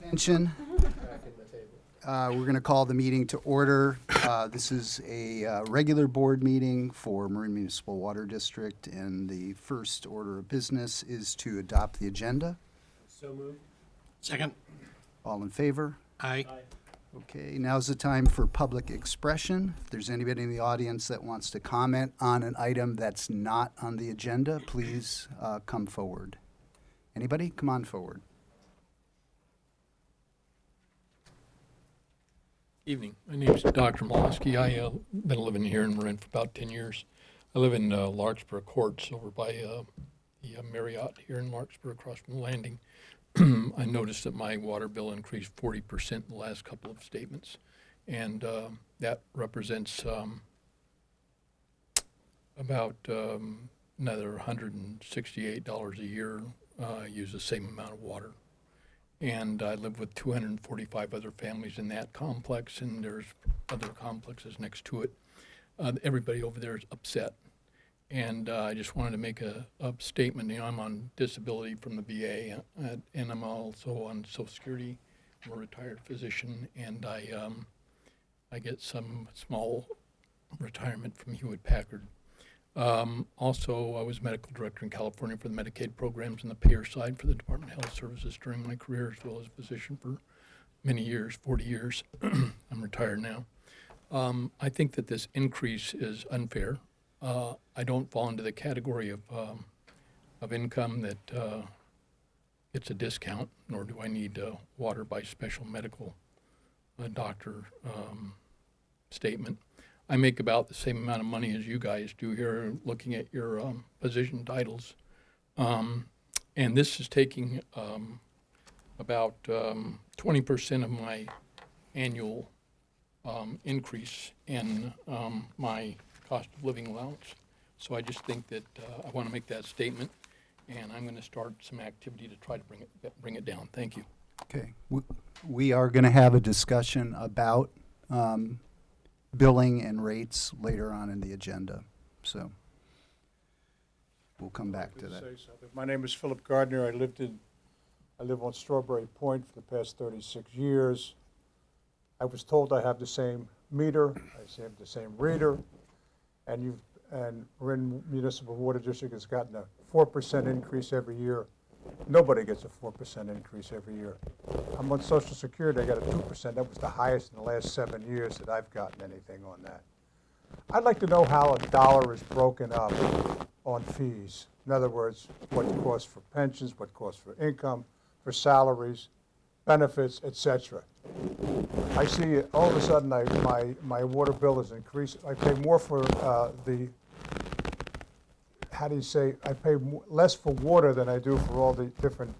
Attention. We're going to call the meeting to order. This is a regular board meeting for Marin Municipal Water District, and the first order of business is to adopt the agenda. So moved. Second. All in favor? Aye. Okay, now's the time for public expression. If there's anybody in the audience that wants to comment on an item that's not on the agenda, please come forward. Anybody? Come on forward. Evening. My name is Dr. Molosky. I've been living here in Marin for about 10 years. I live in Larkspur Courts over by the Marriott here in Larkspur across from the landing. I noticed that my water bill increased 40% in the last couple of statements, and that represents about another $168 a year. I use the same amount of water. And I live with 245 other families in that complex, and there's other complexes next to it. Everybody over there is upset. And I just wanted to make a statement. You know, I'm on disability from the VA, and I'm also on Social Security. I'm a retired physician, and I get some small retirement from Hewlett-Packard. Also, I was medical director in California for the Medicaid programs and the payer side for the Department of Health Services during my career, as well as a physician for many years, 40 years. I'm retired now. I think that this increase is unfair. I don't fall into the category of income that gets a discount, nor do I need water by special medical doctor statement. I make about the same amount of money as you guys do here, looking at your position titles. And this is taking about 20% of my annual increase in my cost of living allowance. So I just think that I want to make that statement, and I'm going to start some activity to try to bring it down. Thank you. Okay. We are going to have a discussion about billing and rates later on in the agenda, so we'll come back to that. My name is Philip Gardner. I live on Strawberry Point for the past 36 years. I was told I have the same meter, I have the same reader, and Marin Municipal Water District has gotten a 4% increase every year. Nobody gets a 4% increase every year. I'm on Social Security, I got a 2%. That was the highest in the last 7 years that I've gotten anything on that. I'd like to know how a dollar is broken up on fees. In other words, what costs for pensions, what costs for income, for salaries, benefits, etc. I see all of a sudden my water bill is increasing. I pay more for I pay less for water than I do for all the different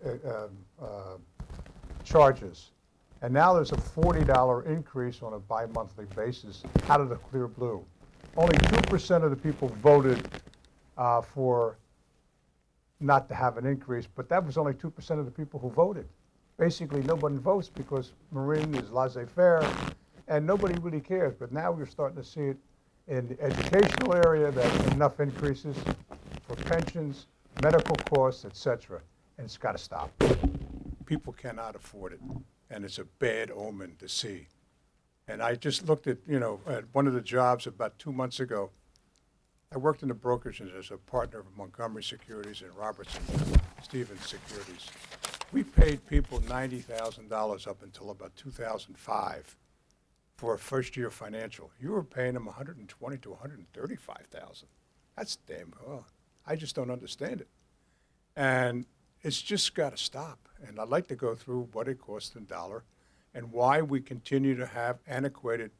charges. And now there's a $40 increase on a bi-monthly basis out of the clear blue. Only 2% of the people voted for not to have an increase, but that was only 2% of the people who voted. Basically, nobody votes because Marin is laissez-faire, and nobody really cares. But now we're starting to see it in the educational area, that enough increases for pensions, medical costs, etc., and it's got to stop. People cannot afford it, and it's a bad omen to see. And I just looked at, at one of the jobs about 2 months ago. I worked in the brokerage as a partner of Montgomery Securities and Robertson Stevens Securities. We paid people $90,000 up until about 2005 for a first-year financial. You were paying them $120,000 to $135,000. That's damn well. I just don't understand it. And it's just got to stop. And I'd like to go through what it costs in dollar and why we continue to have antiquated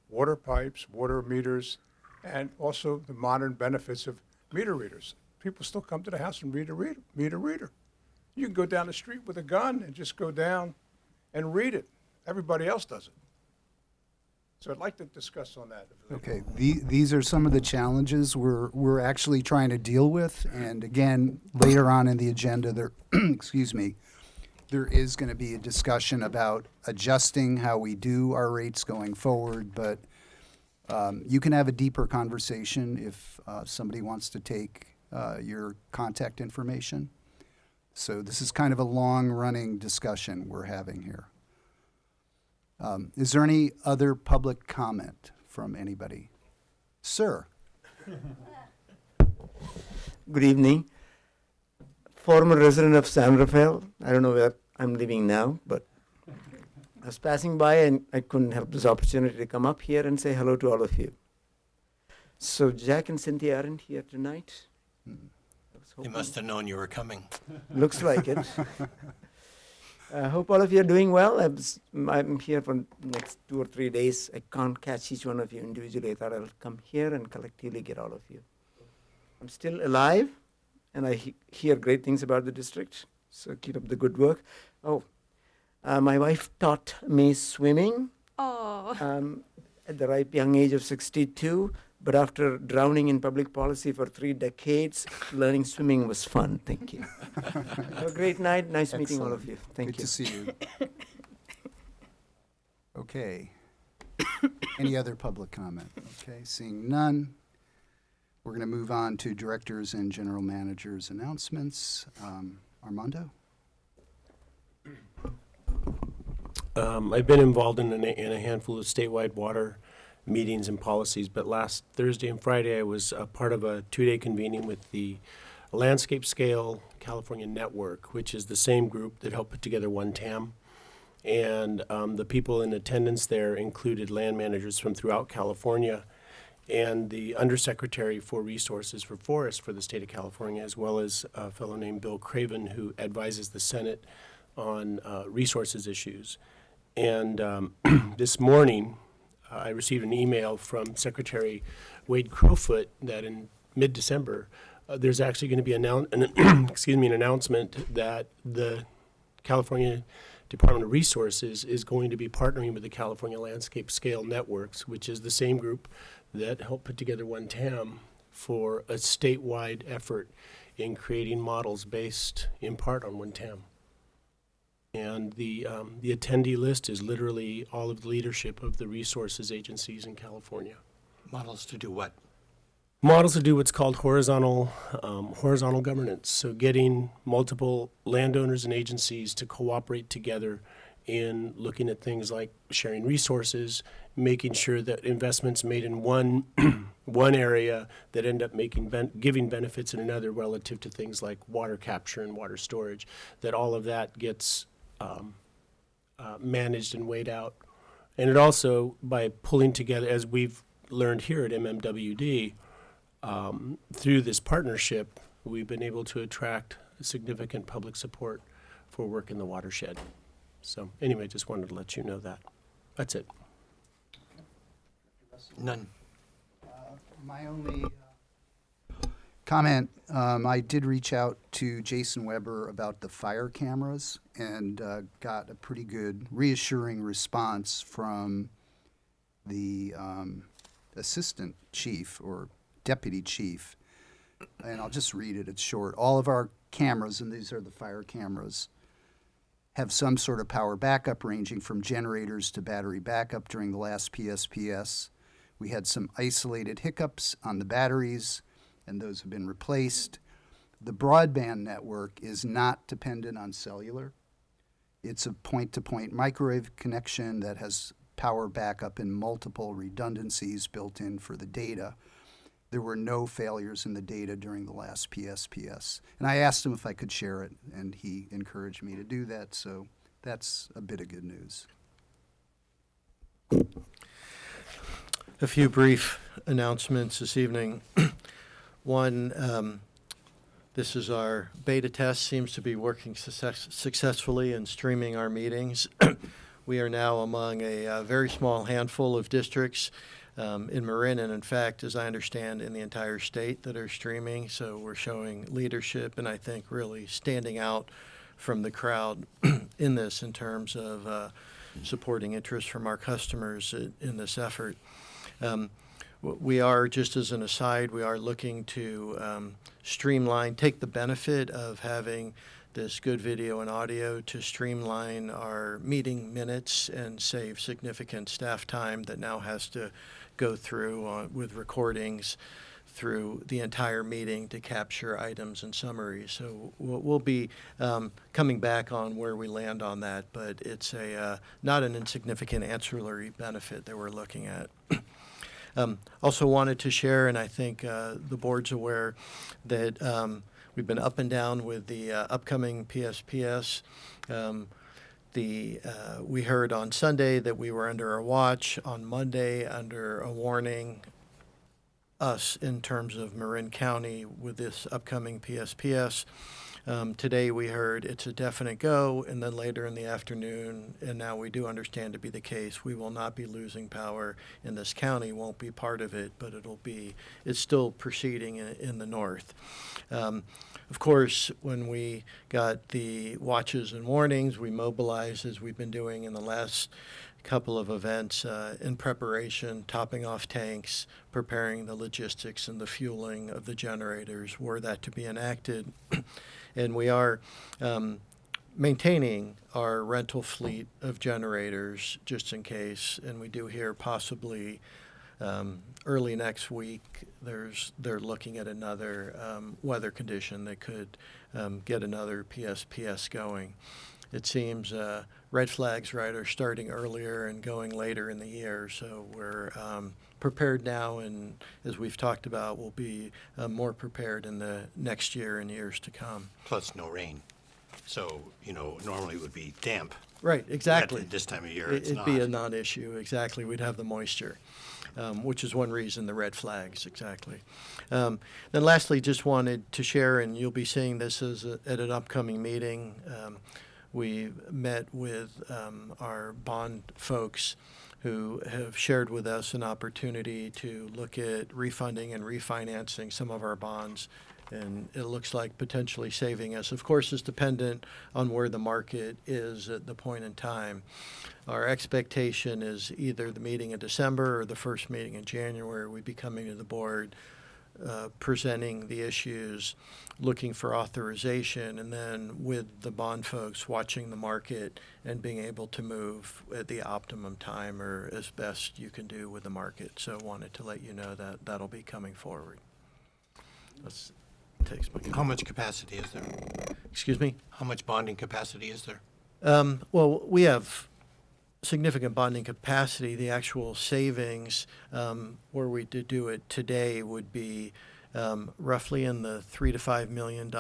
water pipes, water meters, and also the modern benefits of meter readers. People still come to the house and read a meter reader. You can go down the street with a gun and just go down and read it. Everybody else does it. So I'd like to discuss on that. Okay, these are some of the challenges we're actually trying to deal with, and again, later on in the agenda, there, excuse me, there is going to be a discussion about adjusting how we do our rates going forward, but you can have a deeper conversation if somebody wants to take your contact information. So this is kind of a long-running discussion we're having here. Is there any other public comment from anybody? Sir? Good evening. Former resident of San Rafael. I don't know where I'm living now, but I was passing by and I couldn't help this opportunity to come up here and say hello to all of you. So Jack and Cynthia aren't here tonight. I was They hoping- must have known you were coming. Looks like it. I hope all of you are doing well. I'm here for next 2 or 3 days. I can't catch each one of you individually. I thought I'll come here and collectively get all of you. I'm still alive, and I hear great things about the district, so keep up the good work. My wife taught me swimming at the ripe young age of 62, but after drowning in public policy for 3 decades, learning swimming was fun. Thank you. Have a great night. Nice meeting all of you. Thank Good you. to see you. Okay. Any other public comment? Okay, seeing none. We're going to move on to directors and general managers' announcements. Armando? I've been involved in a handful of statewide water meetings and policies, but last Thursday and Friday I was a part of a 2-day convening with the Landscape Scale California Network, which is the same group that helped put together One TAM. And the people in attendance there included land managers from throughout California and the Undersecretary for Resources for Forests for the state of California, as well as a fellow named Bill Craven, who advises the Senate on resources issues. And this morning, I received an email from Secretary Wade Crowfoot that in mid-December, there's actually going to be an announcement that the California Department of Resources is going to be partnering with the California Landscape Scale Networks, which is the same group that helped put together One TAM for a statewide effort in creating models based in part on One TAM. And the attendee list is literally all of the leadership of the resources agencies in California. Models to do what? Models to do what's called horizontal governance. So getting multiple landowners and agencies to cooperate together in looking at things like sharing resources, making sure that investments made in one area that end up giving benefits in another relative to things like water capture and water storage, that all of that gets managed and weighed out. And it also, by pulling together, as we've learned here at MMWD, through this partnership, we've been able to attract significant public support for work in the watershed. So anyway, just wanted to let you know that. That's it. None. My only comment, I did reach out to Jason Weber about the fire cameras and got a pretty good reassuring response from the assistant chief or deputy chief. And I'll just read it, it's short. All of our cameras, and these are the fire cameras, have some sort of power backup ranging from generators to battery backup during the last PSPS. We had some isolated hiccups on the batteries, and those have been replaced. The broadband network is not dependent on cellular. It's a point-to-point microwave connection that has power backup and multiple redundancies built in for the data. There were no failures in the data during the last PSPS. And I asked him if I could share it, and he encouraged me to do that, so that's a bit of good news. A few brief announcements this evening. One, this is our beta test, seems to be working successfully in streaming our meetings. We are now among a very small handful of districts in Marin, and in fact, as I understand, in the entire state that are streaming. So we're showing leadership and I think really standing out from the crowd in this in terms of supporting interest from our customers in this effort. We are, just as an aside, we are looking to streamline, take the benefit of having this good video and audio to streamline our meeting minutes and save significant staff time that now has to go through with recordings through the entire meeting to capture items and summaries. So we'll be coming back on where we land on that, but it's a not an insignificant ancillary benefit that we're looking at. Also wanted to share, and I think the board's aware, that we've been up and down with the upcoming PSPS. We heard on Sunday that we were under a watch, on Monday under a warning, us in terms of Marin County with this upcoming PSPS. Today we heard it's a definite go, and then later in the afternoon, and now we do understand to be the case, we will not be losing power in this county, won't be part of it, but it's still proceeding in the north. Of course, when we got the watches and warnings, we mobilized, as we've been doing in the last couple of events, in preparation, topping off tanks, preparing the logistics and the fueling of the generators were that to be enacted. And we are maintaining our rental fleet of generators just in case, and we do hear possibly early next week they're looking at another weather condition that could get another PSPS going. It seems red flags, right, are starting earlier and going later in the year, so we're prepared now, and as we've talked about, we'll be more prepared in the next year and years to come. Plus no rain. So, normally it would be damp. Right, exactly. At this time of year, it's It'd not. be a non-issue, exactly. We'd have the moisture, which is one reason the red flags, exactly. Then lastly, just wanted to share, and you'll be seeing this at an upcoming meeting. We met with our bond folks who have shared with us an opportunity to look at refunding and refinancing some of our bonds, and it looks like potentially saving us. Of course, it's dependent on where the market is at the point in time. Our expectation is either the meeting in December or the first meeting in January, we'd be coming to the board, presenting the issues, looking for authorization, and then with the bond folks watching the market and being able to move at the optimum time or as best you can do with the market. So wanted to let you know that that'll be coming forward. How much capacity is there? Excuse me? How much bonding capacity is there? Well, we have significant bonding capacity. The actual savings, were we to do it today, would be roughly in the $3 to $5 million.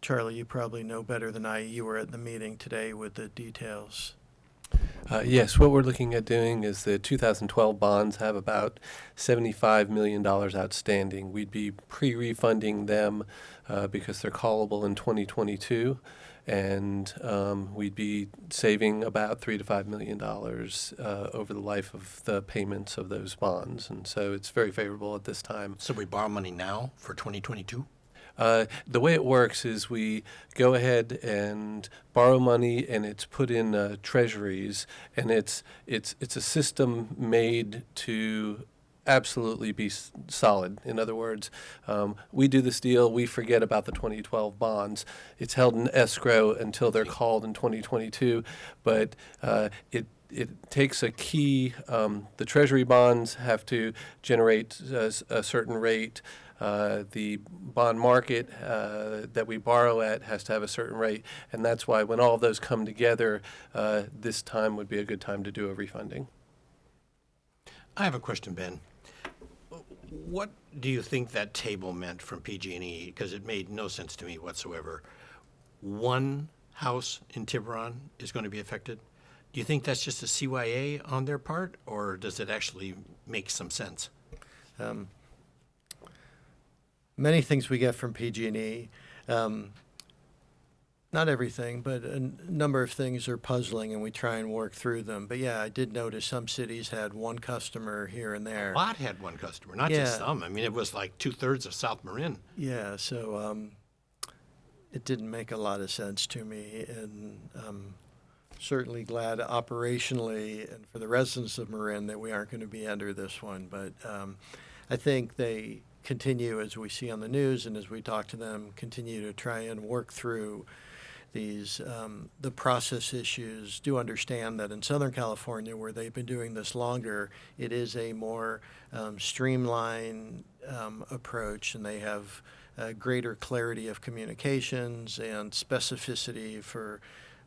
Charlie, you probably know better than I. You were at the meeting today with the details. Yes, what we're looking at doing is the 2012 bonds have about $75 million outstanding. We'd be pre-refunding them because they're callable in 2022, and we'd be saving about $3 to $5 million over the life of the payments of those bonds, and so it's very favorable at this time. So we borrow money now for 2022? The way it works is we go ahead and borrow money, and it's put in treasuries, and it's a system made to absolutely be solid. In other words, we do this deal, we forget about the 2012 bonds. It's held in escrow until they're called in 2022, but it takes a key. The treasury bonds have to generate a certain rate. The bond market that we borrow at has to have a certain rate, and that's why when all of those come together, this time would be a good time to do a refunding. I have a question, Ben. What do you think that table meant from PG&E? Because it made no sense to me whatsoever. One house in Tiburon is going to be affected. Do you think that's just a CYA on their part, or does it actually make some sense? Many things we get from PG&E. Not everything, but a number of things are puzzling, and we try and work through them. But yeah, I did notice some cities had one customer here and there. A lot had one customer, not just some. I mean, it was like 2/3 of South Marin. Yeah, so it didn't make a lot of sense to me, and certainly glad operationally and for the residents of Marin that we aren't going to be under this one. But I think they continue, as we see on the news and as we talk to them, continue to try and work through the process issues, do understand that in Southern California, where they've been doing this longer, it is a more streamlined approach, and they have greater clarity of communications and specificity for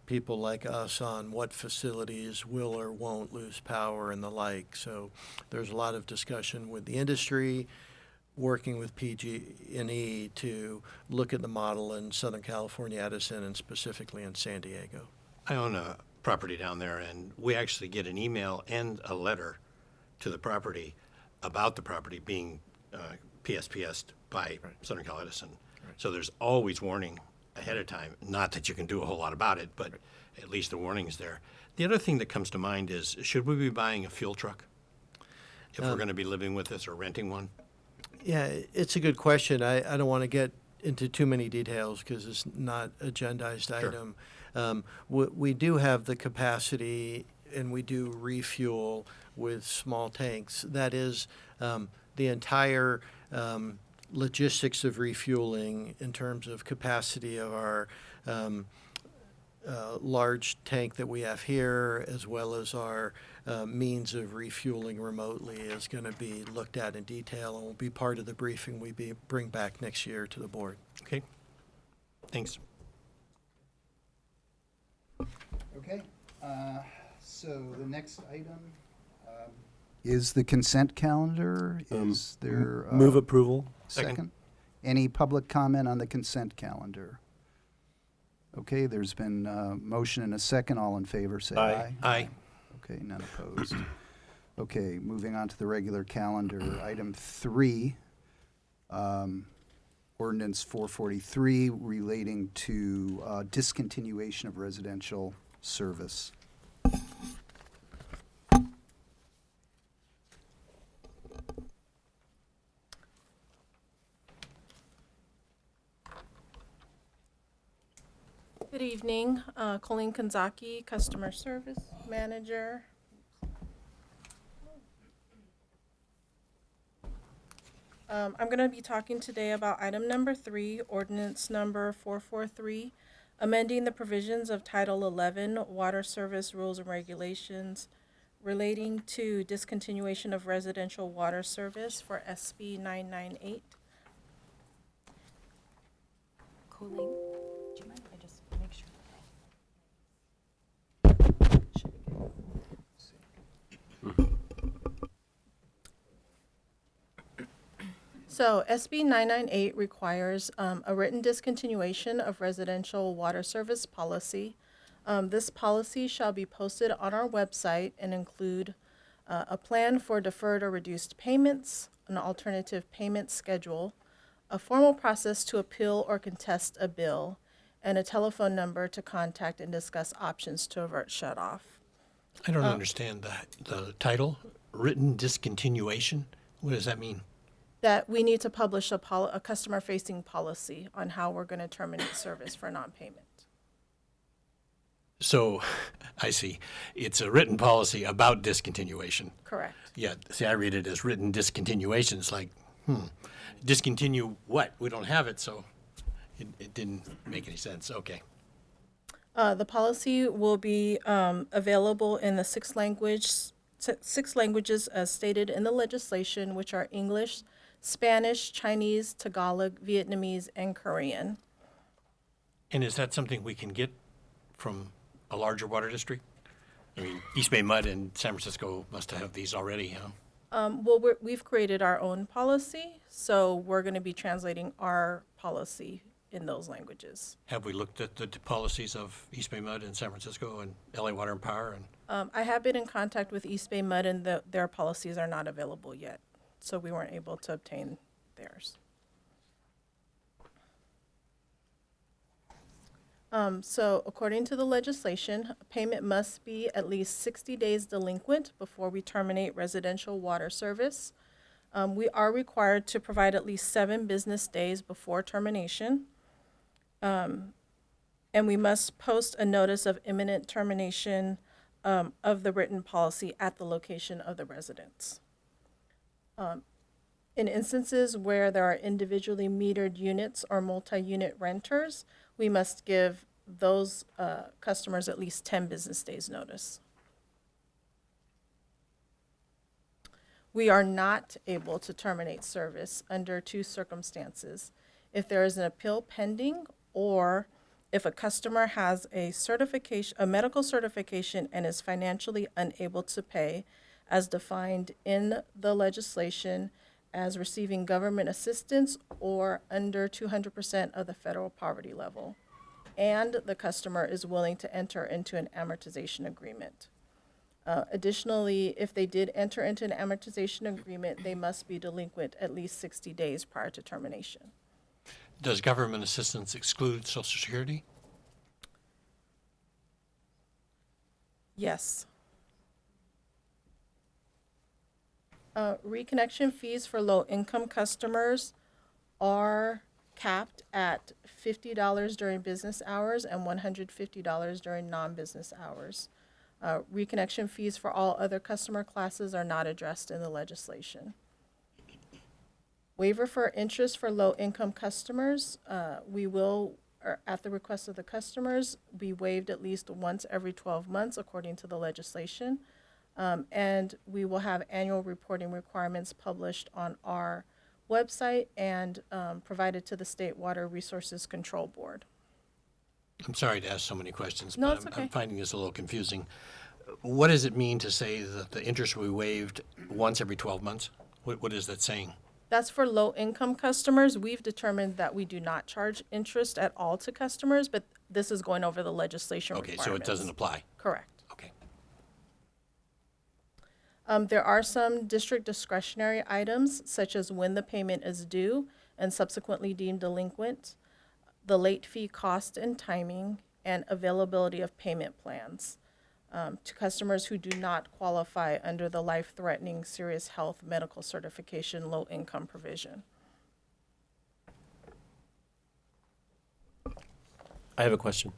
people like us on what facilities will or won't lose power and the like. So there's a lot of discussion with the industry, working with PG&E to look at the model in Southern California, Edison, and specifically in San Diego. I own a property down there, and we actually get an email and a letter to the property about the property being PSPS'd by Southern Cal Edison. So there's always warning ahead of time. Not that you can do a whole lot about it, but at least the warning is there. The other thing that comes to mind is, should we be buying a fuel truck if we're going to be living with this or renting one? Yeah, it's a good question. I don't want to get into too many details because it's not agendized item. We do have the capacity, and we do refuel with small tanks. That is the entire logistics of refueling in terms of capacity of our large tank that we have here, as well as our means of refueling remotely, is going to be looked at in detail and will be part of the briefing we bring back next year to the board. Okay, thanks. Okay, so the next item is the consent calendar. Is there Move approval. second? Any public comment on the consent calendar? Okay, there's been a motion and a second. All in favor, say Aye. aye. Aye. Okay, none opposed. Okay, moving on to the regular calendar. Item 3, ordinance 443 relating to discontinuation of residential service. Good evening, Colleen Kanzaki, Customer Service Manager. I'm going to be talking today about item number 3, ordinance number 443, amending the provisions of Title 11, Water Service Rules and Regulations relating to discontinuation of residential water service for SB 998. Colleen, do you mind if I just make sure? So SB 998 requires a written discontinuation of residential water service policy. This policy shall be posted on our website and include a plan for deferred or reduced payments, an alternative payment schedule, a formal process to appeal or contest a bill, and a telephone number to contact and discuss options to avert shutoff. I don't understand the title, written discontinuation. What does that mean? That we need to publish a customer-facing policy on how we're going to terminate service for non-payment. So, I see. It's a written policy about discontinuation. Correct. Yeah, see, I read it as written discontinuation. It's like, discontinue what? We don't have it, so it didn't make any sense. Okay. The policy will be available in the six languages as stated in the legislation, which are English, Spanish, Chinese, Tagalog, Vietnamese, and Korean. And is that something we can get from a larger water district? I mean, East Bay Mud and San Francisco must have these already, huh? Well, we've created our own policy, so we're going to be translating our policy in those languages. Have we looked at the policies of East Bay Mud and San Francisco and LA Water and Power? And I have been in contact with East Bay Mud, and their policies are not available yet, so we weren't able to obtain theirs. So according to the legislation, payment must be at least 60 days delinquent before we terminate residential water service. We are required to provide at least 7 business days before termination. And we must post a notice of imminent termination of the written policy at the location of the residence. In instances where there are individually metered units or multi-unit renters, we must give those customers at least 10 business days notice. We are not able to terminate service under two circumstances: if there is an appeal pending, or if a customer has a certification, a medical certification, and is financially unable to pay, as defined in the legislation as receiving government assistance or under 200% of the federal poverty level, and the customer is willing to enter into an amortization agreement. Additionally, if they did enter into an amortization agreement, they must be delinquent at least 60 days prior to termination. Does government assistance exclude Social Security? Yes. Reconnection fees for low-income customers are capped at $50 during business hours and $150 during non-business hours. Reconnection fees for all other customer classes are not addressed in the legislation. Waiver for interest for low-income customers, we will, or at the request of the customers, be waived at least once every 12 months according to the legislation. And we will have annual reporting requirements published on our website and provided to the State Water Resources Control Board. I'm sorry to ask so many questions, No, but it's I'm okay. finding this a little confusing. What does it mean to say that the interest will be waived once every 12 months? What is that saying? That's for low-income customers. We've determined that we do not charge interest at all to customers, but this is going over the legislation Okay, requirements. so it doesn't apply. Correct. Okay. There are some district discretionary items, such as when the payment is due and subsequently deemed delinquent, the late fee cost and timing, and availability of payment plans to customers who do not qualify under the life-threatening serious health medical certification low-income provision. I have a question.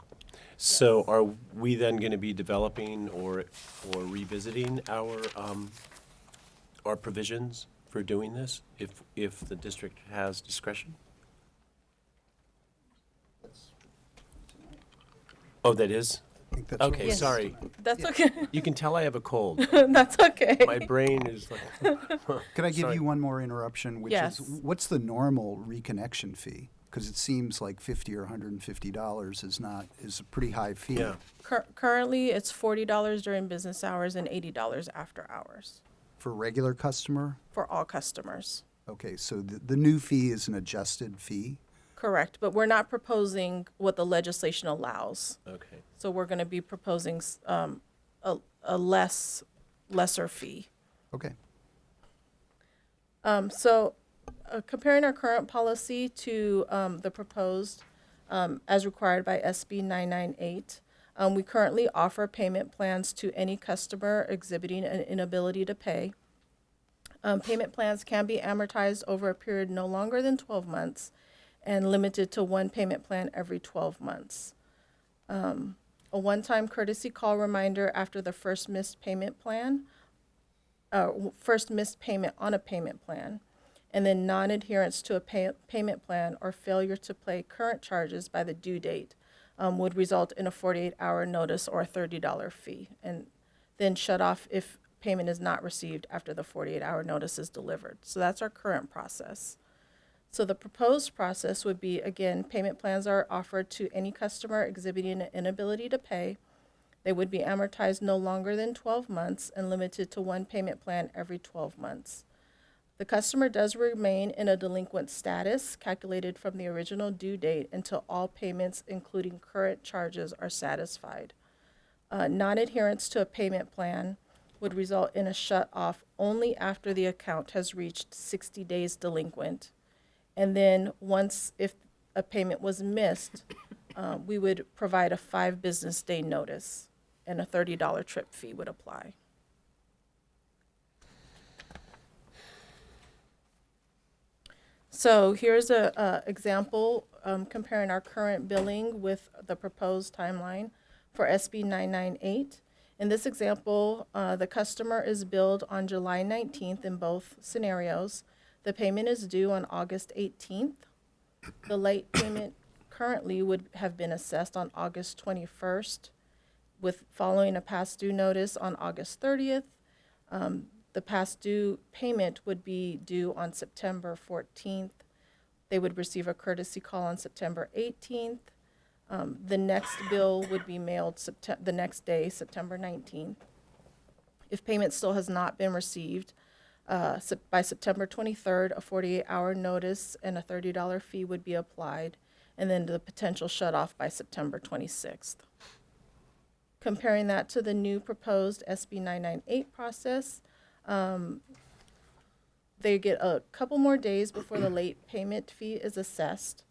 So are we then going to be developing or revisiting our provisions for doing this if the district has discretion? Oh, that is? I think that's Okay, Yes. sorry. That's okay. You can tell I have a cold. That's okay. My brain is like, Could I give Sorry. you one more interruption, which Yes. is, what's the normal reconnection fee? Because it seems like $50 or $150 is a pretty high fee. yeah. Currently, it's $40 during business hours and $80 after hours For regular customer? for all customers. Okay, so the new fee is an adjusted fee? Correct, but we're not proposing what the legislation allows. Okay. So we're going to be proposing a lesser fee. Okay. Comparing our current policy to the proposed, as required by SB 998, we currently offer payment plans to any customer exhibiting an inability to pay. Payment plans can be amortized over a period no longer than 12 months and limited to one payment plan every 12 months. A one-time courtesy call reminder after the first missed payment on a payment plan, and then non-adherence to a payment plan or failure to pay current charges by the due date would result in a 48-hour notice or a $30 fee, and then shut off if payment is not received after the 48-hour notice is delivered. So that's our current process. So the proposed process would be, again, payment plans are offered to any customer exhibiting an inability to pay. They would be amortized no longer than 12 months and limited to one payment plan every 12 months. The customer does remain in a delinquent status calculated from the original due date until all payments, including current charges, are satisfied. Non-adherence to a payment plan would result in a shut-off only after the account has reached 60 days delinquent. And then once, if a payment was missed, we would provide a 5 business day notice and a $30 trip fee would apply. So here's a example comparing our current billing with the proposed timeline for SB 998. In this example, the customer is billed on July 19th in both scenarios. The payment is due on August 18th. The late payment currently would have been assessed on August 21st, with following a past due notice on August 30th. The past due payment would be due on September 14th. They would receive a courtesy call on September 18th. The next bill would be mailed the next day, September 19th. If payment still has not been received, by September 23rd, a 48-hour notice and a $30 fee would be applied, and then the potential shut-off by September 26th. Comparing that to the new proposed SB 998 process, they get a couple more days before the late payment fee is assessed.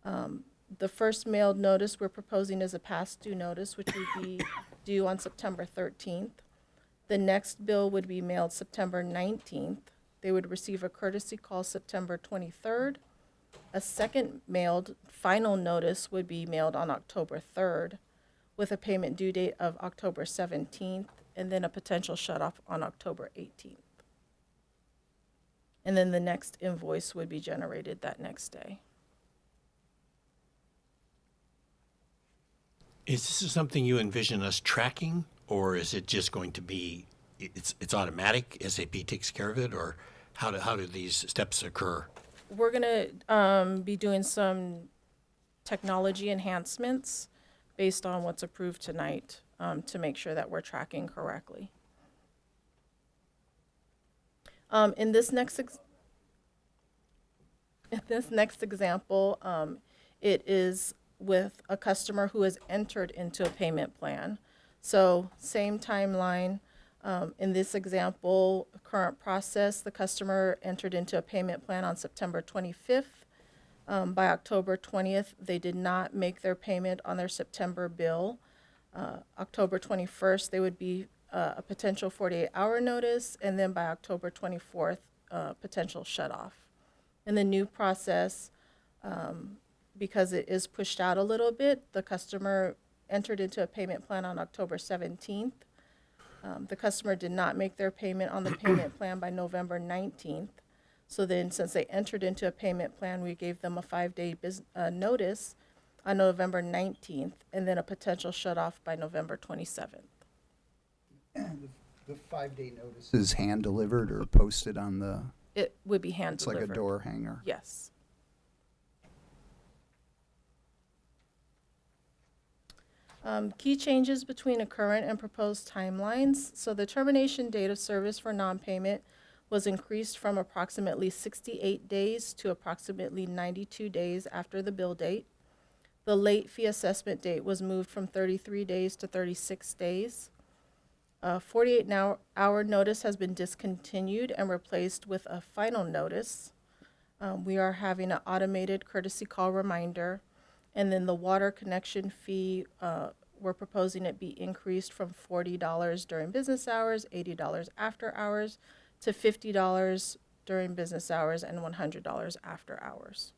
The first mailed notice we're proposing is a past due notice, which would be due on September 13th. The next bill would be mailed September 19th. They would receive a courtesy call September 23rd. A second mailed final notice would be mailed on October 3rd, with a payment due date of October 17th, and then a potential shut-off on October 18th. And then the next invoice would be generated that next day. Is this something you envision us tracking, or is it just going to be, it's automatic, SAP takes care of it, or how do these steps occur? We're gonna be doing some technology enhancements based on what's approved tonight, to make sure that we're tracking correctly. In this next example, it is with a customer who has entered into a payment plan. So same timeline. In this example, current process, the customer entered into a payment plan on September 25th. By October 20th, they did not make their payment on their September bill. October 21st, they would be a potential 48-hour notice, and then by October 24th, potential shut-off. In the new process, because it is pushed out a little bit, the customer entered into a payment plan on October 17th. The customer did not make their payment on the payment plan by November 19th. So then, since they entered into a payment plan, we gave them a 5-day notice on November 19th, and then a potential shut-off by November 27th. The 5-day notice is hand-delivered or posted on the, It would be it's hand-delivered. like a door hanger? Yes. Key changes between a current and proposed timelines. So the termination date of service for non-payment was increased from approximately 68 days to approximately 92 days after the bill date. The late fee assessment date was moved from 33 days to 36 days. A 48-hour notice has been discontinued and replaced with a final notice. We are having an automated courtesy call reminder. And then the water connection fee, we're proposing it be increased from $40 during business hours, $80 after hours, to $50 during business hours and $100 after hours.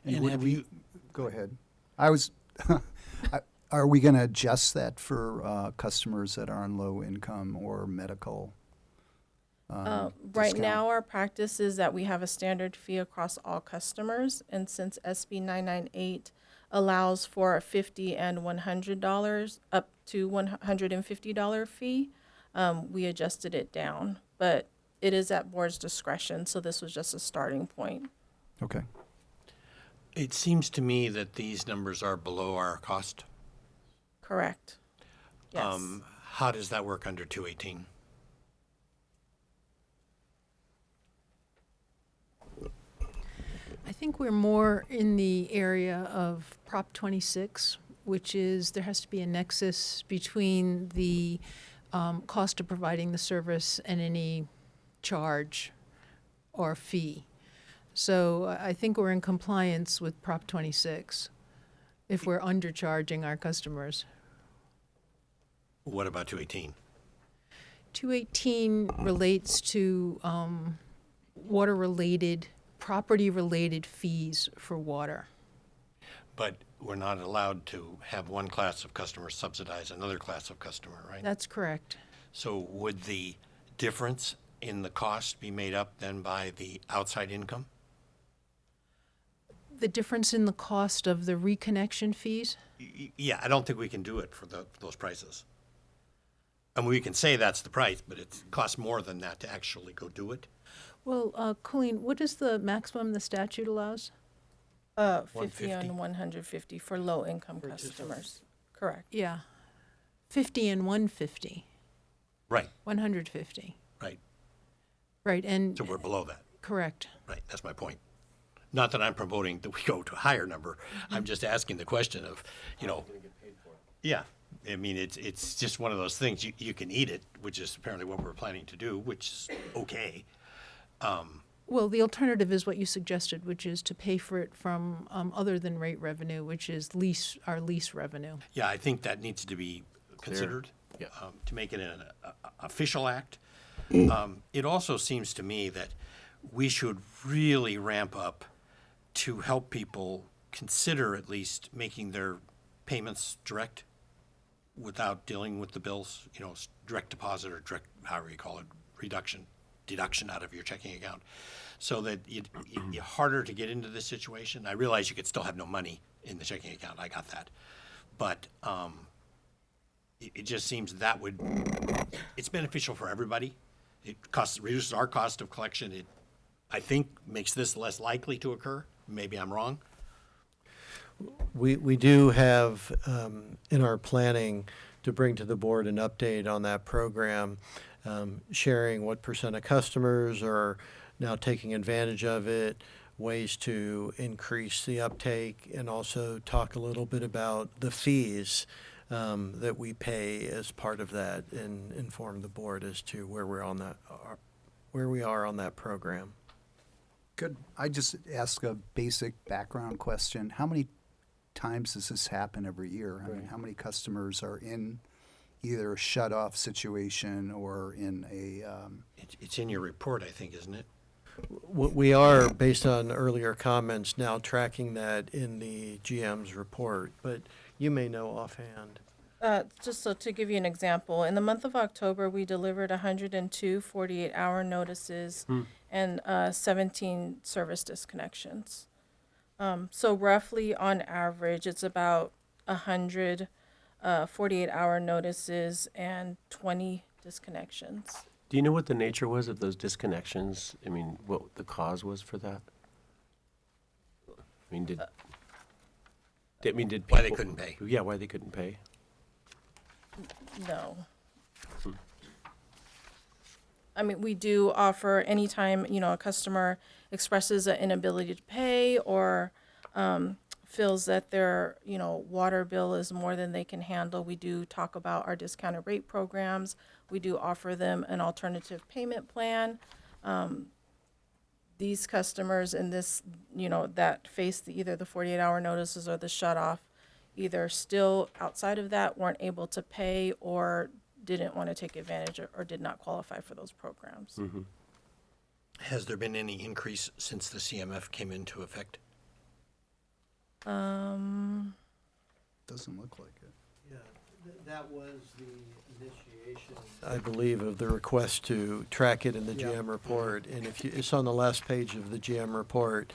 And And would have we, you- go ahead. I was, are we going to adjust that for customers that are on low income or medical? Right discount? now, our practice is that we have a standard fee across all customers, and since SB 998 allows for a $50 and $100 up to $150 fee, we adjusted it down. But it is at board's discretion, so this was just a starting point. Okay. It seems to me that these numbers are below our cost. Correct. Yes. How does that work under 218? I think we're more in the area of Prop 26, which is there has to be a nexus between the cost of providing the service and any charge or fee. So I think we're in compliance with Prop 26 if we're undercharging our customers. What about 218? 218 relates to water-related, property-related fees for water. But we're not allowed to have one class of customer subsidize another class of customer, right? That's correct. So would the difference in the cost be made up then by the outside income? the difference in the cost of the reconnection fees? Yeah, I don't think we can do it for those prices. I mean, we can say that's the price, but it costs more than that to actually go do it. Well, Colleen, what is the maximum the statute allows? 50 and 150 for low-income customers. Correct. Yeah. 50 and 150. Right, 150. right. Right, and, So we're below that. correct. Right, that's my point. Not that I'm promoting that we go to a higher number. I'm just asking the question of, you know. Yeah, I mean, it's just one of those things. You can eat it, which is apparently what we're planning to do, which is okay. Well, the alternative is what you suggested, which is to pay for it from other than rate revenue, which is our lease revenue. Yeah, I think that needs to be considered to make it an official act. It also seems to me that we should really ramp up to help people consider at least making their payments direct without dealing with the bills, you know, direct deposit or direct, however you call it, deduction out of your checking account, so that you're harder to get into this situation. I realize you could still have no money in the checking account. I got that. But it just seems it's beneficial for everybody. It reduces our cost of collection. It, I think, makes this less likely to occur. Maybe I'm wrong. We do have in our planning to bring to the board an update on that program, sharing what % of customers are now taking advantage of it, ways to increase the uptake, and also talk a little bit about the fees that we pay as part of that, and inform the board as to where we are on that program. Could I just ask a basic background question? How many times does this happen every year? I mean, how many customers are in either a shut-off situation or in a, It's in your report, I think, isn't it? We are, based on earlier comments, now tracking that in the GM's report, but you may know offhand. Just so to give you an example, in the month of October, we delivered 102 48-hour notices and 17 service disconnections. So roughly on average, it's about 100 48-hour notices and 20 disconnections. Do you know what the nature was of those disconnections? I mean, what the cause was for that? I mean, did people... Why they couldn't pay. Yeah, why they couldn't pay. No. I mean, we do offer anytime, you know, a customer expresses an inability to pay or feels that their, you know, water bill is more than they can handle. We do talk about our discounted rate programs. We do offer them an alternative payment plan. These customers in this, you know, that face either the 48-hour notices or the shut-off, either still outside of that weren't able to pay or didn't want to take advantage or did not qualify for those programs. Mm-hmm. Has there been any increase since the CMF came into effect? doesn't look like it. Yeah, that was the initiation, I believe, of the request to track it in the GM report. And if it's on the last page of the GM report,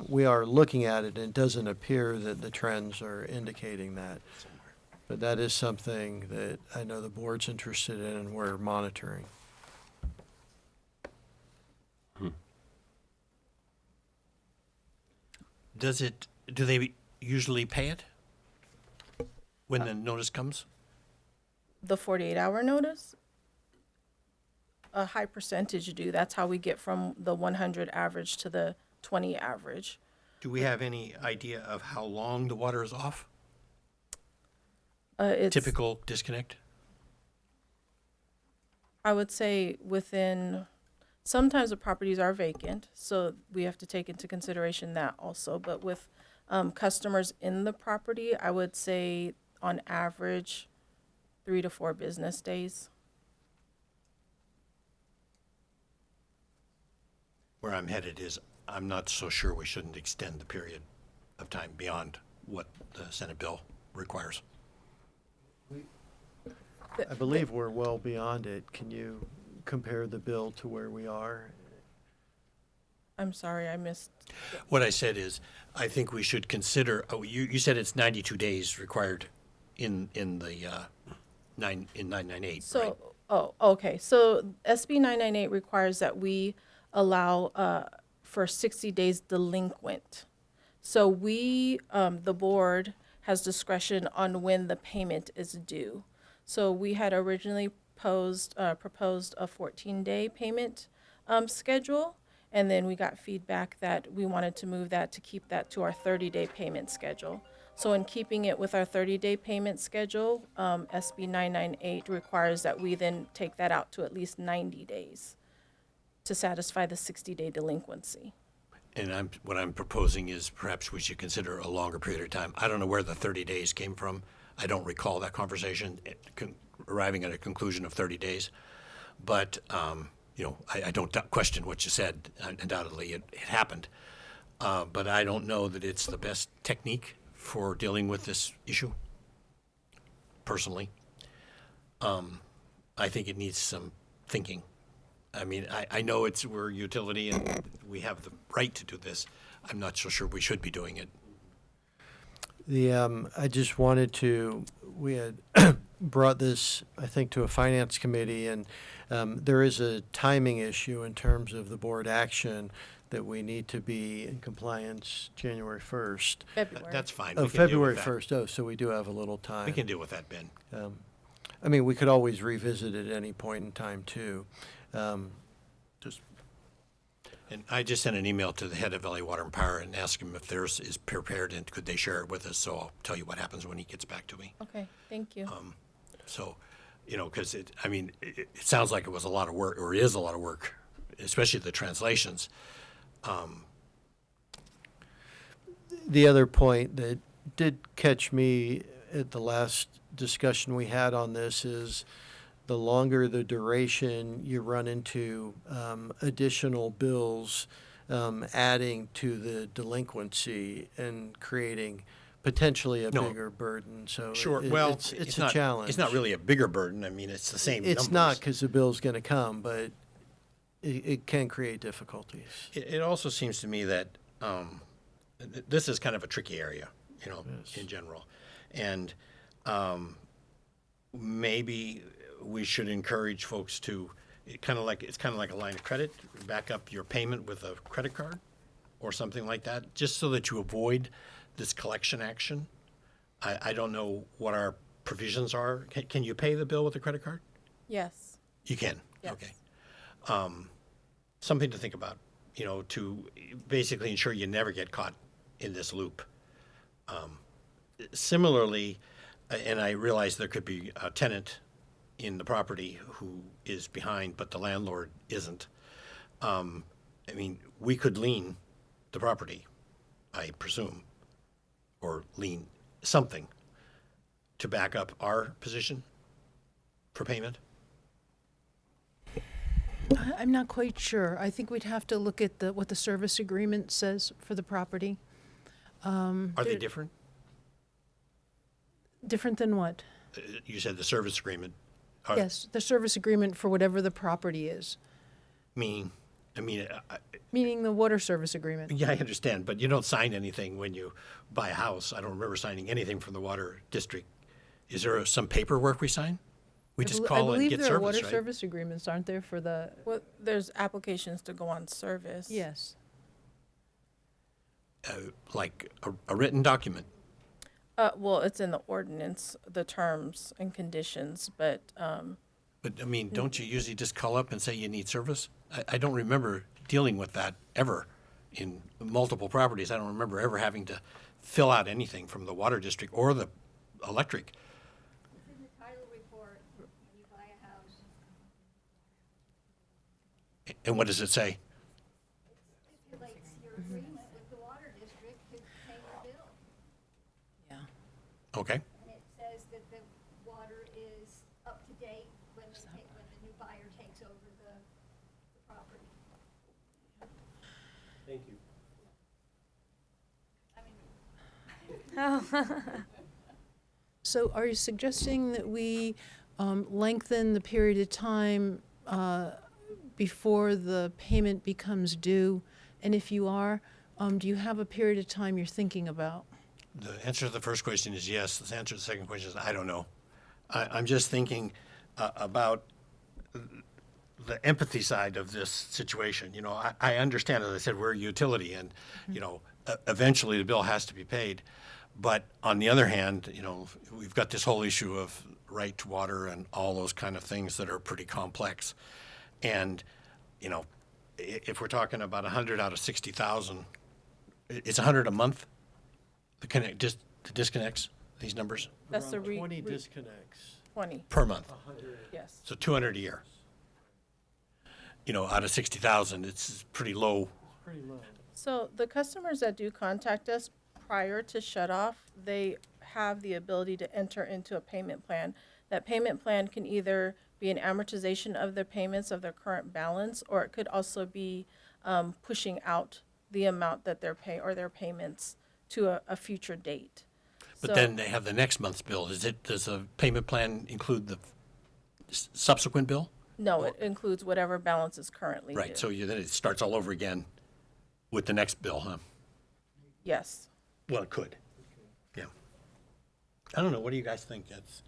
we are looking at it, and it doesn't appear that the trends are indicating that. But that is something that I know the board's interested in and we're monitoring. Do they usually pay it when the notice comes? The 48-hour notice, a high percentage do. That's how we get from the 100 average to the 20 average. Do we have any idea of how long the water is off? It's, Typical disconnect? I would say within, sometimes the properties are vacant, so we have to take into consideration that also. But with customers in the property, I would say on average 3 to 4 business days. Where I'm headed is, I'm not so sure we shouldn't extend the period of time beyond what the Senate bill requires. I believe we're well beyond it. Can you compare the bill to where we are? I'm sorry, I missed. What I said is, I think we should consider, you said it's 92 days required in the 998, right? So, oh, okay. So SB 998 requires that we allow for 60 days delinquent. So we, the board, has discretion on when the payment is due. So we had originally proposed a 14-day payment schedule, and then we got feedback that we wanted to move that to keep that to our 30-day payment schedule. So in keeping it with our 30-day payment schedule, SB 998 requires that we then take that out to at least 90 days to satisfy the 60-day delinquency. And what I'm proposing is perhaps we should consider a longer period of time. I don't know where the 30 days came from. I don't recall that conversation arriving at a conclusion of 30 days. But, I don't question what you said. Undoubtedly, it happened. But I don't know that it's the best technique for dealing with this issue, personally. I think it needs some thinking. I mean, I know we're a utility and we have the right to do this. I'm not so sure we should be doing it. I just wanted to, we had brought this, I think, to a finance committee, and there is a timing issue in terms of the board action that we need to be in compliance January 1st. February. That's fine. Oh, We can deal February with that. 1st. Oh, so we do have a little time. We can deal with that, Ben. I mean, we could always revisit it at any point in time, too. Just And I just sent an email to the head of LA Water and Power and asked him if theirs is prepared and could they share it with us. So I'll tell you what happens when he gets back to me. Okay, thank you. So, because it sounds like it was a lot of work, or is a lot of work, especially the translations. the other point that did catch me at the last discussion we had on this is the longer the duration, you run into additional bills adding to the delinquency and creating potentially a No. bigger burden. So Sure. it- Well, it's a not, challenge. It's not really a bigger burden. I mean, it's the same It's numbers. not because the bill's going to come, but it can create difficulties. It also seems to me that this is kind of a tricky area, Yes. in general. And maybe we should encourage folks to, it's kind of like a line of credit, back up your payment with a credit card or something like that, just so that you avoid this collection action. I don't know what our provisions are. Can you pay the bill with a credit card? Yes. You can? Yes. Okay. Something to think about, to basically ensure you never get caught in this loop. Similarly, and I realize there could be a tenant in the property who is behind, but the landlord isn't. We could lien the property, I presume, or lien something to back up our position for payment. I'm not quite sure. I think we'd have to look at what the service agreement says for the property. Are they different? Different than what? You said the service agreement. Yes, the service agreement for whatever the property is, Meaning, meaning the water service agreement. yeah, I understand, but you don't sign anything when you buy a house. I don't remember signing anything from the water district. Is there some paperwork we sign? We just call and I believe get there are water service, right? service agreements, aren't there, for the, Well, there's applications to go on service. yes. Like a written document. Well, it's in the ordinance, the terms and conditions, but, But, don't you usually just call up and say you need service? I don't remember dealing with that ever in multiple properties. I don't remember ever having to fill out anything from the water district or the electric. It's in the title report when you buy a house. And what does it say? Stipulates your agreement with the water district to pay your bill. Yeah. Okay. And it says that the water is up to date when the new buyer takes over the property. Thank you. So are you suggesting that we lengthen the period of time before the payment becomes due And if you are, do you have a period of time you're thinking about? The answer to the first question is yes. The answer to the second question is I don't know. I'm just thinking about the empathy side of this situation. You know, I understand, as I said, we're a utility, and you know, eventually the bill has to be paid. But on the other hand, you know, we've got this whole issue of right to water and all those kind of things that are pretty complex. And you know, if we're talking about 100 out of 60,000, it's 100 a month. The disconnects, these numbers That's the Around 20 disconnects. 20, per month. yes. So 200 a year. You know, out of 60,000, it's pretty low. Pretty low. So the customers that do contact us prior to shut off, they have the ability to enter into a payment plan. That payment plan can either be an amortization of their payments of their current balance, or it could also be pushing out the amount that they're paying or their payments to a future date. But So- then they have the next month's bill. Does a payment plan include the subsequent bill? No, it includes whatever balance is currently due. Right, so then it starts all over again with the next bill, huh? Yes. Well, it could. Yeah. I don't know, what do you guys think? That's,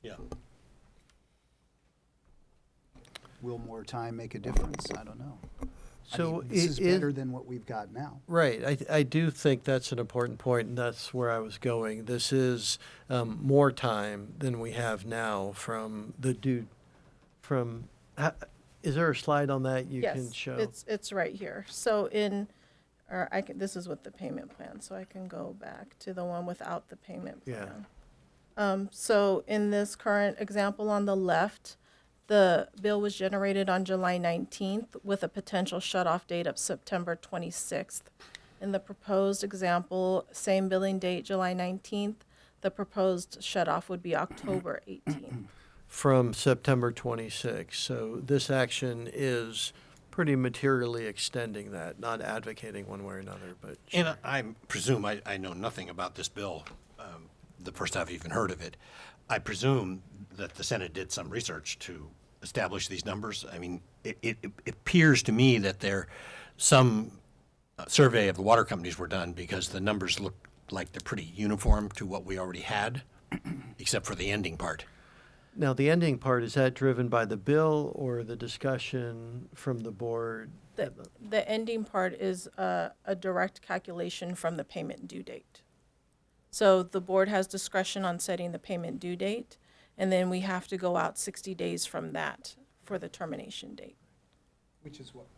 yeah. Will more time make a difference? I don't know. So this it is is- better than what we've got now. Right. I do think that's an important point, and that's where I was going. This is more time than we have now from the due, from, is there a slide on that you can show? Yes, it's right here. So this is with the payment plan, so I can go back to the one without the payment Yeah. plan. So in this current example on the left, the bill was generated on July 19th with a potential shut-off date of September 26th. In the proposed example, same billing date, July 19th, the proposed shut-off would be October 18th. From September 26. So this action is pretty materially extending that, not advocating one way or another, but. And I presume, I know nothing about this bill, the first I've even heard of it. I presume that the Senate did some research to establish these numbers. I mean, it appears to me that some survey of the water companies were done because the numbers look like they're pretty uniform to what we already had, except for the ending part. Now, the ending part, is that driven by the bill or the discussion from the board? The ending part is a direct calculation from the payment due date. So the board has discretion on setting the payment due date, and then we have to go out 60 days from that for the termination date. Which is what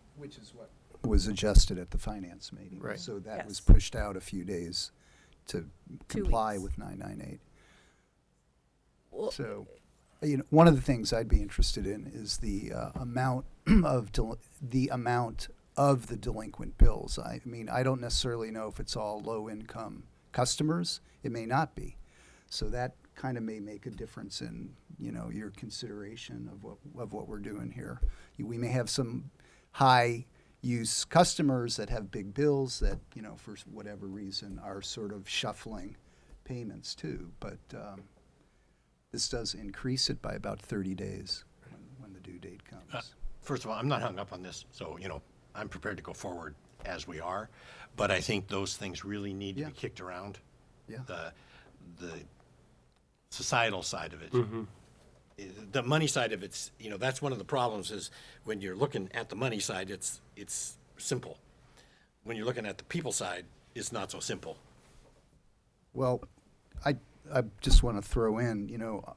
was adjusted at the finance meeting. Right. So that was Yes. pushed out a few days to 2 comply weeks. with 998. Well, So, you know, one of the things I'd be interested in is the amount of the delinquent bills. I mean, I don't necessarily know if it's all low-income customers. It may not be. So that kind of may make a difference in, you know, your consideration of what we're doing here. We may have some high-use customers that have big bills that, you know, for whatever reason are sort of shuffling payments too. But this does increase it by about 30 days when the due date comes. First of all, I'm not hung up on this, so, you know, I'm prepared to go forward as we are, but I think those things really need to Yeah. be kicked around. Yeah. The societal side of it. The money side of it's, you know, that's one of the problems is when you're looking at the money side, it's simple. When you're looking at the people side, it's not so simple. Well, I just want to throw in, you know,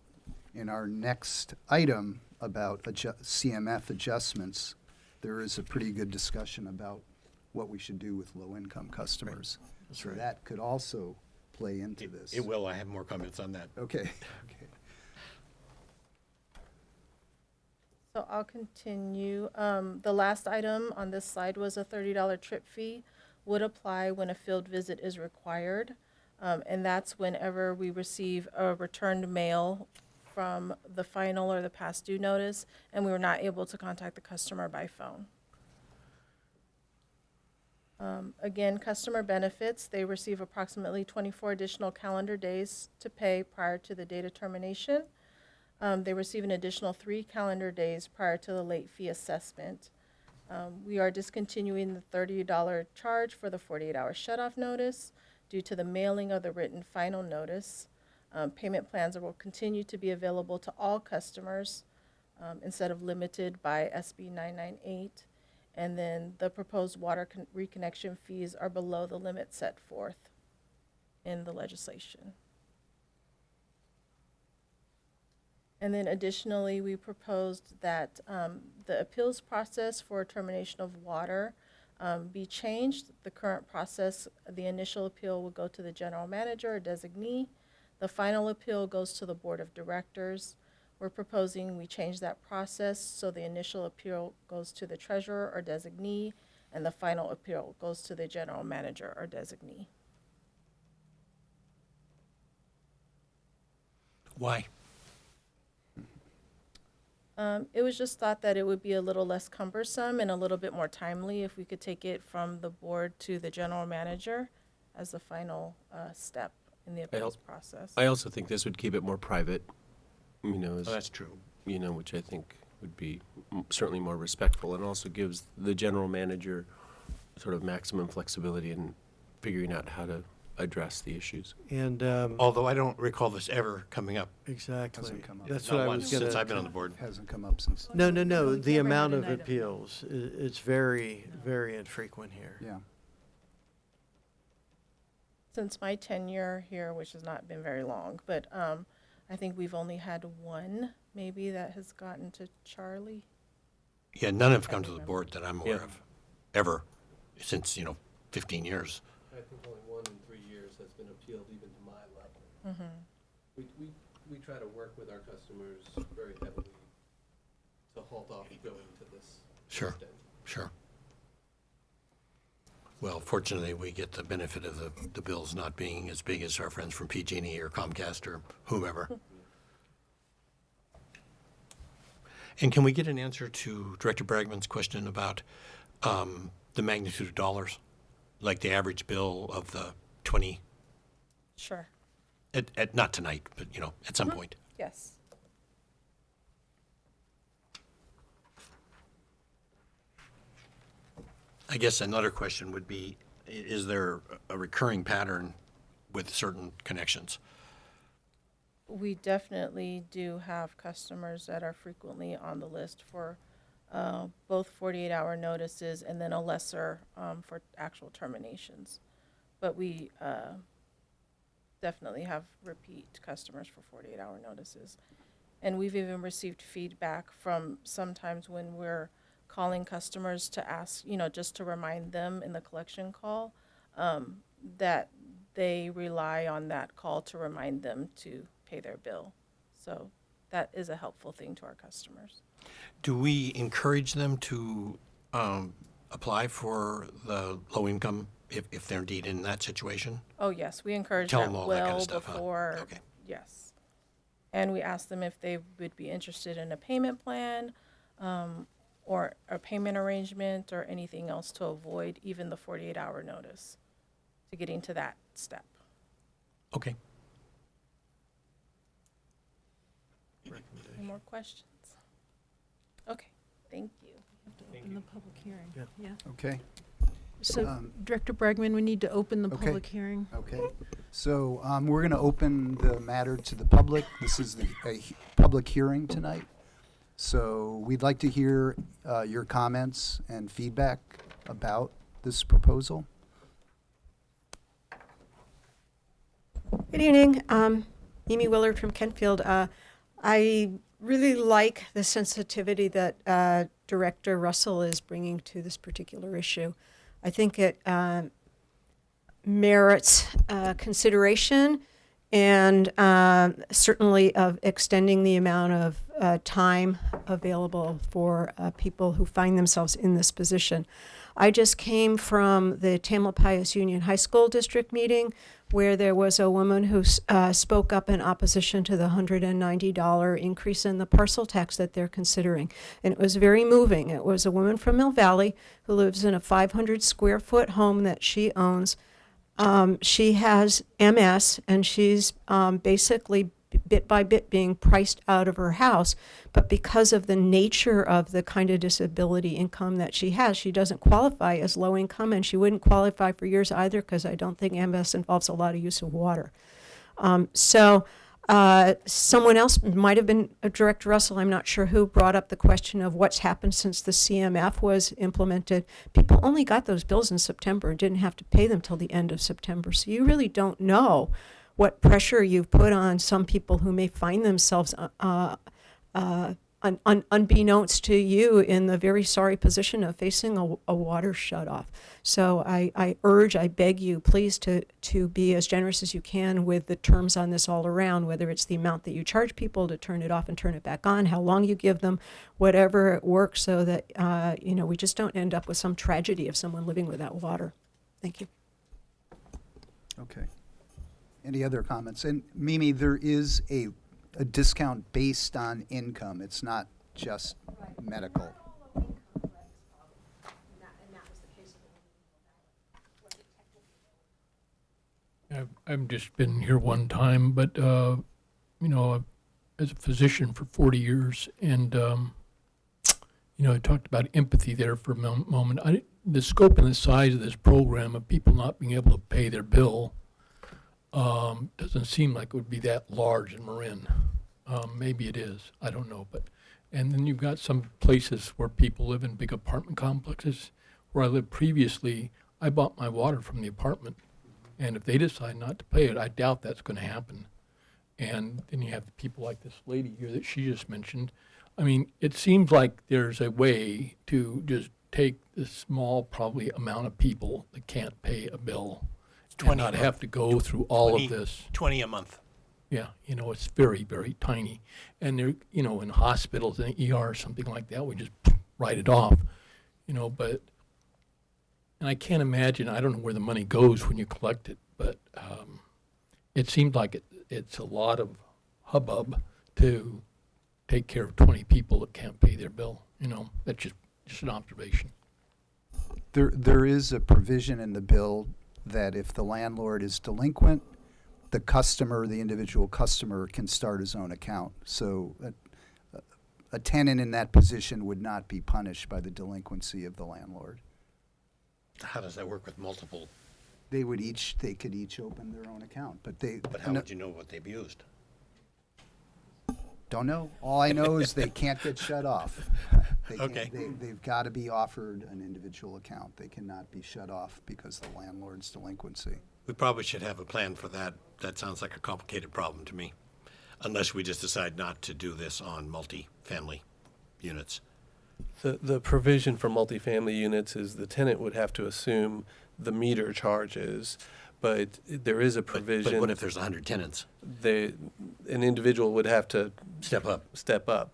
in our next item about CMF adjustments, there is a pretty good discussion about what we should do with low-income customers. That's So right. that could also play into this. It will, I have more comments on that. Okay, okay. So I'll continue. The last item on this slide was a $30 trip fee would apply when a field visit is required. And that's whenever we receive a returned mail from the final or the past due notice, and we were not able to contact the customer by phone. Again, customer benefits, they receive approximately 24 additional calendar days to pay prior to the date of termination. They receive an additional 3 calendar days prior to the late fee assessment. We are discontinuing the $30 charge for the 48-hour shutoff notice due to the mailing of the written final notice. Payment plans will continue to be available to all customers instead of limited by SB 998. And then the proposed water reconnection fees are below the limit set forth in the legislation. And then additionally, we proposed that the appeals process for termination of water be changed. The current process, the initial appeal will go to the general manager or designee. The final appeal goes to the board of directors. We're proposing we change that process so the initial appeal goes to the treasurer or designee, and the final appeal goes to the general manager or designee. Why? It was just thought that it would be a little less cumbersome and a little bit more timely if we could take it from the board to the general manager as the final step in the appeals process. I also think this would keep it more private, Oh, that's true. which I think would be certainly more respectful, and also gives the general manager sort of maximum flexibility in figuring out how to address the issues. And, Although I don't recall this ever coming up. exactly. Hasn't come up. That's Not what I once was since gonna. I've been on the board. Hasn't come up since. No, We the never amount had of an item. appeals, it's very, very infrequent here. Yeah. Since my tenure here, which has not been very long, but I think we've only had one maybe that has gotten to Charlie. Yeah, none have come to the board that I'm aware Yeah. of, ever, since, 15 years. I think only 1 in 3 years has been appealed even to my level. We try to work with our customers very heavily to hold off going to this Sure. extent. Sure. Well, fortunately, we get the benefit of the bills not being as big as our friends from PG&E or Comcast or whomever. And can we get an answer to Director Bragman's question about the magnitude of dollars? Like the average bill of the 20, Sure. not tonight, but, at some point. Yes. I guess another question would be, is there a recurring pattern with certain connections? We definitely do have customers that are frequently on the list for both 48-hour notices and then a lesser for actual terminations. But we definitely have repeat customers for 48-hour notices. And we've even received feedback from sometimes when we're calling customers to ask, just to remind them in the collection call, that they rely on that call to remind them to pay their bill. So that is a helpful thing to our customers. Do we encourage them to apply for the low income if they're indeed in that situation? Oh, yes, we encourage Tell that them all that kind of well stuff, huh? before. Okay. Yes. And we ask them if they would be interested in a payment plan or a payment arrangement or anything else to avoid even the 48-hour notice to getting to that step. Okay. Any more questions? Okay, thank you. Open the public hearing. Yeah. Okay. So, Director Bregman, we need to open the Okay. public hearing. Okay, so we're going to open the matter to the public. This is a public hearing tonight. So we'd like to hear your comments and feedback about this proposal. Good evening. Amy Willard from Kentfield. I really like the sensitivity that Director Russell is bringing to this particular issue. I think it merits consideration and certainly of extending the amount of time available for people who find themselves in this position. I just came from the Tamalpais Union High School District meeting where there was a woman who spoke up in opposition to the $190 increase in the parcel tax that they're considering. And it was very moving. It was a woman from Mill Valley who lives in a 500 square foot home that she owns. She has MS, and she's basically bit by bit being priced out of her house. But because of the nature of the kind of disability income that she has, she doesn't qualify as low income, and she wouldn't qualify for yours either, because I don't think MS involves a lot of use of water. Someone else, might have been Director Russell, I'm not sure who, brought up the question of what's happened since the CMF was implemented. People only got those bills in September and didn't have to pay them till the end of September. So you really don't know what pressure you've put on some people who may find themselves unbeknownst to you in the very sorry position of facing a water shutoff. So I beg you, please, to be as generous as you can with the terms on this all around, whether it's the amount that you charge people to turn it off and turn it back on, how long you give them, whatever it works, so that we just don't end up with some tragedy of someone living without water. Thank you. Okay. Any other comments? And Mimi, there is a discount based on income. It's not just medical. I've just been here one time, but, as a physician for 40 years, and, I talked about empathy there for a moment. The scope and the size of this program of people not being able to pay their bill doesn't seem like it would be that large in Marin. Maybe it is. I don't know. And then you've got some places where people live in big apartment complexes. Where I lived previously, I bought my water from the apartment. And if they decide not to pay it, I doubt that's going to happen. And then you have the people like this lady here that she just mentioned. I mean, it seems like there's a way to just take this small, probably, amount of people that can't pay a bill and not have to go through all of this. 20 a month. Yeah, it's very, very tiny. And they're, in hospitals, in the ER or something like that, we just write it off, but, and I can't imagine, I don't know where the money goes when you collect it, but it seems like it's a lot of hubbub to take care of 20 people that can't pay their bill. That's just an observation. There is a provision in the bill that if the landlord is delinquent, the individual customer can start his own account. So a tenant in that position would not be punished by the delinquency of the landlord. How does that work with multiple? They could each open their own account, but how would you know what they've used? Don't know. All I know is they can't get shut off. Okay. They've got to be offered an individual account. They cannot be shut off because of the landlord's delinquency. We probably should have a plan for that. That sounds like a complicated problem to me, unless we just decide not to do this on multi-family units. The provision for multifamily units is the tenant would have to assume the meter charges, but there is a provision. But what if there's 100 tenants? An individual would have to Step up.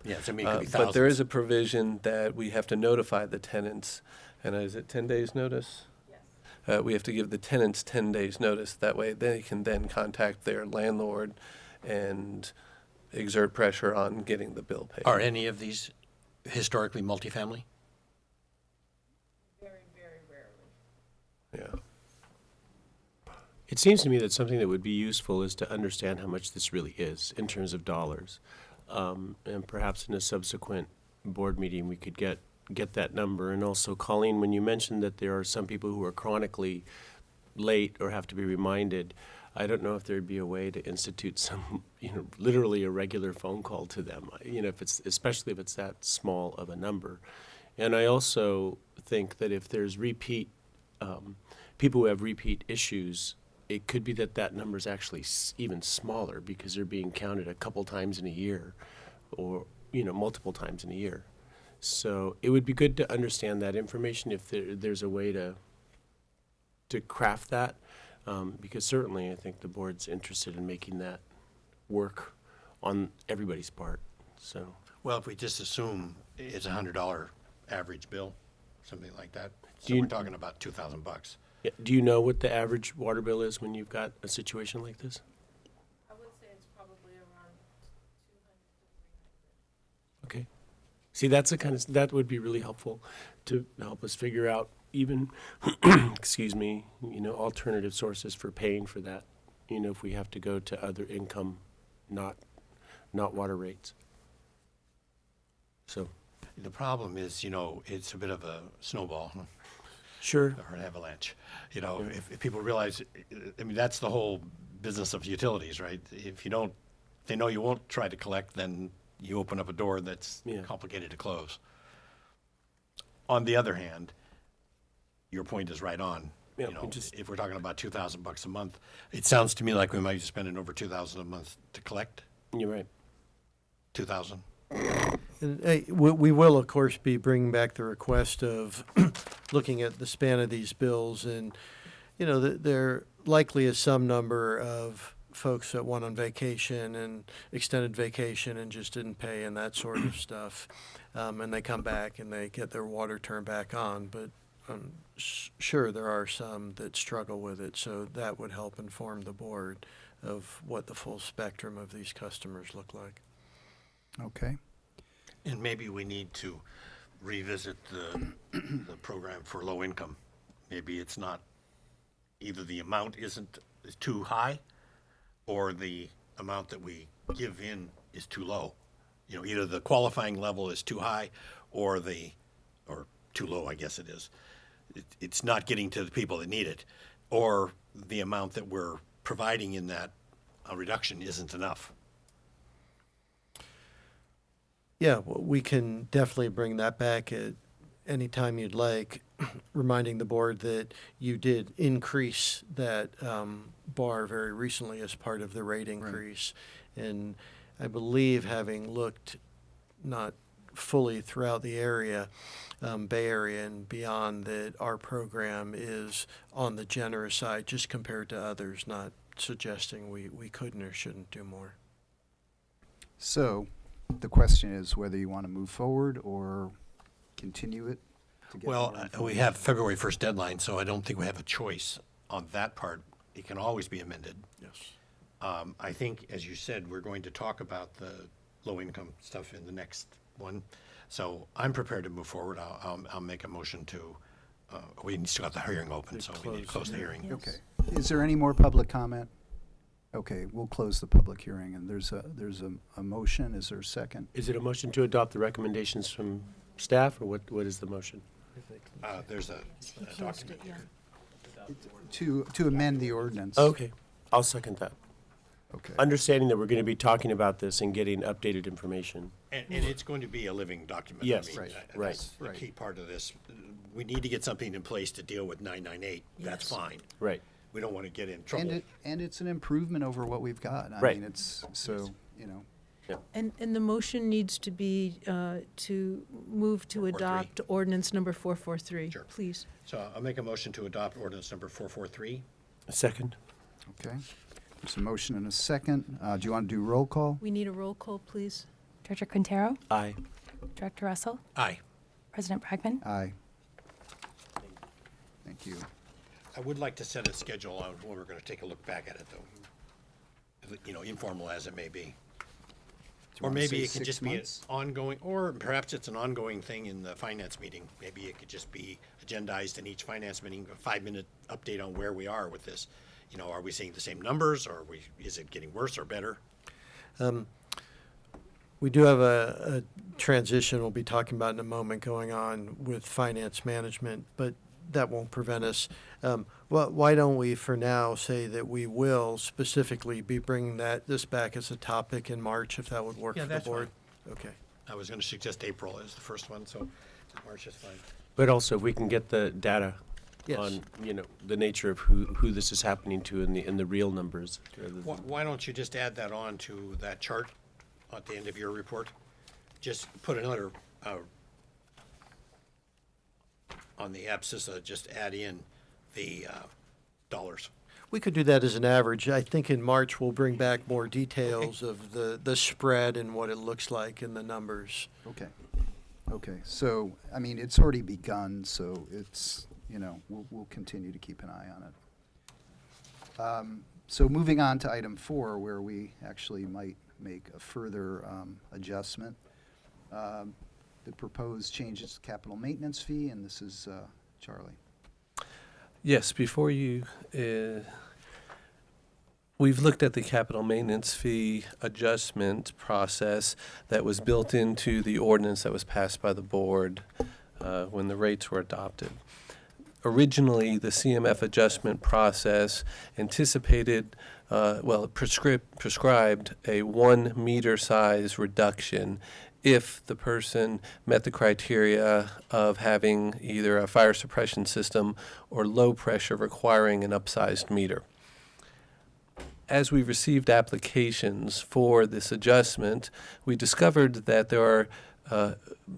Yeah, so I mean, it could be thousands. but there is a provision that we have to notify the tenants, and is it 10 days notice? Yes. We have to give the tenants 10 days notice. That way they can then contact their landlord and exert pressure on getting the bill paid. Are any of these historically multifamily? Very, very rarely. Yeah. It seems to me that something that would be useful is to understand how much this really is in terms of dollars. And perhaps in a subsequent board meeting, we could get that number. And also, Colleen, when you mentioned that there are some people who are chronically late or have to be reminded, I don't know if there'd be a way to institute some, literally a regular phone call to them, especially if it's that small of a number. And I also think that if there's people who have repeat issues, it could be that number is actually even smaller because they're being counted a couple times in a year or, multiple times in a year. So it would be good to understand that information if there's a way to craft that, because certainly I think the board's interested in making that work on everybody's part. So, Well, if we just assume it's $100 average bill, something like that, so we're talking about $2,000. yeah, do you know what the average water bill is when you've got a situation like this? I would say it's probably around 200 to 300. Okay. See, that's that would be really helpful to help us figure out even, excuse me, alternative sources for paying for that. If we have to go to other income, not not water rates. So, The problem is, it's a bit of a snowball. sure. Or an avalanche. If people realize, that's the whole business of utilities, right? If they know you won't try to collect, then you open up a door that's Yeah. complicated to close. On the other hand, your point is right on. Yeah, we just- If we're talking about $2,000 a month, it sounds to me like we might be spending over $2,000 a month to collect. You're right. 2,000. And, we will, of course, be bringing back the request of looking at the span of these bills. And, there likely is some number of folks that went on vacation and extended vacation and just didn't pay and that sort of stuff. And they come back and they get their water turned back on. But sure, there are some that struggle with it. So that would help inform the board of what the full spectrum of these customers look like. Okay. And maybe we need to revisit the program for low income. Maybe it's not, either the amount is too high, or the amount that we give in is too low. Either the qualifying level is too high, or too low, I guess it is. It's not getting to the people that need it, or the amount that we're providing in that reduction isn't enough. Yeah, we can definitely bring that back at any time you'd like, reminding the board that you did increase that bar very recently as part of the rate increase. And I believe, having looked not fully throughout the area, Bay Area and beyond, that our program is on the generous side just compared to others, not suggesting we couldn't or shouldn't do more. So the question is whether you want to move forward or continue it to get Well, more we information. have February 1st deadline, so I don't think we have a choice on that part. It can always be amended. Yes. I think, as you said, we're going to talk about the low-income stuff in the next one. So I'm prepared to move forward. I'll make a motion to, we still got the hearing open, so we need to close the hearing. Okay. Is there any more public comment? Okay, we'll close the public hearing, and there's a motion. Is there a second? Is it a motion to adopt the recommendations from staff, or what is the motion? There's a document here. To amend the ordinance. Okay, I'll second that. Okay. Understanding that we're going to be talking about this and getting updated information. And it's going to be a living document. Yes, I mean, right, right. That's the Right. key part of this. We need to get something in place to deal with 998. That's Yes. fine. Right. We don't want to get in trouble. And it's an improvement over what we've got. I Right. mean, it's, so, And the motion needs to be to move to 443. adopt ordinance number 443, Sure. please. So I'll make a motion to adopt ordinance number 443. A second? okay. There's a motion and a second. Do you want to do roll call? We need a roll call, please. Director Quintero, Aye. Director Russell, Aye. President Bragman. Aye. Thank you. I would like to set a schedule on when we're going to take a look back at it, though. Informal as it may be. Do you Or wanna maybe say it can 6 just be an months? ongoing, or perhaps it's an ongoing thing in the finance meeting. Maybe it could just be agendized in each finance meeting, a 5-minute update on where we are with this. Are we seeing the same numbers, or is it getting worse or better? We do have a transition we'll be talking about in a moment going on with finance management, but that won't prevent us. Why don't we, for now, say that we will specifically be bringing this back as a topic in March, if that would work Yeah, for the that's board? Okay. I was going to suggest April as the first one, so March is fine. But also, if we can get the data Yes. on, the nature of who this is happening to in the real numbers. rather than- Why don't you just add that on to that chart at the end of your report? Just put another, on the abscissa, just add in the dollars. We could do that as an average. I think in March, we'll bring back more details of the spread and what it looks like in the numbers. Okay. Okay. So, I mean, it's already begun, so it's, we'll continue to keep an eye on it. So moving on to item 4, where we actually might make a further adjustment. The proposed changes to capital maintenance fee, and this is Charlie. Yes, before you we've looked at the capital maintenance fee adjustment process that was built into the ordinance that was passed by the board when the rates were adopted. Originally, the CMF adjustment process anticipated, prescribed a 1 meter size reduction if the person met the criteria of having either a fire suppression system or low pressure requiring an upsized meter. As we received applications for this adjustment, we discovered that there are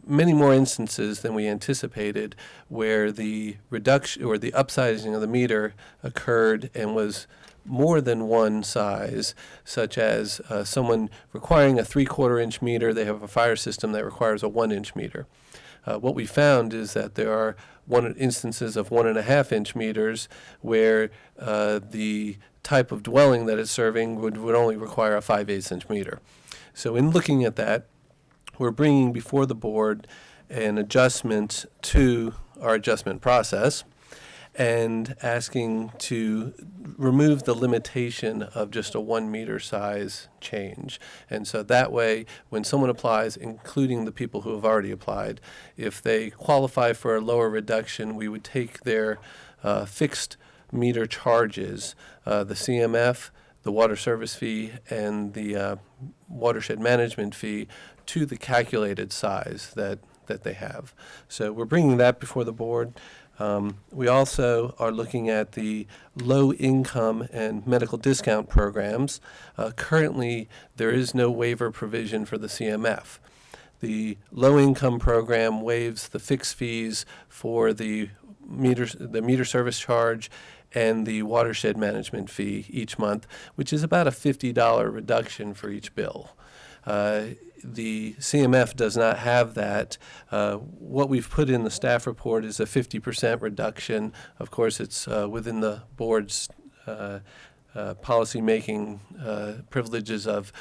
many more instances than we anticipated where the reduction or the upsizing of the meter occurred and was more than one size, such as someone requiring a 3/4 inch meter, they have a fire system that requires a 1 inch meter. What we found is that there are instances of 1.5 inch meters where the type of dwelling that it's serving would only require a 5/8 inch meter. So in looking at that, we're bringing before the board an adjustment to our adjustment process and asking to remove the limitation of just a 1 meter size change. And so that way, when someone applies, including the people who have already applied, if they qualify for a lower reduction, we would take their fixed meter charges, the CMF, the water service fee, and the watershed management fee to the calculated size that they have. So we're bringing that before the board. We also are looking at the low income and medical discount programs. Currently, there is no waiver provision for the CMF. The low income program waives the fixed fees for the meter service charge and the watershed management fee each month, which is about a $50 reduction for each bill. The CMF does not have that. What we've put in the staff report is a 50% reduction. Of course, it's within the board's policy-making privileges of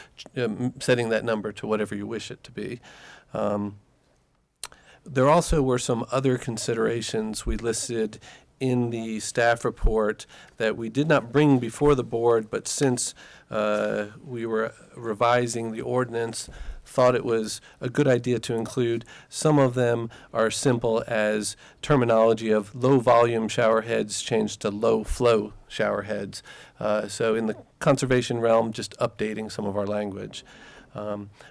setting that number to whatever you wish it to be. There also were some other considerations we listed in the staff report that we did not bring before the board, but since we were revising the ordinance, thought it was a good idea to include. Some of them are simple as terminology of low volume shower heads changed to low flow shower heads. So in the conservation realm, just updating some of our language.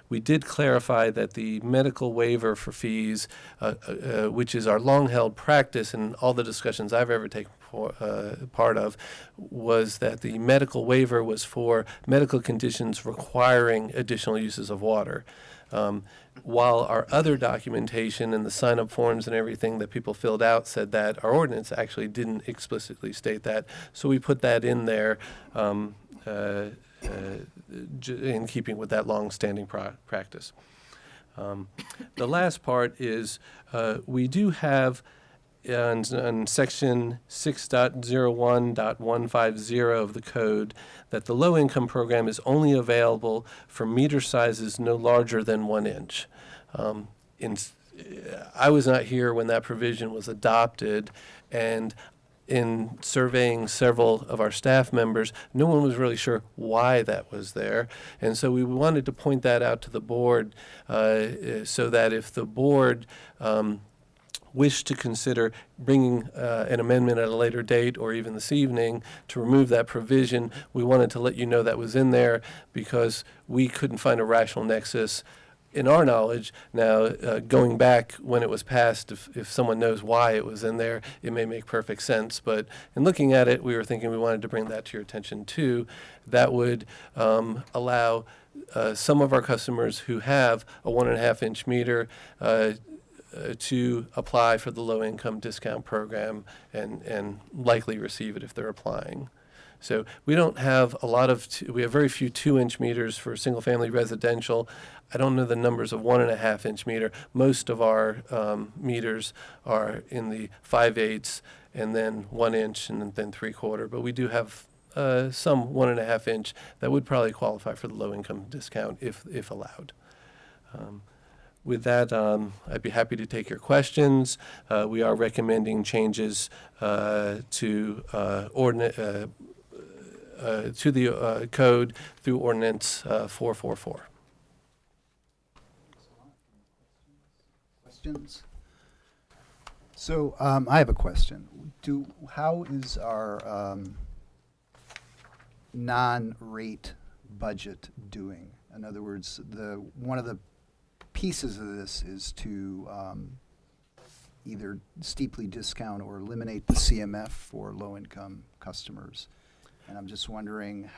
We did clarify that the medical waiver for fees, which is our long-held practice in all the discussions I've ever taken part of, was that the medical waiver was for medical conditions requiring additional uses of water. While our other documentation and the sign-up forms and everything that people filled out said that, our ordinance actually didn't explicitly state that. So we put that in there in keeping with that long-standing practice. The last part is we do have on section 6.01.150 of the code that the low-income program is only available for meter sizes no larger than 1 inch. I was not here when that provision was adopted, and in surveying several of our staff members, no one was really sure why that was there. And so we wanted to point that out to the board so that if the board wished to consider bringing an amendment at a later date or even this evening to remove that provision, we wanted to let you know that was in there because we couldn't find a rational nexus in our knowledge. Now, going back when it was passed, if someone knows why it was in there, it may make perfect sense. But in looking at it, we were thinking we wanted to bring that to your attention too. That would allow some of our customers who have a 1.5 inch meter to apply for the low-income discount program and likely receive it if they're applying. So we don't have a lot of, we have very few 2-inch meters for single-family residential. I don't know the numbers of 1.5 inch meter. Most of our meters are in the 5/8 and then 1 inch and then 3/4. But we do have some 1.5 inch that would probably qualify for the low-income discount if allowed. With that, I'd be happy to take your questions. We are recommending changes to code through ordinance 444. Questions? So I have a question. How is our non-rate budget doing? In other words, one of the pieces of this is to either steeply discount or eliminate the CMF for low-income customers. And I'm just wondering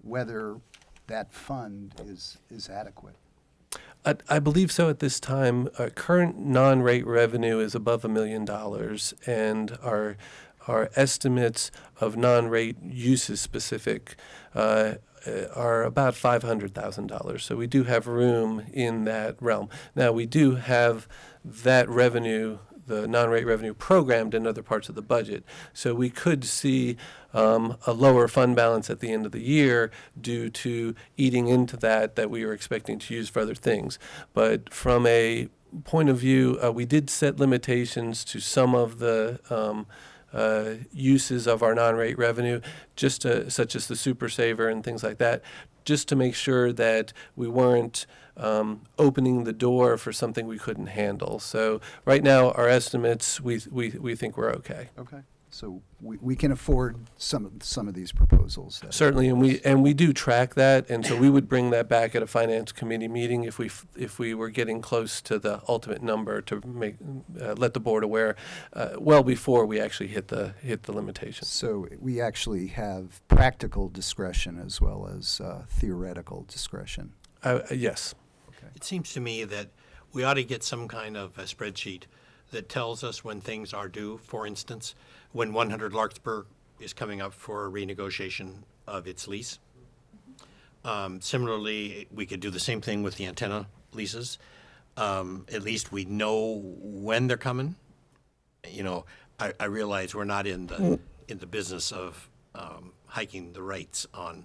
whether that fund is adequate. I believe so at this time. Current non-rate revenue is above $1 million, and our estimates of non-rate uses specific are about $500,000. So we do have room in that realm. Now, we do have that revenue, the non-rate revenue, programmed in other parts of the budget. So we could see a lower fund balance at the end of the year due to eating into that we were expecting to use for other things. But from a point of view, we did set limitations to some of the uses of our non-rate revenue, such as the Super Saver and things like that, just to make sure that we weren't opening the door for something we couldn't handle. So right now, our estimates, we think we're okay. Okay. So we can afford some of these proposals. Certainly, and we do track that, and so we would bring that back at a finance committee meeting if we were getting close to the ultimate number to let the board aware well before we actually hit the limitation. So we actually have practical discretion as well as theoretical discretion. Yes. Okay. It seems to me that we ought to get some kind of a spreadsheet that tells us when things are due. For instance, when 100 Larkspur is coming up for a renegotiation of its lease. Similarly, we could do the same thing with the antenna leases. At least we know when they're coming. You know, I realize we're not in the business of hiking the rates on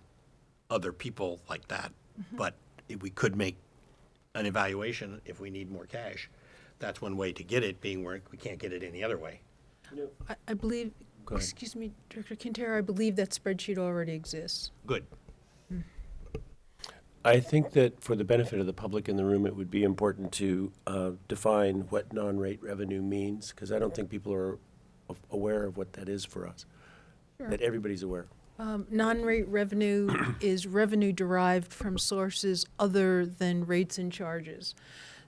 other people like that, but if we could make an evaluation if we need more cash. That's one way to get it, being we can't get it any other way. I believe, Go ahead. excuse me, Director Quintero, I believe that spreadsheet already exists. Good. I think that for the benefit of the public in the room, it would be important to define what non-rate revenue means, because I don't think people are aware of what that is for us, that everybody's aware. Non-rate revenue is revenue derived from sources other than rates and charges.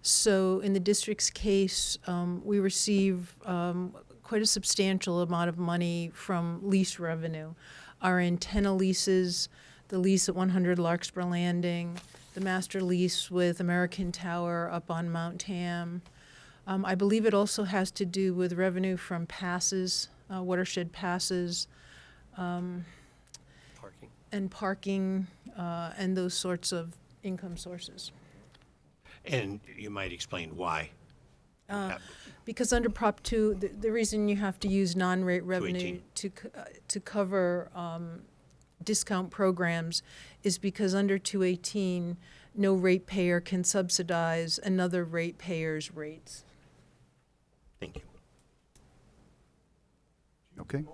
So in the district's case, we receive quite a substantial amount of money from lease revenue. Our antenna leases, the lease at 100 Larkspur Landing, the master lease with American Tower up on Mount Tam. I believe it also has to do with revenue from passes, watershed passes, parking, and those sorts of income sources. And you might explain why. Because under Prop 2, the reason you have to use non-rate revenue 218. to cover discount programs is because under 218, no ratepayer can subsidize another ratepayer's rates. Thank you. Okay.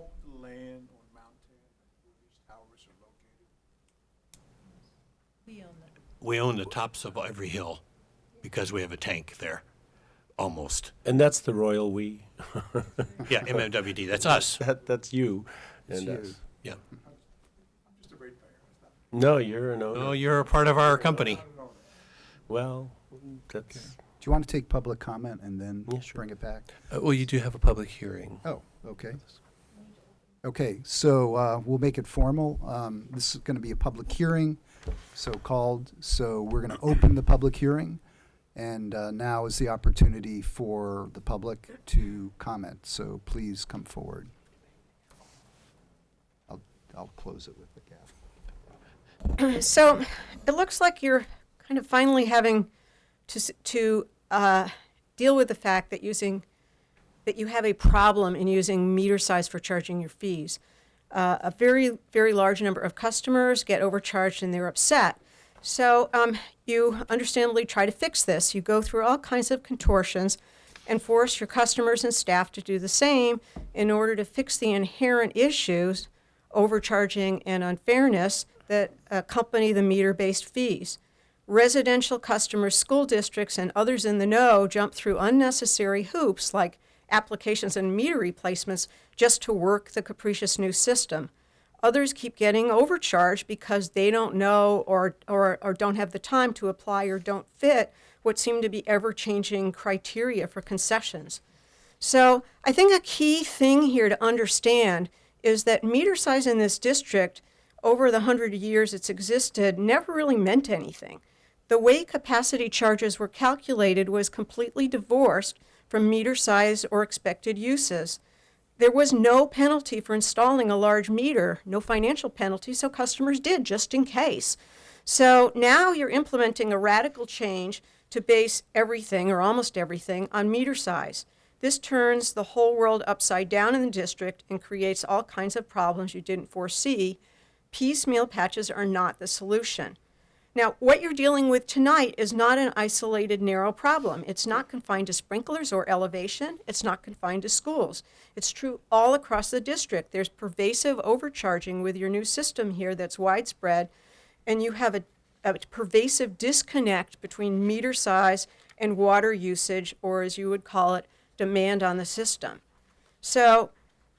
We own the tops of every hill because we have a tank there, almost. And that's the royal we. Yeah, MMWD, that's us. That's you and you. us. Yeah. No, you're an owner. No, you're a part of our company. Well, that's, Do you want to take public comment and then Yeah, sure. bring it back? Well, you do have a public hearing. Oh, okay. Okay, so we'll make it formal. This is going to be a public hearing, so-called. So we're going to open the public hearing, and now is the opportunity for the public to comment. So please come forward. I'll close it with the gavel. So it looks like you're kind of finally having to deal with the fact that you have a problem in using meter size for charging your fees. A very, very large number of customers get overcharged and they're upset. So you understandably try to fix this. You go through all kinds of contortions and force your customers and staff to do the same in order to fix the inherent issues overcharging and unfairness that accompany the meter-based fees. Residential customers, school districts, and others in the know jump through unnecessary hoops like applications and meter replacements just to work the capricious new system. Others keep getting overcharged because they don't know or don't have the time to apply or don't fit what seem to be ever-changing criteria for concessions. So I think a key thing here to understand is that meter size in this district, over the 100 years it's existed, never really meant anything. The way capacity charges were calculated was completely divorced from meter size or expected uses. There was no penalty for installing a large meter, no financial penalty, so customers did just in case. So now you're implementing a radical change to base everything or almost everything on meter size. This turns the whole world upside down in the district and creates all kinds of problems you didn't foresee. Piecemeal patches are not the solution. Now, what you're dealing with tonight is not an isolated, narrow problem. It's not confined to sprinklers or elevation. It's not confined to schools. It's true all across the district. There's pervasive overcharging with your new system here that's widespread, and you have a pervasive disconnect between meter size and water usage, or as you would call it, demand on the system. So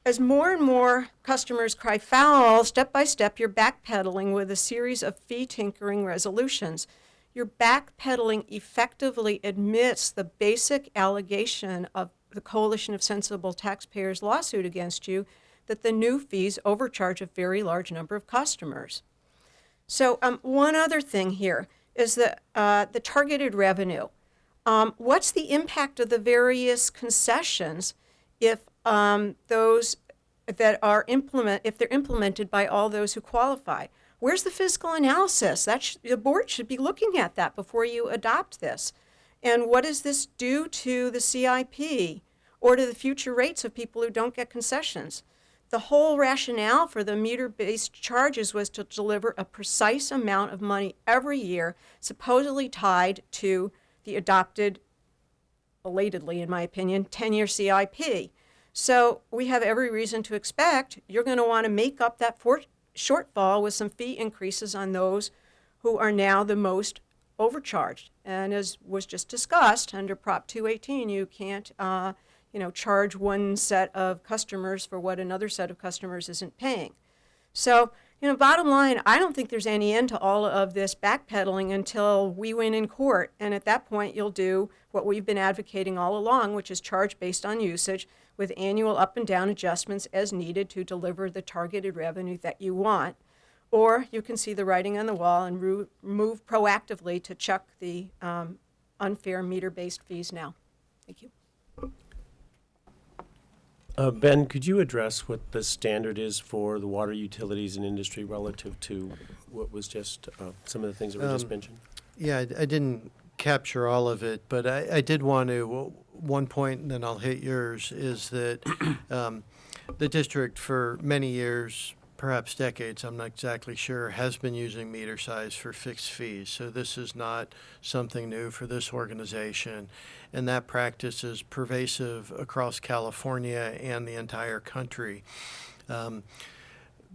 as more and more customers cry foul, step by step, you're backpedaling with a series of fee-tinkering resolutions. You're backpedaling effectively admits the basic allegation of the Coalition of Sensible Taxpayers lawsuit against you that the new fees overcharge a very large number of customers. So one other thing here is the targeted revenue. What's the impact of the various concessions if those that are if they're implemented by all those who qualify? Where's the fiscal analysis? The board should be looking at that before you adopt this. And what does this do to the CIP or to the future rates of people who don't get concessions? The whole rationale for the meter-based charges was to deliver a precise amount of money every year, supposedly tied to the adopted, belatedly in my opinion, 10-year CIP. So we have every reason to expect you're going to want to make up that shortfall with some fee increases on those who are now the most overcharged. And as was just discussed, under Prop 218, you can't charge one set of customers for what another set of customers isn't paying. So, bottom line, I don't think there's any end to all of this backpedaling until we win in court. And at that point, you'll do what we've been advocating all along, which is charge based on usage with annual up and down adjustments as needed to deliver the targeted revenue that you want. Or you can see the writing on the wall and move proactively to chuck the unfair meter-based fees now. Thank you. Ben, could you address what the standard is for the water utilities and industry relative to what was just some of the things that were just mentioned? Yeah, I didn't capture all of it, but I did want to, one point, and then I'll hit yours, is that the district for many years, perhaps decades, I'm not exactly sure, has been using meter size for fixed fees. So this is not something new for this organization. And that practice is pervasive across California and the entire country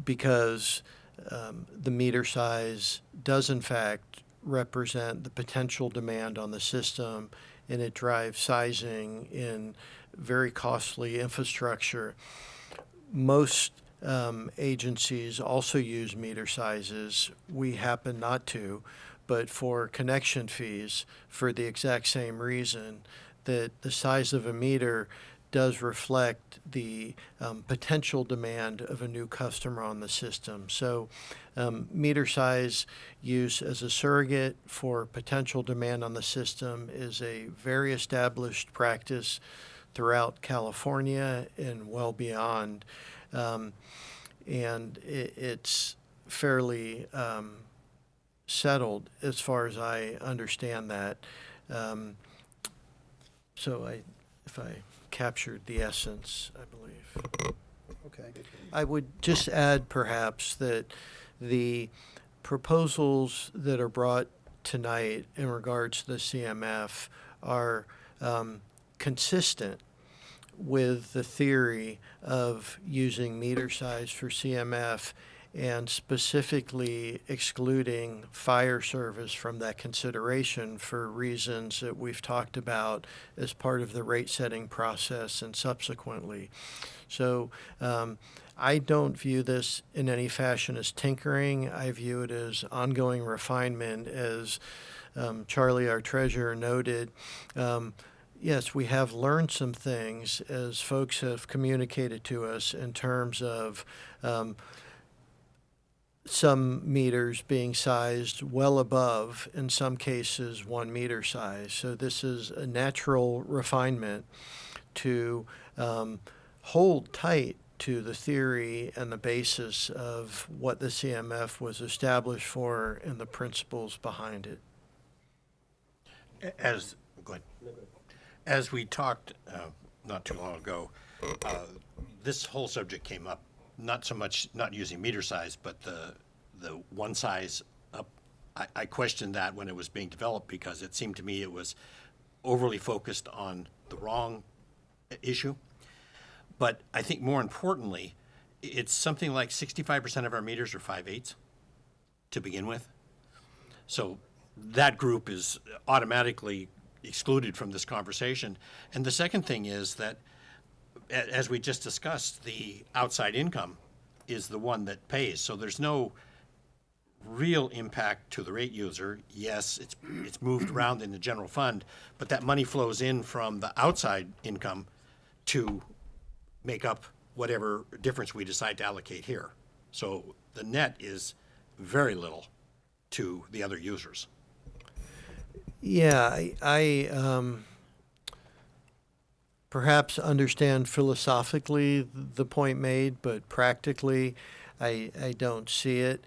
because the meter size does, in fact, represent the potential demand on the system, and it drives sizing in very costly infrastructure. Most agencies also use meter sizes. We happen not to, but for connection fees for the exact same reason, that the size of a meter does reflect the potential demand of a new customer on the system. So meter size use as a surrogate for potential demand on the system is a very established practice throughout California and well beyond. And it's fairly settled as far as I understand that. So if I captured the essence, I believe. Okay. I would just add perhaps that the proposals that are brought tonight in regards to the CMF are consistent with the theory of using meter size for CMF and specifically excluding fire service from that consideration for reasons that we've talked about as part of the rate setting process and subsequently. So I don't view this in any fashion as tinkering. I view it as ongoing refinement, as Charlie, our treasurer, noted. Yes, we have learned some things as folks have communicated to us in terms of some meters being sized well above, in some cases, 1 meter size. So this is a natural refinement to hold tight to the theory and the basis of what the CMF was established for and the principles behind it. Go ahead. As we talked not too long ago, this whole subject came up, not so much not using meter size, but the one size up. I questioned that when it was being developed because it seemed to me it was overly focused on the wrong issue. But I think more importantly, it's something like 65% of our meters are 5/8 to begin with. So that group is automatically excluded from this conversation. And the second thing is that, as we just discussed, the outside income is the one that pays. So there's no real impact to the rate user. Yes, it's moved around in the general fund, but that money flows in from the outside income to make up whatever difference we decide to allocate here. So the net is very little to the other users. Yeah, I perhaps understand philosophically the point made, but practically I don't see it.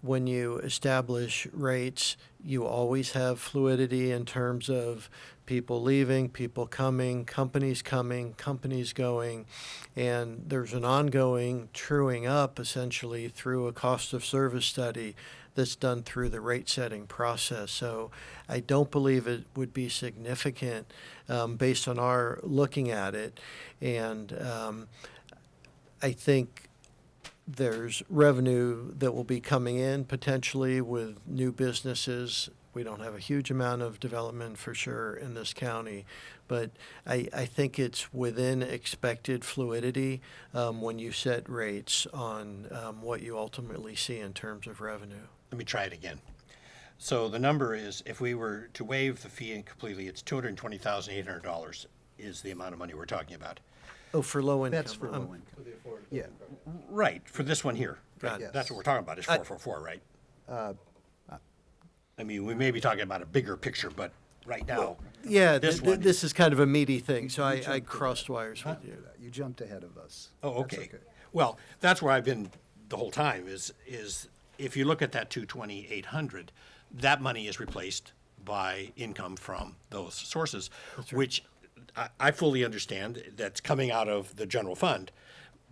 When you establish rates, you always have fluidity in terms of people leaving, people coming, companies going, and there's an ongoing truing up essentially through a cost of service study that's done through the rate setting process. So I don't believe it would be significant based on our looking at it. And I think there's revenue that will be coming in potentially with new businesses. We don't have a huge amount of development for sure in this county, but I think it's within expected fluidity when you set rates on what you ultimately see in terms of revenue. Let me try it again. So the number is, if we were to waive the fee completely, it's $220,800 is the amount of money we're talking about. Oh, for low income. That's for low income. Yeah. Right, for this one here. Got it. That's what we're talking about, is 444, right? I mean, we may be talking about a bigger picture, but right now, Yeah, this one. this is kind of a meaty thing, so I crossed wires with you. You jumped ahead of us. Oh, That's okay. Well, that's where I've been the whole time, is if you look at that 220,800, that money is replaced by income from those sources, which I fully understand that's coming out of the general fund.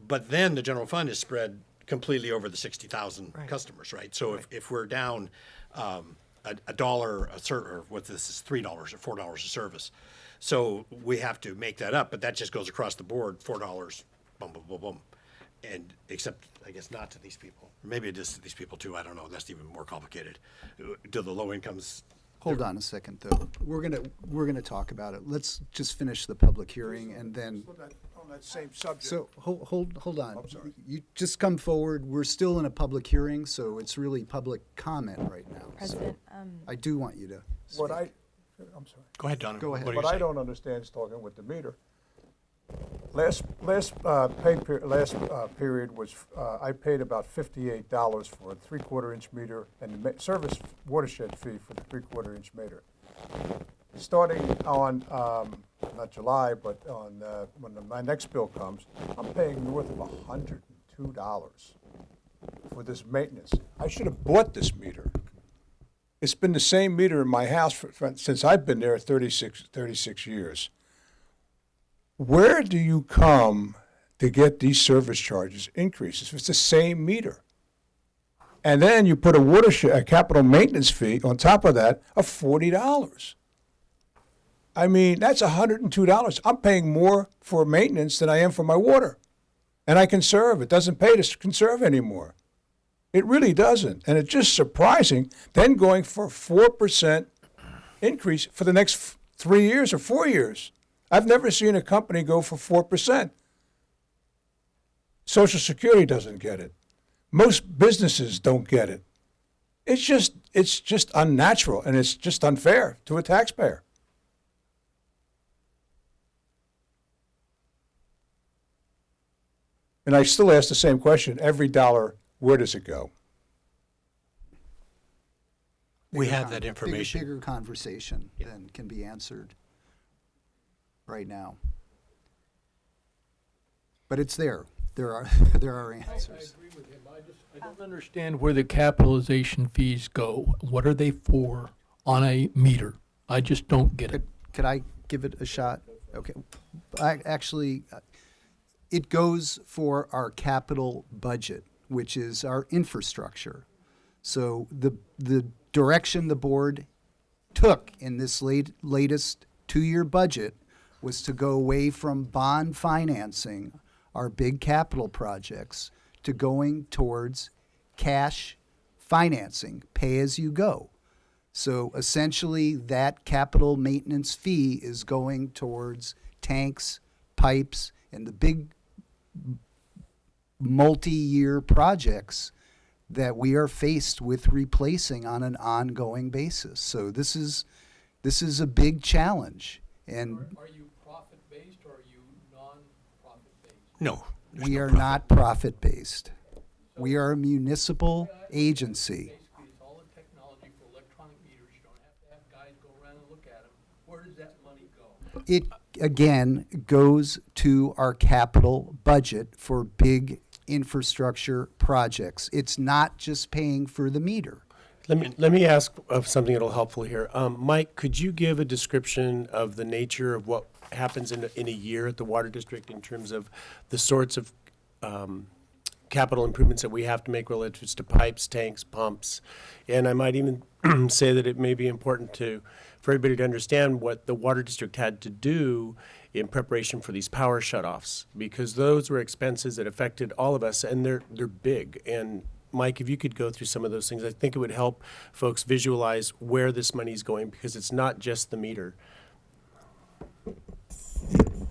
But then the general fund is spread completely over the 60,000 customers, right? So if we're down a dollar a service, or what this is, $3 or $4 a service, so we have to make that up. But that just goes across the board, $4, boom, boom, boom, boom, and except I guess not to these people. Maybe it is to these people too. I don't know. That's even more complicated. Do the low incomes? Hold on a second, though. We're gonna talk about it. Let's just finish the public hearing and then. On that same subject. So hold on. I'm sorry. You just come forward. We're still in a public hearing, so it's really public comment right now. So President, I do want you to. What speak. I'm sorry. Go ahead, Don. Go ahead. What, What I don't understand is talking with the meter. Last period was, I paid about $58 for a 3/4 inch meter and the service watershed fee for the 3/4 inch meter. Starting on, not July, but on, when my next bill comes, I'm paying north of $102 for this maintenance. I should have bought this meter. It's been the same meter in my house since I've been there 36 years. Where do you come to get these service charges increases if it's the same meter? And then you put a capital maintenance fee on top of that of $40. I mean, that's $102. I'm paying more for maintenance than I am for my water. And I conserve. It doesn't pay to conserve anymore. It really doesn't. And it's just surprising then going for 4% increase for the next 3 years or 4 years. I've never seen a company go for 4%. Social Security doesn't get it. Most businesses don't get it. It's just unnatural, and it's just unfair to a taxpayer. And I still ask the same question, every dollar, where does it go? We Bigger have that information. Bigger conversation than can be answered right now. But it's there. There are answers. I agree with him. I don't understand where the capitalization fees go. What are they for on a meter? I just don't get it. Could I give it a shot? Okay. Actually, it goes for our capital budget, which is our infrastructure. So the direction the board took in this latest 2-year budget was to go away from bond financing our big capital projects to going towards cash financing, pay as you go. So essentially that capital maintenance fee is going towards tanks, pipes, and the big multi-year projects that we are faced with replacing on an ongoing basis. So this is a big challenge. And Are you profit-based or are you non-profit-based? No. there's we no are profit. not profit-based. We are a municipal agency. Basically, it's all the technology for electronic meters. You don't have to have guys go around and look at them. Where does that money go? It, again, goes to our capital budget for big infrastructure projects. It's not just paying for the meter. Let me ask of something that'll helpful here. Mike, could you give a description of the nature of what happens in a year at the water district in terms of the sorts of capital improvements that we have to make relative to pipes, tanks, pumps? And I might even say that it may be important for everybody to understand what the water district had to do in preparation for these power shutoffs, because those were expenses that affected all of us, and they're big. And Mike, if you could go through some of those things, I think it would help folks visualize where this money is going, because it's not just the meter.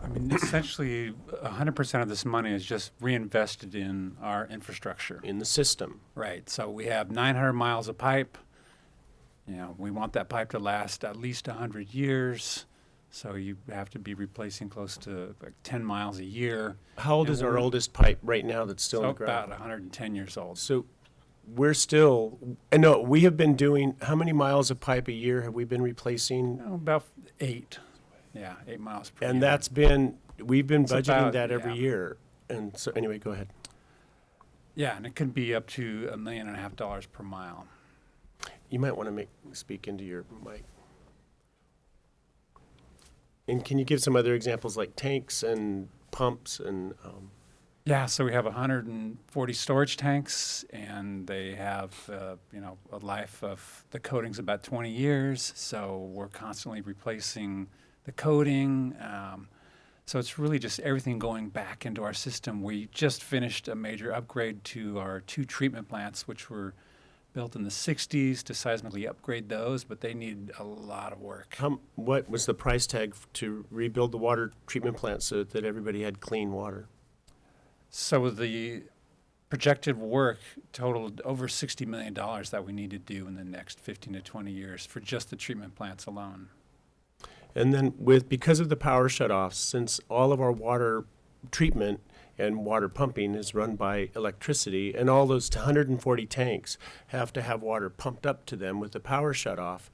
I mean, essentially, 100% of this money is just reinvested in our infrastructure. In the system. Right. So we have 900 miles of pipe. We want that pipe to last at least 100 years. So you have to be replacing close to like 10 miles a year. How old And is our we're- oldest pipe right now that's still in the So ground? about 110 years old. So we're still, and no, we have been doing, how many miles of pipe a year have we been replacing? About 8. Yeah, 8 miles per year. And that's been, we've been It's budgeting about- that every yeah. year. And so, anyway, go ahead. Yeah, and it can be up to $1.5 million per mile. You might want to speak into your mic. And can you give some other examples like tanks and pumps and, Yeah, so we have 140 storage tanks, and they have, a life of the coating's about 20 years. So we're constantly replacing the coating. So it's really just everything going back into our system. We just finished a major upgrade to our 2 treatment plants, which were built in the 60s to seismically upgrade those, but they need a lot of work. what was the price tag to rebuild the water treatment plant so that everybody had clean water? So the projected work totaled over $60 million that we need to do in the next 15 to 20 years for just the treatment plants alone. And then because of the power shutoffs, since all of our water treatment and water pumping is run by electricity, and all those 140 tanks have to have water pumped up to them with the power shutoff,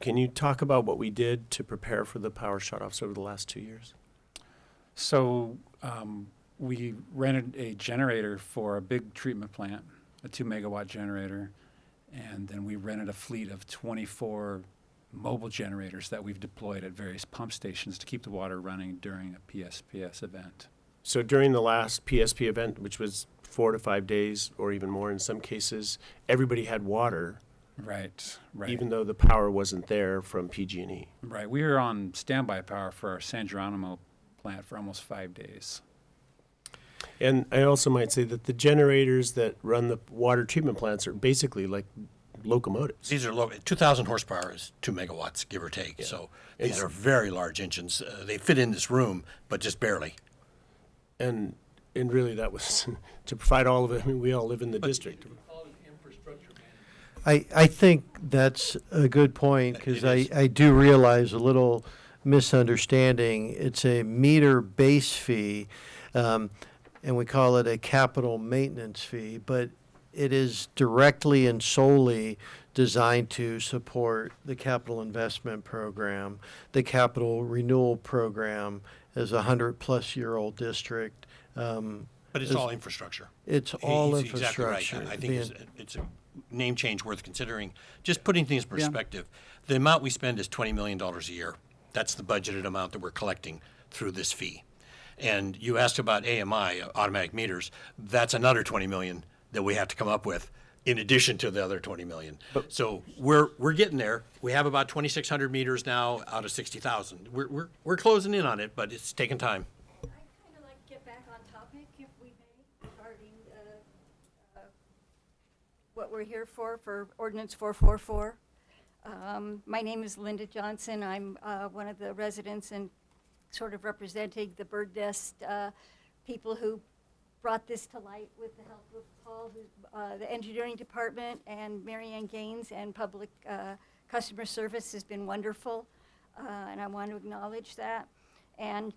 can you talk about what we did to prepare for the power shutoffs over the last 2 years? So we rented a generator for a big treatment plant, a 2-megawatt generator, and then we rented a fleet of 24 mobile generators that we've deployed at various pump stations to keep the water running during a PSPS event. So during the last PSP event, which was 4 to 5 days or even more in some cases, everybody had water. Right, right. even though the power wasn't there from PG&E. Right. We were on standby power for our San Geronimo plant for almost 5 days. And I also might say that the generators that run the water treatment plants are basically like locomotives. These are low, 2,000 horsepower is 2 megawatts, give or take. So these It's- are very large engines. They fit in this room, but just barely. And really that was to provide all of it. I mean, we all live in the district. I think that's a good point, because It is. I do realize a little misunderstanding. It's a meter base fee, and we call it a capital maintenance fee, but it is directly and solely designed to support the capital investment program, the capital renewal program as a 100-plus-year-old district. But it's all infrastructure. It's all He's exactly right. infrastructure. I think it's a name change worth considering. Just putting things in perspective, the amount we spend is $20 million a year. That's the budgeted amount that we're collecting through this fee. And you asked about AMI, automatic meters. That's another 20 million that we have to come up with in addition to the other 20 million. So we're getting there. We have about 2,600 meters now out of 60,000. We're closing in on it, but it's taking time. I'd kind of like to get back on topic, if we may, regarding what we're here for ordinance 444. My name is Linda Johnson. I'm one of the residents and sort of representing the bird nest people who brought this to light with the help of Paul, who's the engineering department, and Mary Ann Gaines, and public customer service has been wonderful, and I want to acknowledge that. And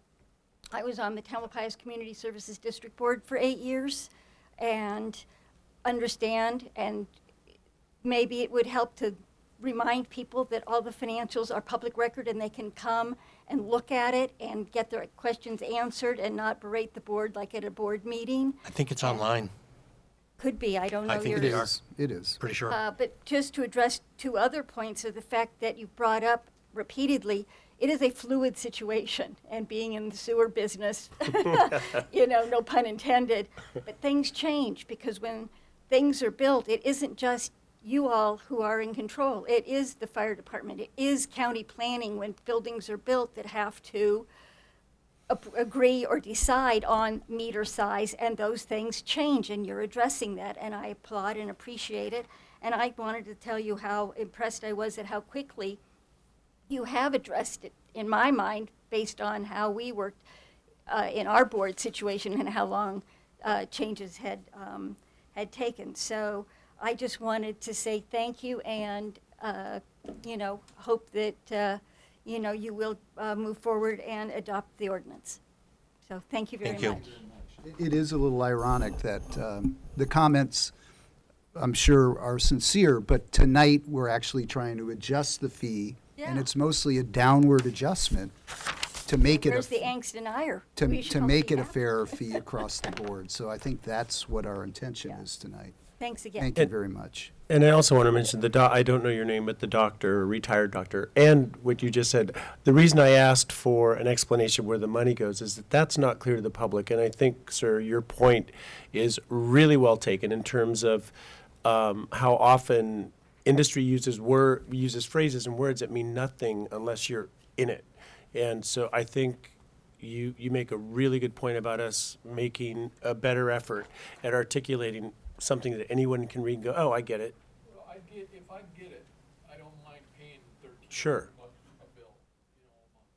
I was on the Tamalpais Community Services District Board for 8 years, and understand, and maybe it would help to remind people that all the financials are public record and they can come and look at it and get their questions answered and not berate the board like at a board meeting. I think it's online. Could be, I don't know. I think your- they are. It is. Pretty sure. But just to address two other points of the fact that you brought up repeatedly, it is a fluid situation, and being in the sewer business, no pun intended, but things change, because when things are built, it isn't just you all who are in control. It is the fire department. It is county planning when buildings are built that have to agree or decide on meter size, and those things change, and you're addressing that, and I applaud and appreciate it. And I wanted to tell you how impressed I was at how quickly you have addressed it, in my mind, based on how we worked in our board situation and how long changes had taken. So I just wanted to say thank you, and hope that you will move forward and adopt the ordinance. So thank you very Thank you. much. It is a little ironic that the comments, I'm sure, are sincere, but tonight we're actually trying to adjust the fee, and Yeah. it's mostly a downward adjustment to make it Where's the angst and ire? to We should all make be it a happy. fairer fee across the board. So I think that's what our intention is tonight. Thanks again. Thank you very much. And I also want to mention I don't know your name, but the doctor, retired doctor, and what you just said. The reason I asked for an explanation where the money goes is that that's not clear to the public. And I think, sir, your point is really well taken in terms of how often industry uses phrases and words that mean nothing unless you're in it. And so I think you make a really good point about us making a better effort at articulating something that anyone can read and go, oh, I get it. Well, if I get it, I don't mind paying Sure. $13 a bill, a month.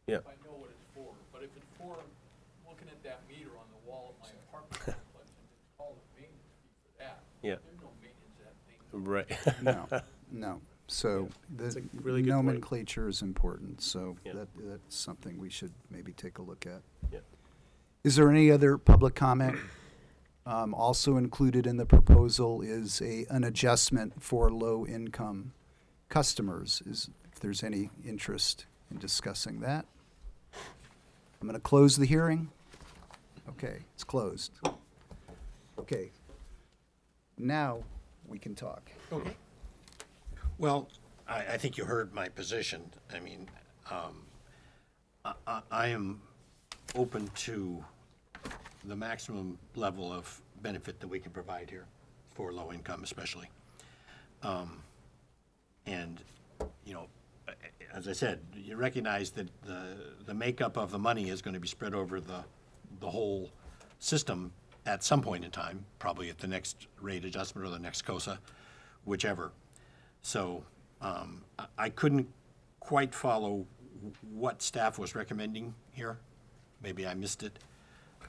Yeah. If I know what it's for. But if it's for looking at that meter on the wall of my apartment complex and it's called a maintenance fee for that, Yeah. there's no maintenance of that thing. Right. No. So That's the a really good point. nomenclature is important, so Yeah. that's something we should maybe take a look at. Yeah. Is there any other public comment? Also included in the proposal is an adjustment for low-income customers. If there's any interest in discussing that. I'm going to close the hearing. Okay, it's closed. Okay. Now we can talk. Okay. Well, I think you heard my position. I mean, I am open to the maximum level of benefit that we can provide here for low income especially. And, as I said, you recognize that the makeup of the money is going to be spread over the whole system at some point in time, probably at the next rate adjustment or the next COSA, whichever. So I couldn't quite follow what staff was recommending here. Maybe I missed it.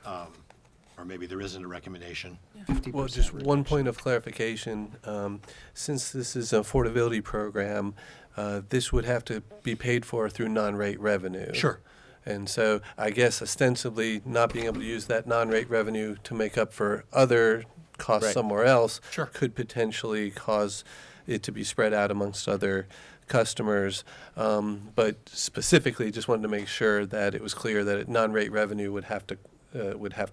Or maybe there isn't a recommendation. 50% Well, just one reduction. point of clarification. Since this is an affordability program, this would have to be paid for through non-rate revenue. Sure. And so I guess ostensibly not being able to use that non-rate revenue to make up for other costs Right. somewhere else Sure. could potentially cause it to be spread out amongst other customers. But specifically, just wanted to make sure that it was clear that non-rate revenue would have to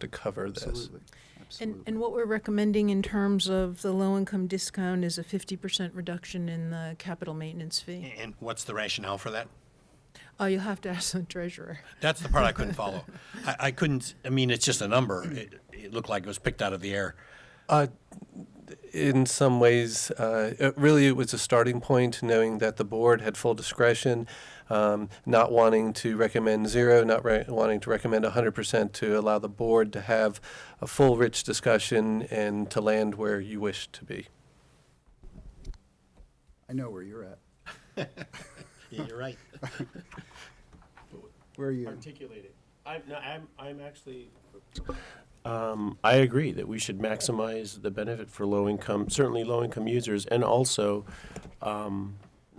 cover this. Absolutely. Absolutely. And what we're recommending in terms of the low-income discount is a 50% reduction in the capital maintenance fee. And what's the rationale for that? Oh, you'll have to ask the treasurer. That's the part I couldn't follow. I couldn't, it's just a number. It looked like it was picked out of the air. In some ways, really it was a starting point, knowing that the board had full discretion, not wanting to recommend zero, not wanting to recommend 100%, to allow the board to have a full, rich discussion and to land where you wish to be. I know where you're at. Yeah, you're right. Where are you? Articulate it. I'm actually. I agree that we should maximize the benefit for certainly low-income users, and also,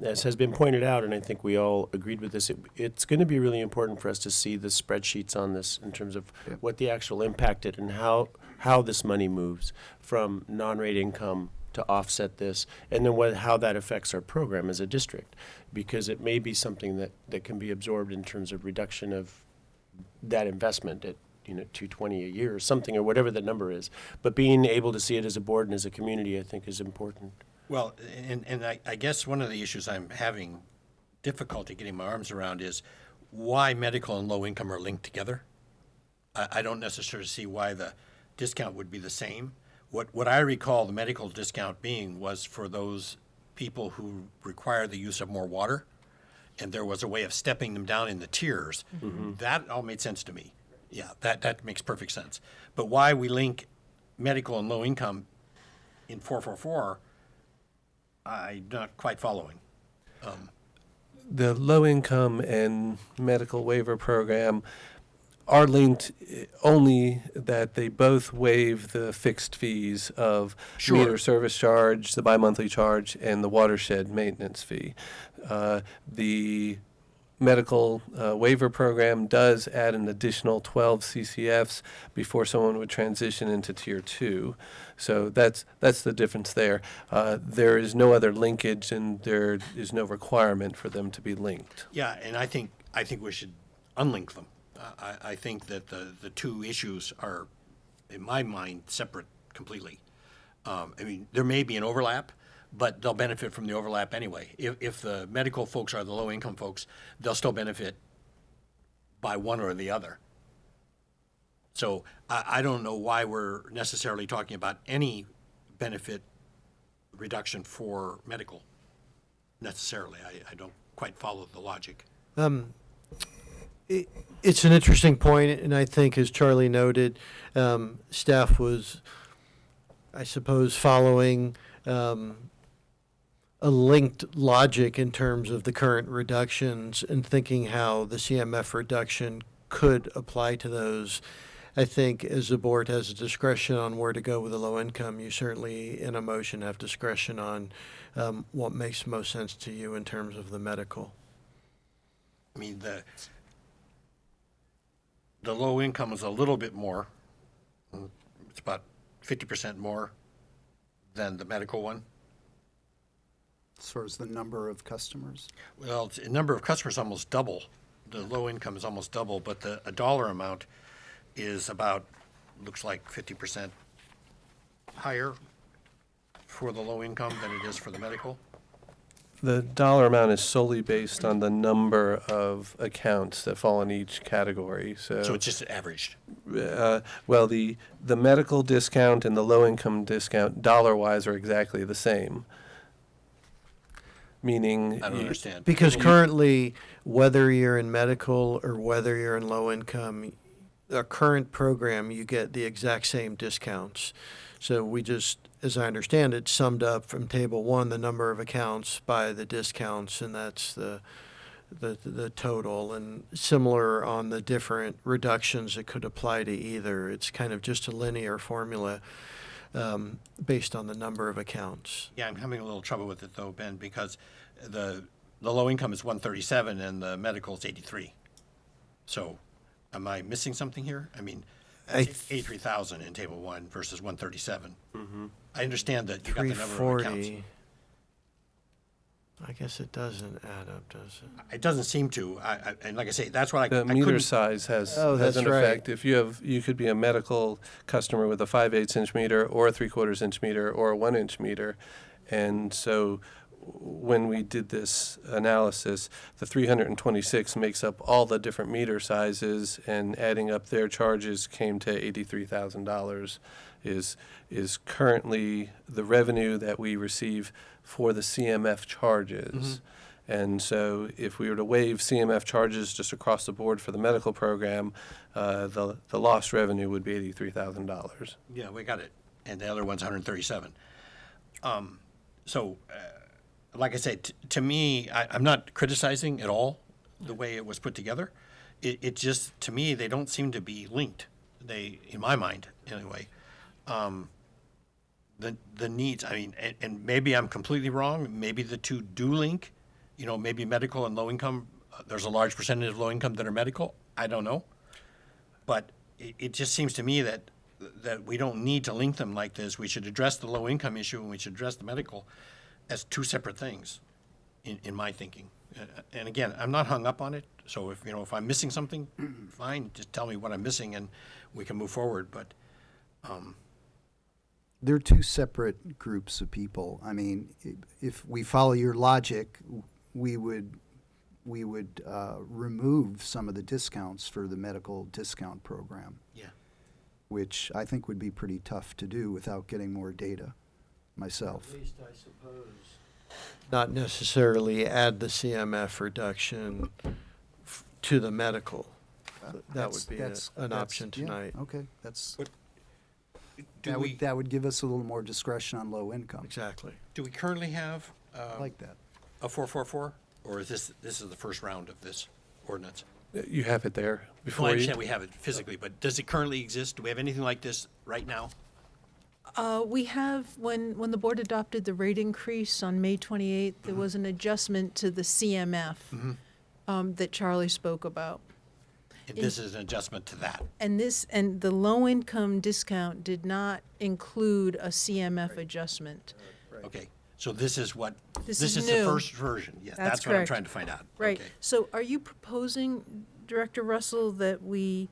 as has been pointed out, and I think we all agreed with this, it's going to be really important for us to see the spreadsheets on this in terms of Yep. what the actual impact is and how this money moves from non-rate income to offset this, and then how that affects our program as a district, because it may be something that can be absorbed in terms of reduction of that investment at $220 a year or something, or whatever the number is. But being able to see it as a board and as a community, I think, is important. Well, and I guess one of the issues I'm having difficulty getting my arms around is why medical and low income are linked together. I don't necessarily see why the discount would be the same. What I recall the medical discount being was for those people who require the use of more water, and there was a way of stepping them down in the tiers. Mm-hmm. That all made sense to me. Yeah, that makes perfect sense. But why we link medical and low income in 444, I'm not quite following. The low-income and medical waiver program are linked only that they both waive the fixed fees of Sure. meter service charge, the bi-monthly charge, and the watershed maintenance fee. The medical waiver program does add an additional 12 CCFs before someone would transition into Tier 2. So that's the difference there. There is no other linkage, and there is no requirement for them to be linked. Yeah, and I think we should unlink them. I think that the two issues are, in my mind, separate completely. There may be an overlap, but they'll benefit from the overlap anyway. If the medical folks are the low-income folks, they'll still benefit by one or the other. So I don't know why we're necessarily talking about any benefit reduction for medical necessarily. I don't quite follow the logic. It's an interesting point, and I think, as Charlie noted, staff was, I suppose, following a linked logic in terms of the current reductions and thinking how the CMF reduction could apply to those. I think as the board has discretion on where to go with the low income, you certainly in a motion have discretion on what makes most sense to you in terms of the medical. The low income is a little bit more. It's about 50% more than the medical one. As far as the number of customers? Well, the number of customers almost double. The low income is almost double, but a dollar amount is about, looks like 50% higher for the low income than it is for the medical. The dollar amount is solely based on the number of accounts that fall in each category. So So it's just averaged. Well, the medical discount and the low-income discount, dollar-wise, are exactly the same. meaning I don't you- understand. Because currently, whether you're in medical or whether you're in low income, our current program, you get the exact same discounts. So we just, as I understand it, summed up from table one the number of accounts by the discounts, and that's the total. And similar on the different reductions that could apply to either. It's kind of just a linear formula based on the number of accounts. Yeah, I'm having a little trouble with it though, Ben, because the low income is 137 and the medical is 83. So am I missing something here? I mean, I that's 83,000 in table one versus 137. I understand that you got the number of accounts. 340. I guess it doesn't add up, does it? It doesn't seem to. And like I say, that's what the I meter couldn't. size has, Oh, has that's an right. effect. If you could be a medical customer with a 5/8 inch meter or a 3/4 inch meter or a 1 inch meter. And so when we did this analysis, the 326 makes up all the different meter sizes, and adding up their charges came to $83,000 is currently the revenue that we receive for the CMF charges. And so if we were to waive CMF charges just across the board for the medical program, the lost revenue would be $83,000. Yeah, we got it. And the other one's 137. Like I said, to me, I'm not criticizing at all the way it was put together. It just, to me, they don't seem to be linked. They, in my mind, anyway. The needs, I mean, and maybe I'm completely wrong. Maybe the two do link. You know, maybe medical and low income. There's a large percentage of low income that are medical. I don't know. But it just seems to me that we don't need to link them like this. We should address the low income issue and we should address the medical as two separate things, in my thinking. And again, I'm not hung up on it. So if I'm missing something, fine. Just tell me what I'm missing and we can move forward. But They're two separate groups of people. I mean, if we follow your logic, we would remove some of the discounts for the medical discount program. Yeah. Which I think would be pretty tough to do without getting more data myself. At least I suppose. Not necessarily add the CMF reduction to the medical. That would be an option yeah, tonight. okay, that's, But that would give us a little more discretion on low income. Exactly. do we currently have I like that. a 444? Or is this is the first round of this ordinance? You have it there Well, before I you. understand we have it physically, but does it currently exist? Do we have anything like this right now? We have, when the board adopted the rate increase on May 28th, there was an adjustment to the CMF that Charlie spoke about. And this is an adjustment to that. And the low-income discount did not include a CMF adjustment. Okay, so this is what, This this is is the new. first version. Yes, That's that's what I'm correct. trying to find out. Right. Okay. So are you proposing, Director Russell, that we,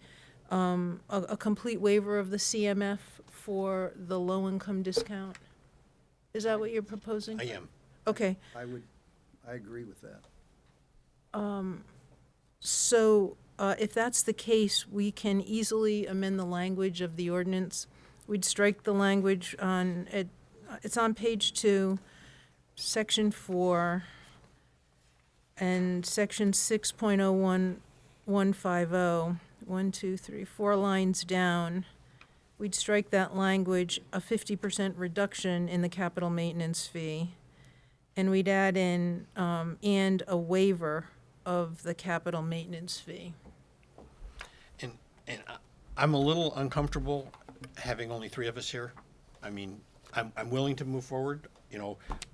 a complete waiver of the CMF for the low-income discount? Is that what you're proposing? I am. Okay. I agree with that. So if that's the case, we can easily amend the language of the ordinance. We'd strike the language on, it's on page 2, section 4, and section 6.01150, 1, 2, 3, 4 lines down. We'd strike that language, a 50% reduction in the capital maintenance fee. And we'd add in, and a waiver of the capital maintenance fee. And I'm a little uncomfortable having only 3 of us here. I mean, I'm willing to move forward,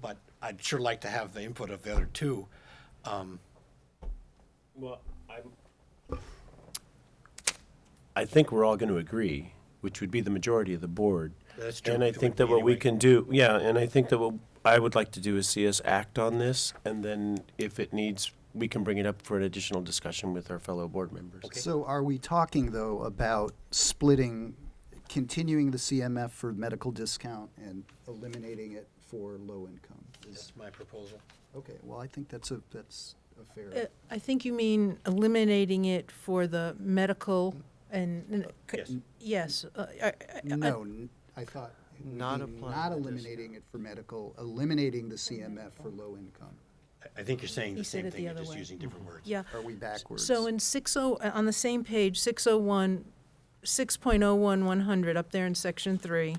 but I'd sure like to have the input of the other 2. Well, I think we're all going to agree, which would be the majority of the board. That's true. And I It think would that be what we anyway. can do, yeah, and I think that what I would like to do is see us act on this, and then if it needs, we can bring it up for an additional discussion with our fellow board members. So are we talking, though, about continuing the CMF for medical discount and eliminating it for low income? That's my proposal. Okay, well, I think that's a fair. I think you mean eliminating it for the medical and. Yes. Yes. No, I thought. it would Not be applying Not the eliminating it for medical, eliminating the CMF for low income. I think you're saying He the said same it the thing, you're other just way. using different words. Yeah. Are we backwards? So in 60, on the same page, 601, 6.01, up there in section 3, Okay.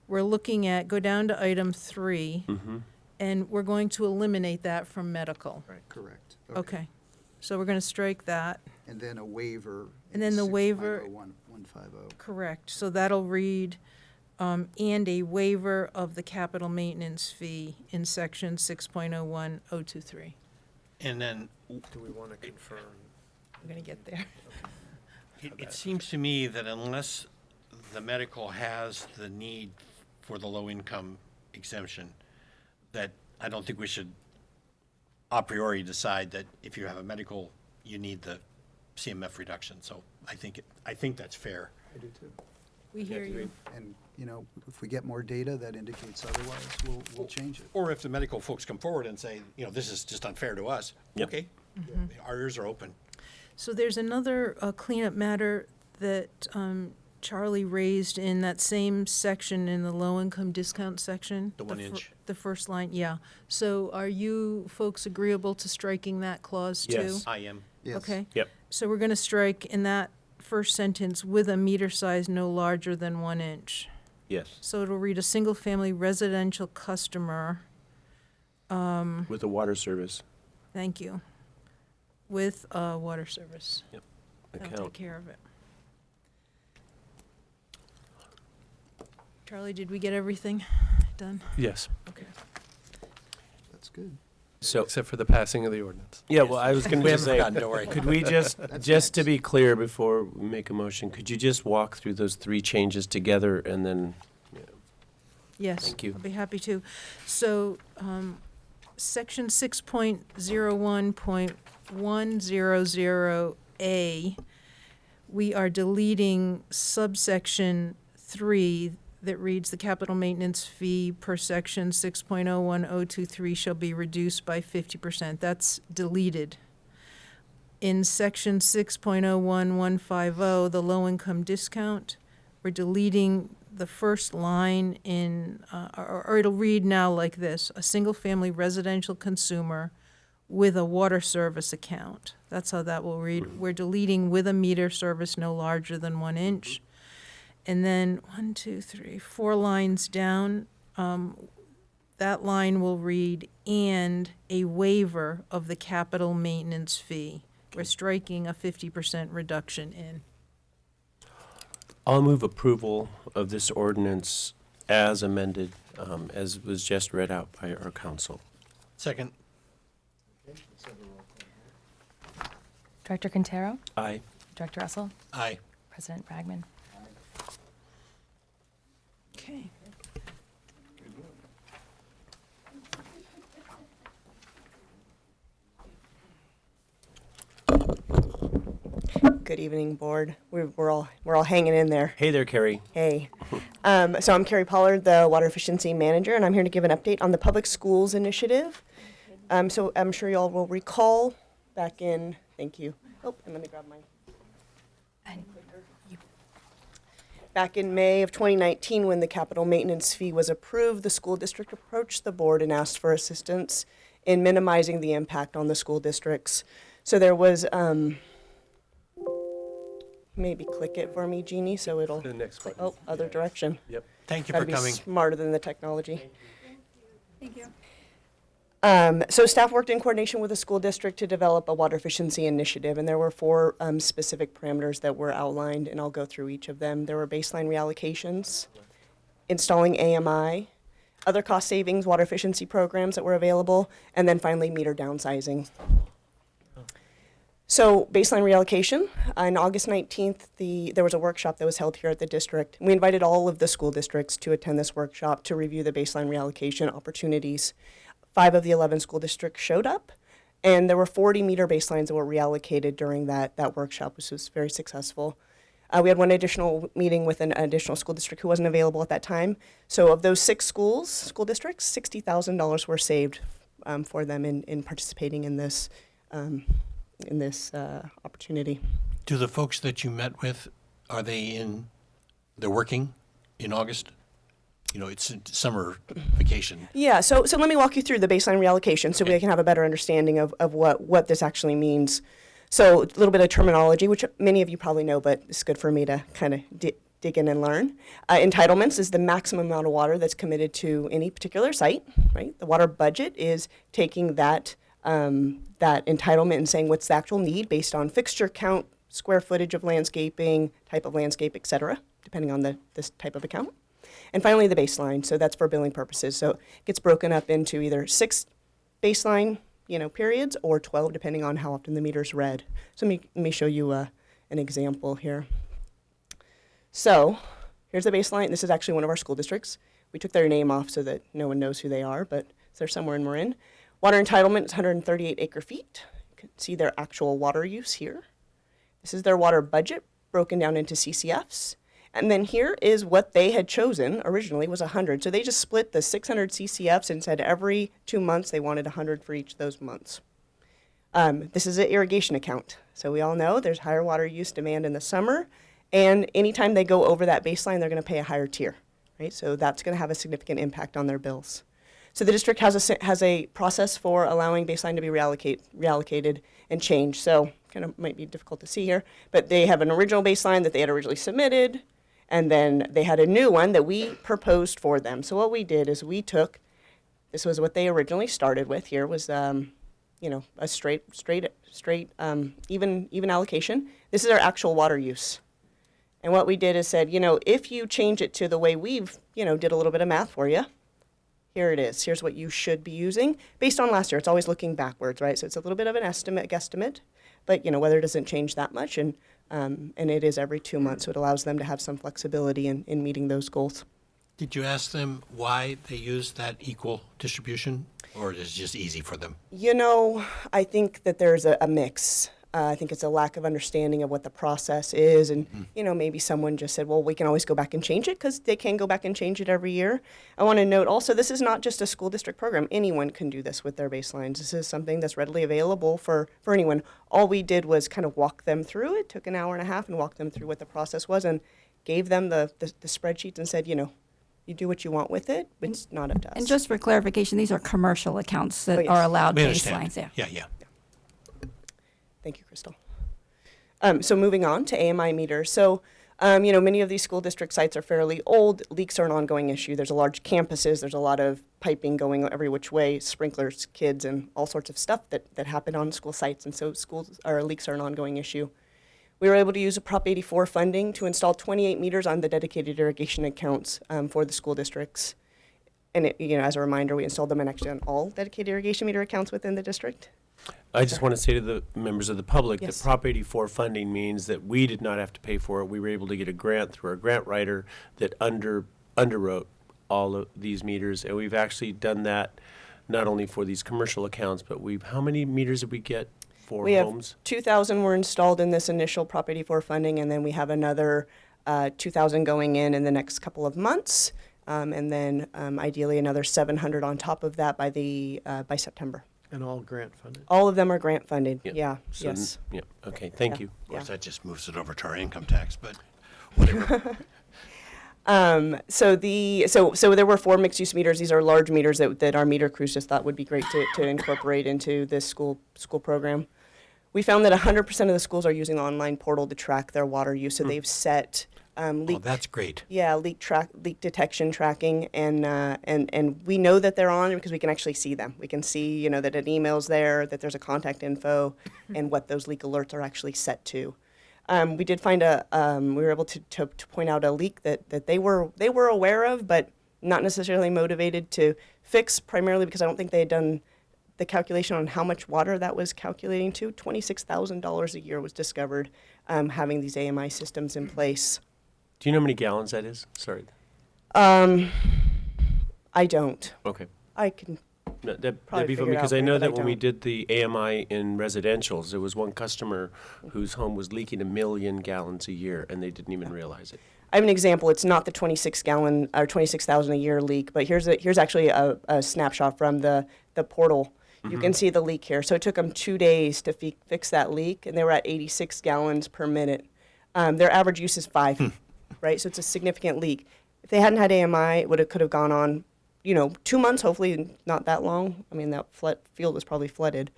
we're looking at, go down to item 3, Mm-hmm. and we're going to eliminate that from medical. Correct. Okay. So we're going to strike that. And then a waiver. And then the waiver- 6.01150. Correct. So that'll read, and a waiver of the capital maintenance fee in section 6.01023. And then Do we want to confirm? We're going to get there. it seems to me that unless the medical has the need for the low-income exemption, that I don't think we should a priori decide that if you have a medical, you need the CMF reduction. So I think that's fair. I do too. We hear you. And, you know, if we get more data that indicates otherwise, we'll change it. Or if the medical folks come forward and say, you know, this is just unfair to us, Yep. okay, our ears are open. So there's another cleanup matter that Charlie raised in that same section, in the low-income discount section. The 1 inch. The first line, yeah. So are you folks agreeable to striking that clause too? Yes. I am. Yes. Okay. Yep. So we're going to strike in that first sentence, with a meter size no larger than 1 inch. Yes. So it'll read, a single-family residential customer, With a water service thank you, with a water service. That'll take account. care of it. Charlie, did we get everything done? Yes, Okay. That's good. So, except for the passing of the ordinance. yeah, well, I was going We to just haven't say, forgotten, don't worry. could we just to be clear before we make a motion, could you just walk through those 3 changes together and then, Yes. Thank you. I'll be happy to. So, section 6.01.100A, we are deleting subsection 3 that reads, the capital maintenance fee per section 6.01023 shall be reduced by 50%. That's deleted. In section 6.01150, the low-income discount, we're deleting the first line in, or it'll read now like this: a single-family residential consumer with a water service account. That's how that will read. We're deleting with a meter service no larger than 1 inch. And then 1, 2, 3, 4 lines down, that line will read, and a waiver of the capital maintenance fee. We're striking a 50% reduction in. I'll move approval of this ordinance as amended, as was just read out by our council. Second. Director Quintero, Aye. Director Russell, Aye. President Bragman. Okay. Good evening, board. We're all hanging in there. Hey there, Carrie. Hey. So I'm Carrie Pollard, the Water Efficiency Manager, and I'm here to give an update on the Public Schools Initiative. So I'm sure you all will recall back in, thank you. Oh, and let me grab my. And Back in May of 2019, when the capital maintenance fee was approved, the school district approached the board and asked for assistance in minimizing the impact on the school districts. So there was, maybe click it for me, Jeannie, so it'll, The next button. oh, other direction. Yep. Thank you Gotta for be coming. smarter than the technology. Thank you. So staff worked in coordination with the school district to develop a water efficiency initiative, and there were 4 specific parameters that were outlined, and I'll go through each of them. There were baseline reallocations, installing AMI, other cost savings water efficiency programs that were available, and then finally meter downsizing. So baseline reallocation, on August 19th, there was a workshop that was held here at the district. We invited all of the school districts to attend this workshop to review the baseline reallocation opportunities. 5 of the 11 school districts showed up, and there were 40 meter baselines that were reallocated during that workshop, which was very successful. We had one additional meeting with an additional school district who wasn't available at that time. So of those 6 school districts, $60,000 were saved for them in participating in this opportunity. Do the folks that you met with, they're working in August? it's summer vacation. Yeah, so let me walk you through the baseline reallocation so we can have a better understanding of what this actually means. So a little bit of terminology, which many of you probably know, but it's good for me to kind of dig in and learn. Entitlements is the maximum amount of water that's committed to any particular site, right? The water budget is taking that entitlement and saying what's the actual need based on fixture count, square footage of landscaping, type of landscape, et cetera, depending on this type of account. And finally, the baseline. So that's for billing purposes. So it gets broken up into either 6 baseline, periods, or 12, depending on how often the meter's read. So let me show you an example here. So here's the baseline. This is actually one of our school districts. We took their name off so that no one knows who they are, but they're somewhere in Marin. Water entitlement is 138 acre feet. You can see their actual water use here. This is their water budget broken down into CCFs. And then here is what they had chosen originally was 100. So they just split the 600 CCFs and said every 2 months they wanted 100 for each of those months. This is an irrigation account. So we all know there's higher water use demand in the summer. And anytime they go over that baseline, they're going to pay a higher tier, right? So that's going to have a significant impact on their bills. So the district has a process for allowing baseline to be reallocated and changed. So kind of might be difficult to see here, but they have an original baseline that they had originally submitted, and then they had a new one that we proposed for them. So what we did is we took, this was what they originally started with. Here was, a straight even allocation. This is our actual water use. And what we did is said, if you change it to the way we've, did a little bit of math for you, here it is. Here's what you should be using based on last year. It's always looking backwards, right? So it's a little bit of an guesstimate, but weather doesn't change that much, and it is every 2 months, so it allows them to have some flexibility in meeting those goals. Did you ask them why they use that equal distribution, or is it just easy for them? I think that there's a mix. I think it's a lack of understanding of what the process is, and maybe someone just said, well, we can always go back and change it, because they can go back and change it every year. I want to note also, this is not just a school district program. Anyone can do this with their baselines. This is something that's readily available for anyone. All we did was kind of walk them through it, took an hour and a half and walked them through what the process was, and gave them the spreadsheets and said, you do what you want with it, but it's not up to us. And just for clarification, these are commercial accounts that yes. are allowed We understand. baselines. Yeah. Thank you, Crystal. So moving on to AMI meters. So, many of these school district sites are fairly old. Leaks are an ongoing issue. There's a large campuses. There's a lot of piping going every which way, sprinklers, kids, and all sorts of stuff that happen on school sites. And so leaks are an ongoing issue. We were able to use a Prop 84 funding to install 28 meters on the dedicated irrigation accounts for the school districts. And as a reminder, we installed them on all dedicated irrigation meter accounts within the district. I just want to say to the members of the public Yes. that Prop 84 funding means that we did not have to pay for it. We were able to get a grant through our grant writer that underwrote all of these meters, and we've actually done that not only for these commercial accounts, but how many meters did we get for We homes? have 2,000 were installed in this initial Prop 84 funding, and then we have another 2,000 going in the next couple of months, and then ideally another 700 on top of that by September. And all grant funded. All of them are grant funded. Yep. Yeah. So, Yes. Yeah. Okay. Thank Yeah. you. Of course, that just moves it over to our income tax, but whatever. So there were 4 mixed-use meters. These are large meters that our meter crews just thought would be great to incorporate into this school program. We found that 100% of the schools are using the online portal to track their water use. So they've set leak. Oh, that's great. Yeah, leak detection tracking, and we know that they're on because we can actually see them. We can see that an email's there, that there's a contact info, and what those leak alerts are actually set to. We did find we were able to point out a leak that they were aware of, but not necessarily motivated to fix, primarily because I don't think they had done the calculation on how much water that was calculating to. $26,000 a year was discovered having these AMI systems in place. Do you know how many gallons that is? Sorry. I don't. Okay. I can. No, that'd Probably be fun figure it because out I for you, know but I that when we don't. did the AMI in residentials, there was one customer whose home was leaking 1 million gallons a year, and they didn't even realize it. I have an example. It's not the 26-gallon or 26,000 a year leak, but here's actually a snapshot from the portal. You can see the leak here. So it took them 2 days to fix that leak, and they were at 86 gallons per minute. Their average use is 5, right? So it's a significant leak. If they hadn't had AMI, it could have gone on, 2 months, hopefully not that long. I mean, that field was probably flooded.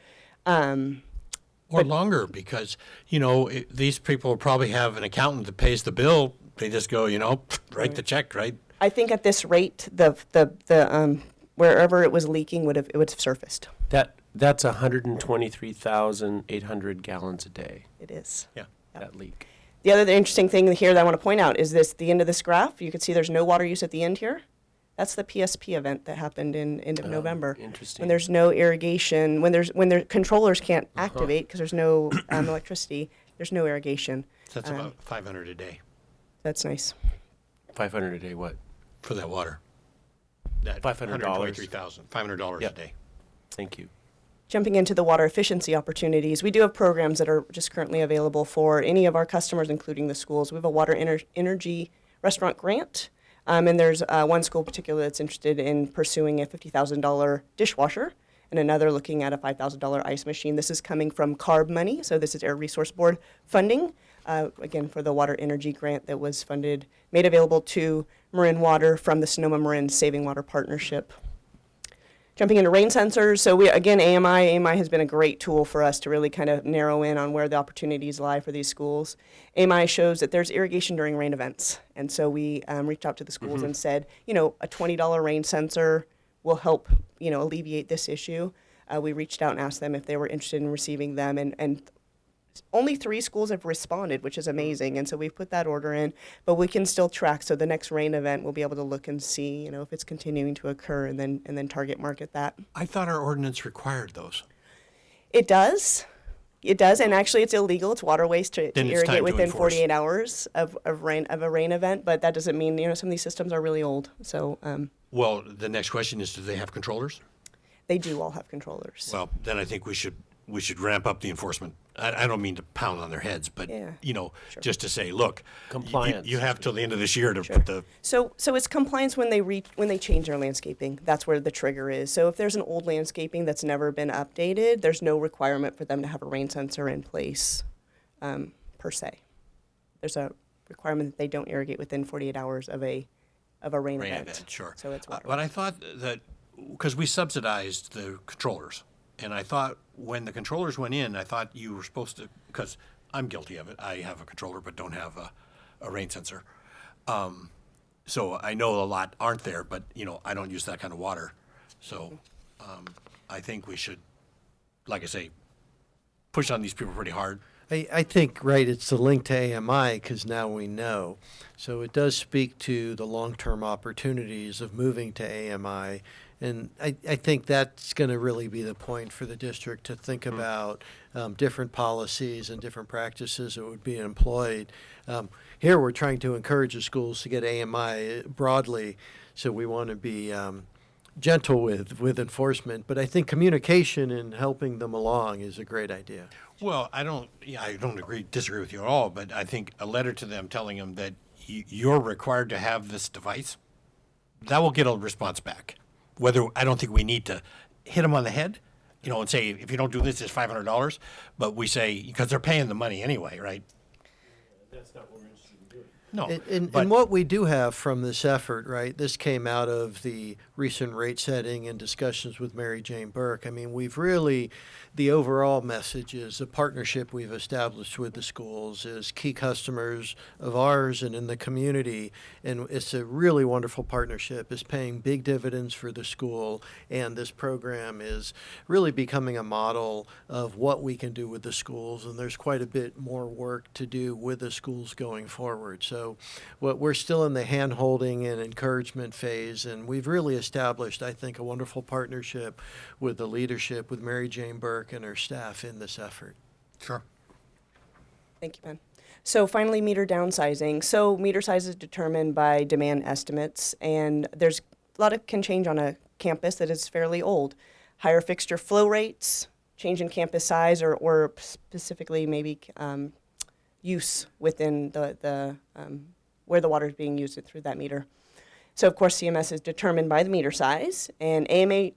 Or longer, because, these people probably have an accountant that pays the bill. They just go, write the check, right? I think at this rate, the wherever it was leaking it would have surfaced. That's 123,800 gallons a day, It is. Yeah. that leak. The other interesting thing here that I want to point out is the end of this graph. You can see there's no water use at the end here. That's the PSP event that happened in end of November. Interesting. When there's no irrigation, when their controllers can't activate because there's no electricity, there's no irrigation. So that's about $500 a day That's nice. 500 a day, what? for that water. That $500. $500 Yep. a day. Thank you. Jumping into the water efficiency opportunities, we do have programs that are just currently available for any of our customers, including the schools. We have a water energy restaurant grant, and there's one school in particular that's interested in pursuing a $50,000 dishwasher, and another looking at a $5,000 ice machine. This is coming from CARB money, so this is Air Resource Board funding, again, for the water energy grant that was made available to Marin Water from the Sonoma Marin Saving Water Partnership. Jumping into rain sensors, so AMI has been a great tool for us to really kind of narrow in on where the opportunities lie for these schools. AMI shows that there's irrigation during rain events, and so we reached out to the schools and said, a $20 rain sensor will help, alleviate this issue. We reached out and asked them if they were interested in receiving them, and only 3 schools have responded, which is amazing, and so we've put that order in, but we can still track, so the next rain event we'll be able to look and see, if it's continuing to occur, and then target market that. I thought our ordinance required those. It does, and actually it's illegal, it's water waste to Then it's irrigate time to within enforce. 48 hours of a rain event, but that doesn't mean, some of these systems are really old, so Well, the next question is, do they have controllers? they do all have controllers. Well, then I think we should ramp up the enforcement. I don't mean to pound on their heads, but, Yeah. just to say, look, Compliance. you have till the end of this year to put the, So it's compliance when they change their landscaping. That's where the trigger is. So if there's an old landscaping that's never been updated, there's no requirement for them to have a rain sensor in place, per se. There's a requirement that they don't irrigate within 48 hours of a rain event. sure. So it's water. But I thought that, because we subsidized the controllers, and I thought when the controllers went in, I thought you were supposed to, because I'm guilty of it. I have a controller but don't have a rain sensor. So I know a lot aren't there, but, I don't use that kind of water. So I think we should, like I say, push on these people pretty hard. I think, right, it's the link to AMI because now we know. So it does speak to the long-term opportunities of moving to AMI. And I think that's going to really be the point for the district to think about different policies and different practices that would be employed. Here we're trying to encourage the schools to get AMI broadly, so we want to be gentle with enforcement. But I think communication and helping them along is a great idea. Well, I don't disagree with you at all, but I think a letter to them telling them that you're required to have this device, that will get a response back. I don't think we need to hit them on the head, and say, if you don't do this, it's $500. But we say, because they're paying the money anyway, right? That's not what we're interested in doing. No. And what we do have from this effort, right, this came out of the recent rate setting and discussions with Mary Jane Burke. I mean, the overall message is a partnership we've established with the schools as key customers of ours and in the community. And it's a really wonderful partnership. It's paying big dividends for the school. And this program is really becoming a model of what we can do with the schools. And there's quite a bit more work to do with the schools going forward. So we're still in the hand-holding and encouragement phase. And we've really established, I think, a wonderful partnership with the leadership, with Mary Jane Burke and her staff in this effort. Sure. Thank you, Ben. So finally, meter downsizing. So meter size is determined by demand estimates, and there's a lot of can change on a campus that is fairly old. Higher fixture flow rates, change in campus size, or specifically maybe use within the where the water is being used through that meter. So of course CMS is determined by the meter size, and AMI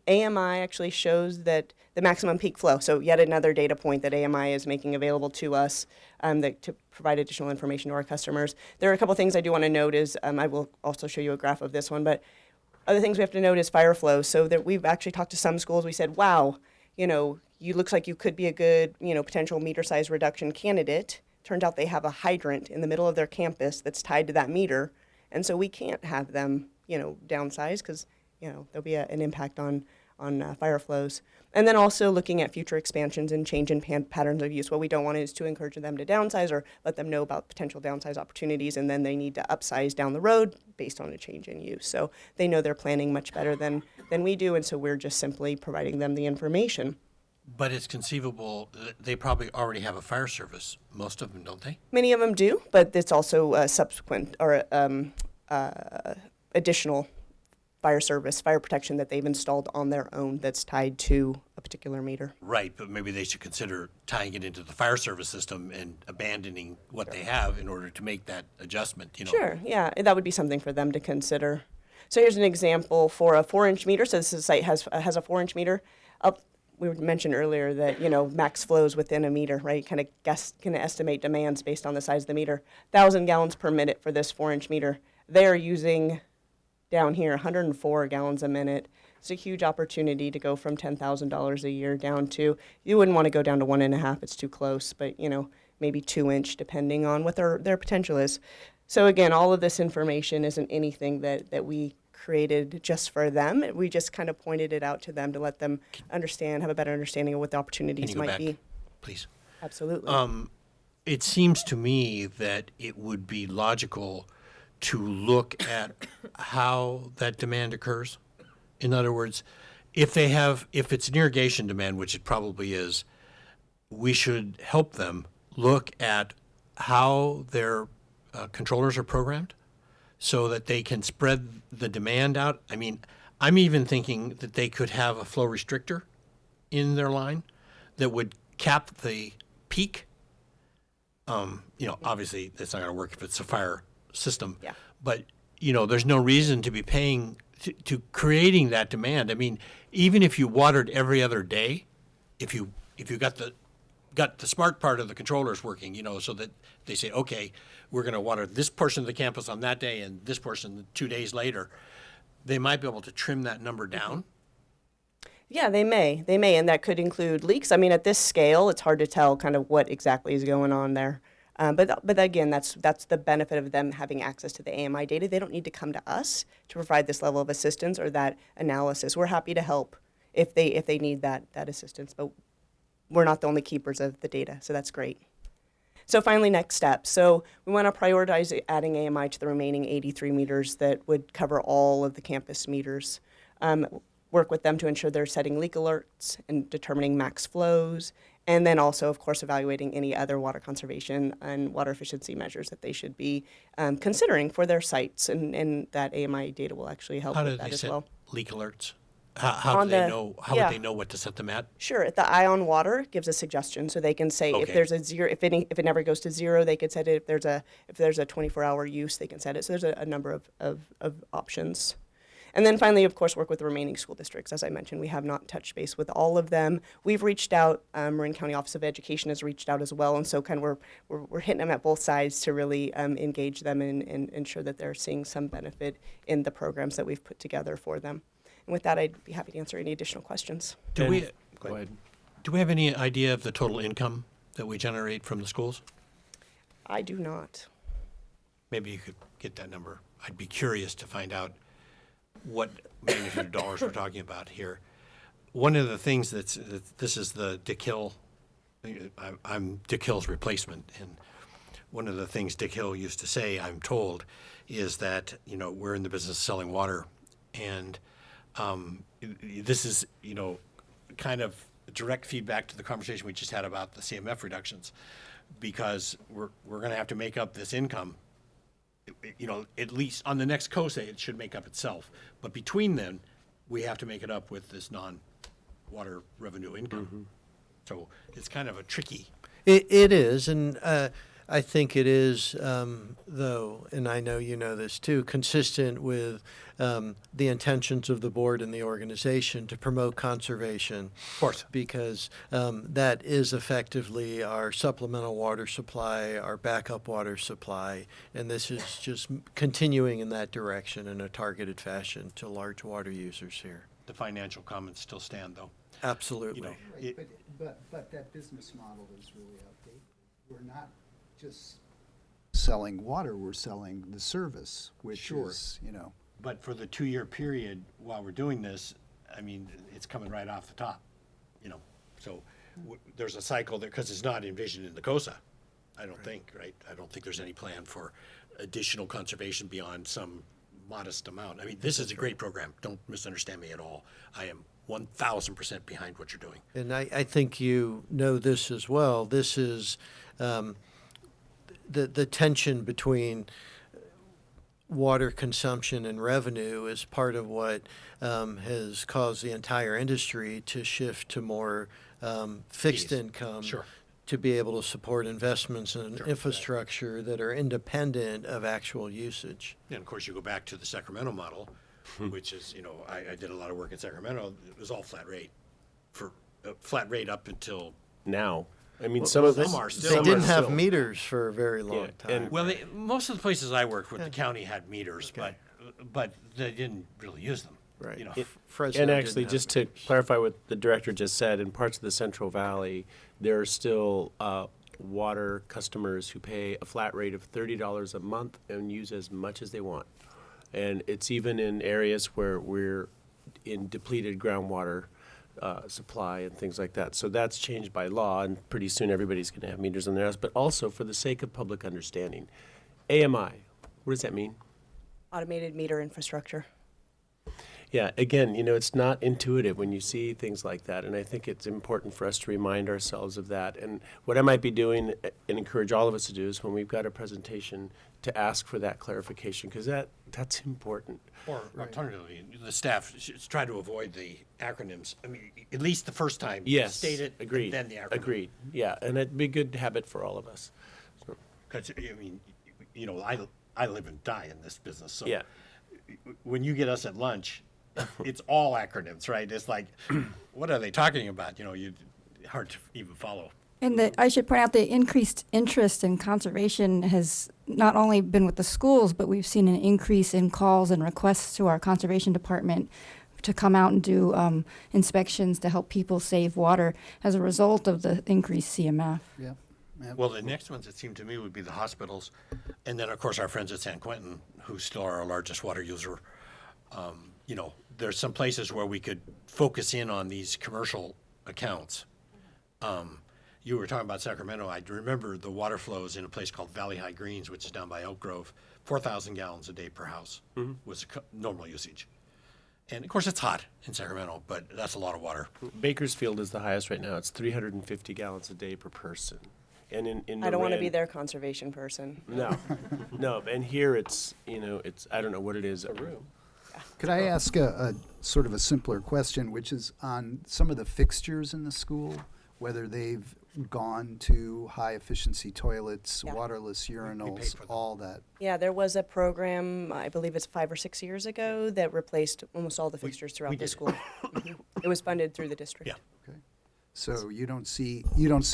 actually shows that the maximum peak flow. So yet another data point that AMI is making available to us to provide additional information to our customers. There are a couple things I do want to note is, I will also show you a graph of this one, but other things we have to note is fire flow. So that we've actually talked to some schools, we said, wow, you looks like you could be a good, potential meter size reduction candidate. Turned out they have a hydrant in the middle of their campus that's tied to that meter. And so we can't have them, downsize because, there'll be an impact on fire flows. And then also looking at future expansions and change in patterns of use. What we don't want is to encourage them to downsize or let them know about potential downsize opportunities, and then they need to upsize down the road based on a change in use. So they know they're planning much better than we do, and so we're just simply providing them the information. But it's conceivable that they probably already have a fire service. Most of them, don't they? Many of them do, but it's also a subsequent or additional fire protection that they've installed on their own that's tied to a particular meter. Right, but maybe they should consider tying it into the fire service system and abandoning what they have in order to make that adjustment, Sure, yeah, that would be something for them to consider. So here's an example for a 4-inch meter. So this site has a 4-inch meter. We mentioned earlier that, max flows within a meter, right? Kind of estimate demands based on the size of the meter. 1,000 gallons per minute for this 4-inch meter. They're using down here 104 gallons a minute. It's a huge opportunity to go from $10,000 a year down to, you wouldn't want to go down to 1.5, it's too close, but maybe 2-inch depending on what their potential is. So again, all of this information isn't anything that we created just for them. We just kind of pointed it out to them to let them understand, have a better understanding of what the opportunities might be. Please. Absolutely. It seems to me that it would be logical to look at how that demand occurs. In other words, if it's an irrigation demand, which it probably is, we should help them look at how their controllers are programmed so that they can spread the demand out. I mean, I'm even thinking that they could have a flow restrictor in their line that would cap the peak. Obviously that's not going to work if it's a fire system. Yeah. But there's no reason to be paying to creating that demand. I mean, even if you watered every other day, if you got the smart part of the controllers working, so that they say, okay, we're going to water this portion of the campus on that day and this portion 2 days later, they might be able to trim that number down. Yeah, they may, and that could include leaks. I mean, at this scale, it's hard to tell kind of what exactly is going on there. But again, that's the benefit of them having access to the AMI data. They don't need to come to us to provide this level of assistance or that analysis. We're happy to help if they need that assistance, but we're not the only keepers of the data, so that's great. So finally, next steps. So we want to prioritize adding AMI to the remaining 83 meters that would cover all of the campus meters. Work with them to ensure they're setting leak alerts and determining max flows, and then also, of course, evaluating any other water conservation and water efficiency measures that they should be considering for their sites, and that AMI data will actually help with that as well. How do they set leak alerts? How would they know what to set them at? Sure, the Ion Water gives a suggestion, so they can say if there's a zero, if it never goes to zero, they could set it. If there's a 24-hour use, they can set it. So there's a number of options. And then finally, of course, work with the remaining school districts. As I mentioned, we have not touched base with all of them. We've reached out. Marin County Office of Education has reached out as well, and so kind of we're hitting them at both sides to really engage them and ensure that they're seeing some benefit in the programs that we've put together for them. And with that, I'd be happy to answer any additional questions. Go ahead. Do we have any idea of the total income that we generate from the schools? I do not. Maybe you could get that number. I'd be curious to find out what magnitude of dollars we're talking about here. One of the things this is the Dick Hill, I'm Dick Hill's replacement, and one of the things Dick Hill used to say, I'm told, is that, we're in the business of selling water, and this is, kind of direct feedback to the conversation we just had about the CMF reductions, because we're going to have to make up this income. At least on the next COSA, it should make up itself. But between them, we have to make it up with this non-water revenue income. Mm-hmm. So it's kind of a tricky. It is, and I think it is, though, and I know you know this too, consistent with the intentions of the board and the organization to promote conservation. Of course. Because that is effectively our supplemental water supply, our backup water supply, and this is just continuing in that direction in a targeted fashion to large water users here. The financial comments still stand, though. Absolutely. You know, Right, but that business model is really outdated. We're not just selling water, we're selling the service, which Sure. is, But for the 2-year period while we're doing this, I mean, it's coming right off the top, So there's a cycle there, because it's not envisioned in the COSA, I don't think, right? I don't think there's any plan for additional conservation beyond some modest amount. I mean, this is a great program. Don't misunderstand me at all. I am 1,000% behind what you're doing. And I think you know this as well. This is the tension between water consumption and revenue is part of what has caused the entire industry to shift to more fixed Fees. income. Sure. To be able to support investments in Sure. infrastructure that are independent of actual usage. And of course, you go back to the Sacramento model, which is, I did a lot of work in Sacramento. It was all flat rate flat rate up until. Now, I mean, some of some are still. They Some didn't are have still. meters for a very long Yeah, time. and- Well, most of the places I worked with, the county had meters, but they didn't really use them. Right. And didn't actually, have just to clarify what the director just said, in parts of the Central Valley, there are still water customers who pay a flat rate of $30 a month and use as much as they want. And it's even in areas where we're in depleted groundwater supply and things like that. So that's changed by law, and pretty soon everybody's going to have meters on their house. But also, for the sake of public understanding, AMI, what does that mean? Automated meter infrastructure. Yeah, again, it's not intuitive when you see things like that, and I think it's important for us to remind ourselves of that. And what I might be doing, and encourage all of us to do, is when we've got a presentation, to ask for that clarification, because that's important. Or alternatively, the staff should try to avoid the acronyms. I mean, at least the first time. Yes, State it, agreed. and then the acronym. Agreed, yeah, and it'd be a good habit for all of us. Because, I mean, I live and die in this business, so. Yeah. When you get us at lunch, it's all acronyms, right? It's like, what are they talking about? Hard to even follow. And I should point out the increased interest in conservation has not only been with the schools, but we've seen an increase in calls and requests to our conservation department to come out and do inspections to help people save water as a result of the increased CMF. Yeah. Well, the next ones, it seemed to me, would be the hospitals. And then, of course, our friends at San Quentin, who still are our largest water user. There's some places where we could focus in on these commercial accounts. You were talking about Sacramento. I remember the water flows in a place called Valley High Greens, which is down by Elk Grove. 4,000 gallons a day per house was normal usage. And, of course, it's hot in Sacramento, but that's a lot of water. Bakersfield is the highest right now. It's 350 gallons a day per person. And in I don't want to Marin- be their conservation person. No, no, and here it's, I don't know what it is, a room. Could I ask a sort of a simpler question, which is on some of the fixtures in the school, whether they've gone to high-efficiency toilets, Yeah. waterless urinals, for them. all that? Yeah, there was a program, I believe it's 5 or 6 years ago, that replaced almost all the fixtures throughout we the did. school. It was funded through the district. Yeah. Okay. So you don't see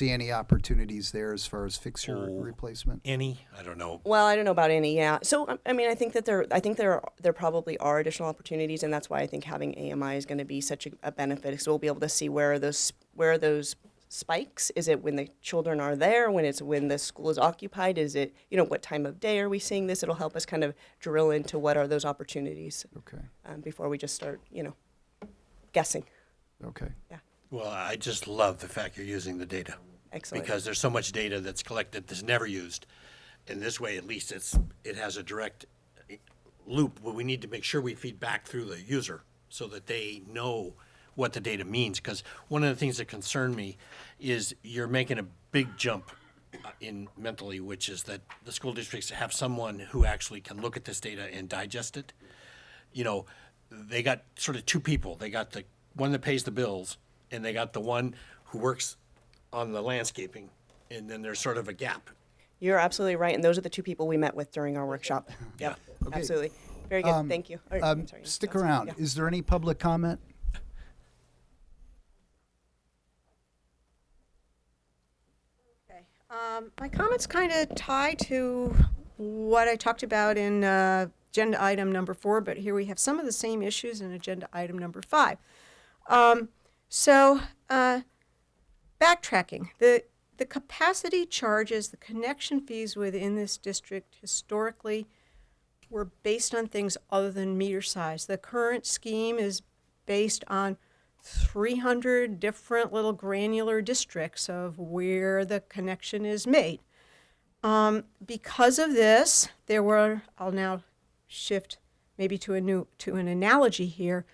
any opportunities there as far as fixture replacement? Any? I don't know. Well, I don't know about any, yeah. So, I mean, I think there probably are additional opportunities, and that's why I think having AMI is going to be such a benefit. So we'll be able to see where are those spikes? Is it when the children are there? When the school is occupied? Is it, what time of day are we seeing this? It'll help us kind of drill into what are those opportunities Okay, before we just start, guessing. okay. Yeah, Well, I just love the fact you're using the data. excellent. Because there's so much data that's collected that's never used. And this way, at least it has a direct loop where we need to make sure we feed back through the user so that they know what the data means. Because one of the things that concern me is you're making a big jump in mentally, which is that the school districts have someone who actually can look at this data and digest it. They got sort of two people. They got the one that pays the bills, and they got the one who works on the landscaping, and then there's sort of a gap. You're absolutely right, and those are the two people we met with during our workshop. Yeah. Okay. Absolutely. Very good, thank you. All right, I'm sorry. Stick Councilman, around. yeah. Is there any public comment? My comments kind of tie to what I talked about in agenda item number 4, but here we have some of the same issues in agenda item number 5. Backtracking. The capacity charges, the connection fees within this district historically were based on things other than meter size. The current scheme is based on 300 different little granular districts of where the connection is made. Because of this, I'll now shift maybe to an analogy here,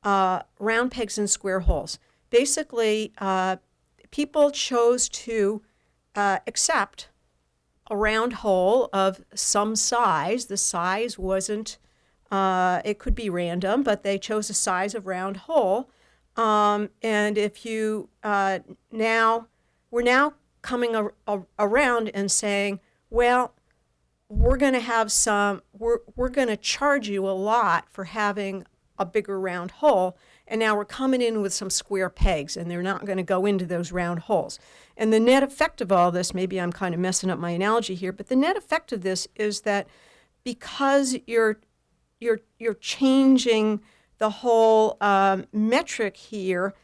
round pegs and square holes. Basically, people chose to accept a round hole of some size. The size wasn't, it could be random, but they chose a size of round hole. And if you we're now coming around and saying, well, we're going to charge you a lot for having a bigger round hole. And now we're coming in with some square pegs, and they're not going to go into those round holes. And the net effect of all this, maybe I'm kind of messing up my analogy here, but the net effect of this is that because you're changing the whole metric here,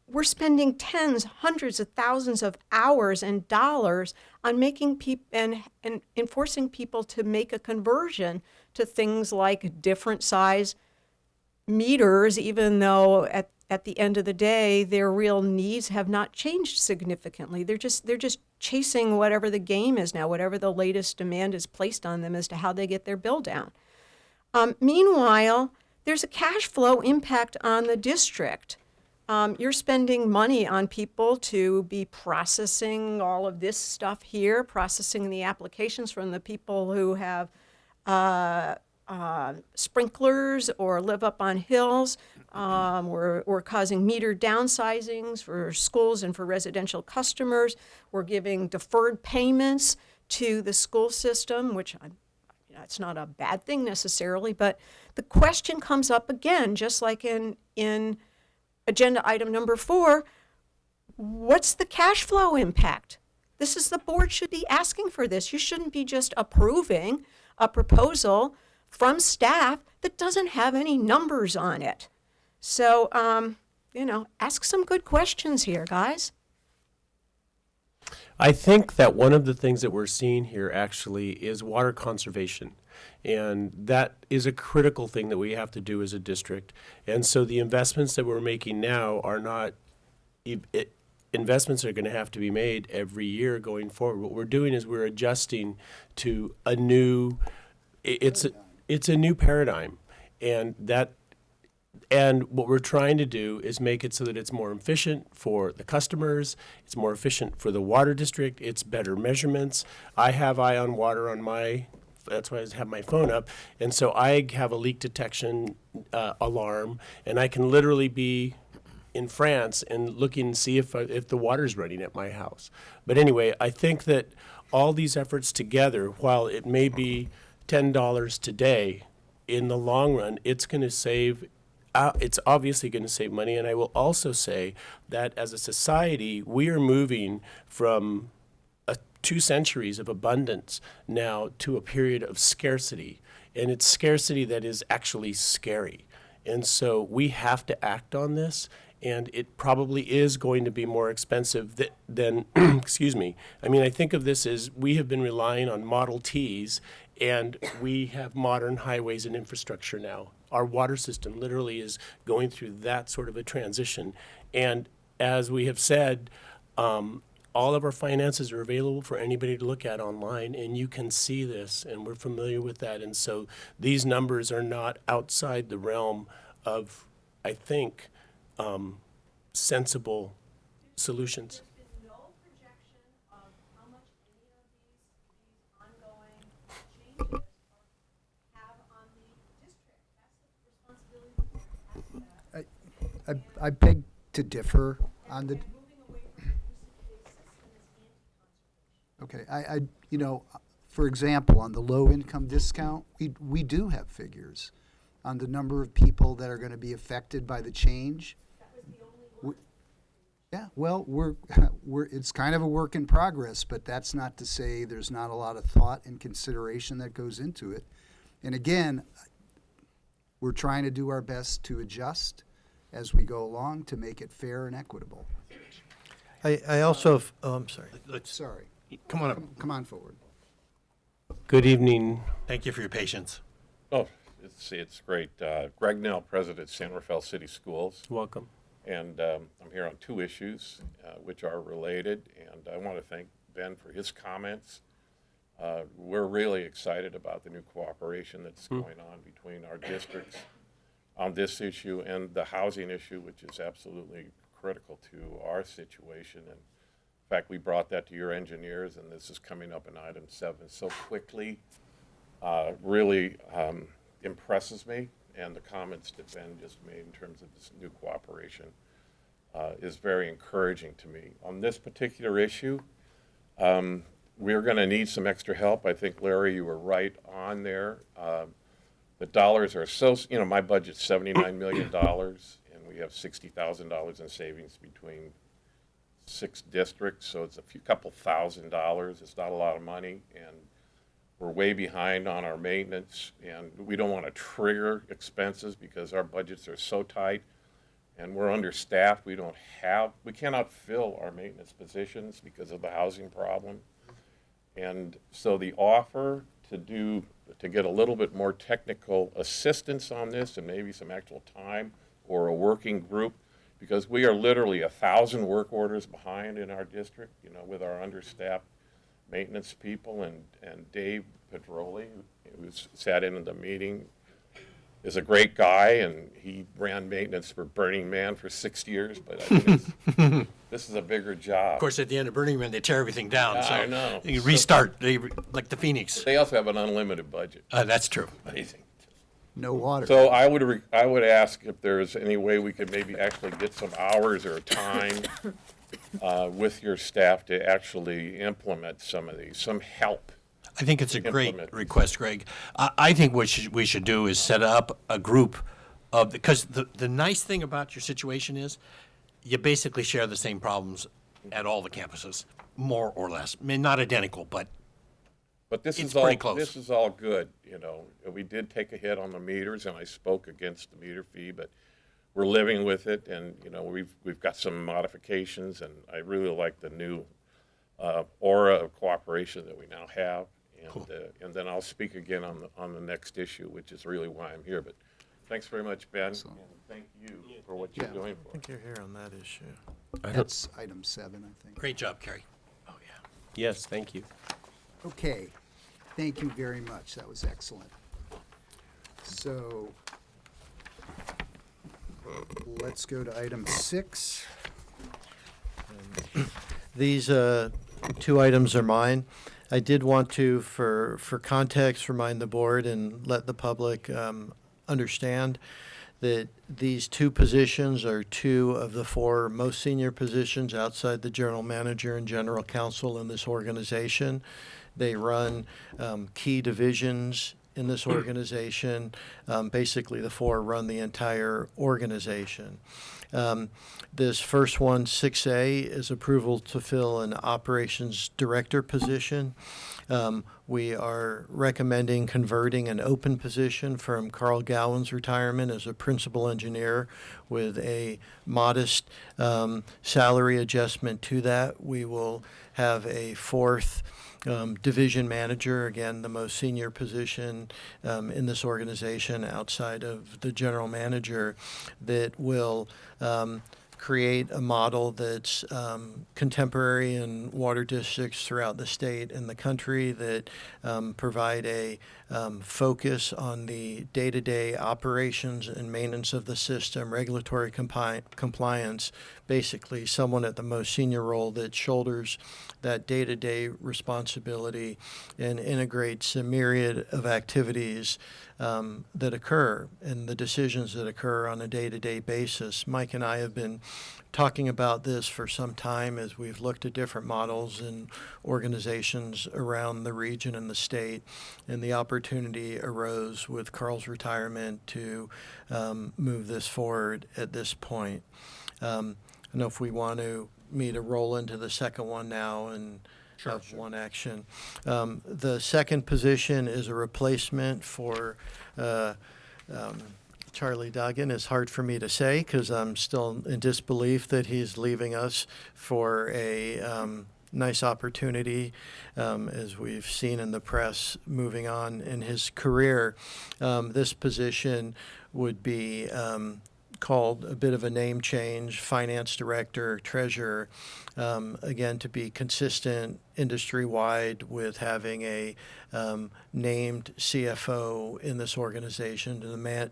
we're spending tens, hundreds of thousands of hours and dollars on making people and enforcing people to make a conversion to things like different size meters, even though at the end of the day, their real needs have not changed significantly. They're just chasing whatever the game is now, whatever the latest demand is placed on them as to how they get their bill down. Meanwhile, there's a cash flow impact on the district. You're spending money on people to be processing all of this stuff here, processing the applications from the people who have sprinklers or live up on hills. We're causing meter downsizings for schools and for residential customers. We're giving deferred payments to the school system, which it's not a bad thing necessarily, but the question comes up again, just like in agenda item number 4, what's the cash flow impact? The board should be asking for this. You shouldn't be just approving a proposal from staff that doesn't have any numbers on it. So, ask some good questions here, guys. I think that one of the things that we're seeing here actually is water conservation. And that is a critical thing that we have to do as a district. And so the investments that we're making now are not, investments are going to have to be made every year going forward. What we're doing is we're adjusting to a new, it's a new paradigm. And what we're trying to do is make it so that it's more efficient for the customers, it's more efficient for the water district, it's better measurements. I have Eye on Water on that's why I have my phone up, and so I have a leak detection alarm, and I can literally be in France and looking and see if the water's running at my house. But anyway, I think that all these efforts together, while it may be $10 today, in the long run, it's going to save. It's obviously going to save money, and I will also say that as a society, we are moving from 2 centuries of abundance now to a period of scarcity, and it's scarcity that is actually scary. And so we have to act on this, and it probably is going to be more expensive than excuse me. I mean, I think of this as we have been relying on Model Ts, and we have modern highways and infrastructure now. Our water system literally is going through that sort of a transition. And as we have said, all of our finances are available for anybody to look at online, and you can see this, and we're familiar with that. And so these numbers are not outside the realm of, I think, sensible solutions. There's been no projection of how much any of these ongoing changes have on the district. That's the responsibility of the board. I beg to differ on the. Okay, you know, for example, on the low-income discount, we do have figures on the number of people that are going to be affected by the change. Yeah, well, it's kind of a work in progress, but that's not to say there's not a lot of thought and consideration that goes into it. And again, we're trying to do our best to adjust as we go along to make it fair and equitable. I also, I'm sorry. Sorry. Come on up. Come on forward. Good evening. Thank you for your patience. Oh, it's great. Greg Nell, President, San Rafael City Schools. Welcome. And I'm here on two issues which are related. And I want to thank Ben for his comments. We're really excited about the new cooperation that's going on between our districts on this issue and the housing issue, which is absolutely critical to our situation. And in fact, we brought that to your engineers, and this is coming up in item 7 so quickly. Really impresses me, and the comments that Ben just made in terms of this new cooperation is very encouraging to me. On this particular issue, we're going to need some extra help. I think, Larry, you were right on there. The dollars are so, you know, my budget's $79 million, and we have $60,000 in savings between 6 districts, so it's couple $1,000s. It's not a lot of money, and we're way behind on our maintenance, and we don't want to trigger expenses because our budgets are so tight, and we're understaffed. We cannot fill our maintenance positions because of the housing problem. And so the offer to get a little bit more technical assistance on this and maybe some actual time or a working group, because we are literally 1,000 work orders behind in our district, you know, with our understaffed maintenance people. And Dave Pedroli, who sat in the meeting, is a great guy, and he ran maintenance for Burning Man for 6 years, but I think this is a bigger job. Of course, at the end of Burning Man, they tear everything down. So I know. you restart, like the Phoenix. They also have an unlimited budget. That's true. Amazing. No water. So I would ask if there's any way we could maybe actually get some hours or time with your staff to actually implement some of these, some help. I think it's a great request, Greg. I think what we should do is set up a group of, because the nice thing about your situation is you basically share the same problems at all the campuses, more or less. I mean, not identical, but this it's is all pretty close. This is all good, you know. We did take a hit on the meters, and I spoke against the meter fee, but we're living with it, and you know we've got some modifications, and I really like the new aura of cooperation that we now have. And, Cool. And then I'll speak again on the next issue, which is really why I'm here. But thanks very much, Ben, and thank you for what you're doing for I think you're here on that issue. That's item 7, I think. Great job, Kerry. Oh, yeah. Yes, thank you. Okay, thank you very much. That was excellent. So let's go to item 6. These 2 items are mine. I did want to, for context, remind the board and let the public understand that these 2 positions are 2 of the 4 most senior positions outside the general manager and general counsel in this organization. They run key divisions in this organization. Basically, the 4 run the entire organization. This first one, 6A, is approval to fill an operations director position. We are recommending converting an open position from Carl Gowan's retirement as a principal engineer with a modest salary adjustment to that. We will have a 4th division manager, again, the most senior position in this organization outside of the general manager, that will create a model that's contemporary in water districts throughout the state and the country, that provide a focus on the day-to-day operations and maintenance of the system, regulatory compliance, basically someone at the most senior role that shoulders that day-to-day responsibility and integrates a myriad of activities that occur and the decisions that occur on a day-to-day basis. Mike and I have been talking about this for some time as we've looked at different models and organizations around the region and the state, and the opportunity arose with Carl's retirement to move this forward at this point. I don't know if we want me to roll into the second one now and have one action. The second position is a replacement for Charlie Duggan. It's hard for me to say because I'm still in disbelief that he's leaving us for a nice opportunity, as we've seen in the press, moving on in his career. This position would be called a bit of a name change, finance director, treasurer, again, to be consistent industry-wide with having a named CFO in this organization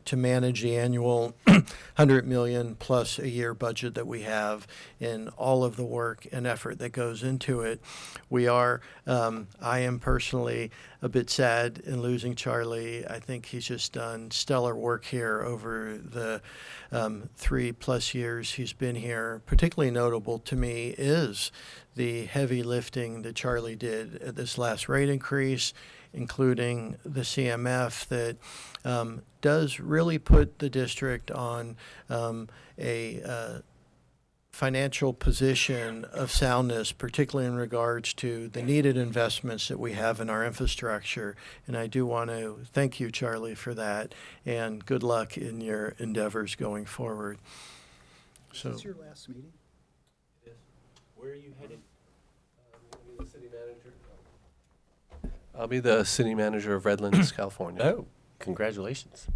to manage the annual $100 million plus a year budget that we have and all of the work and effort that goes into it. I am personally a bit sad in losing Charlie. I think he's just done stellar work here over the 3+ years he's been here. Particularly notable to me is the heavy lifting that Charlie did at this last rate increase, including the CMF that does really put the district on a financial position of soundness, particularly in regards to the needed investments that we have in our infrastructure. And I do want to thank you, Charlie, for that, and good luck in your endeavors going forward. So, Is this your last meeting? It is. Where are you headed? I'll be the city manager. I'll be the city manager of Redlands, California. Oh, congratulations.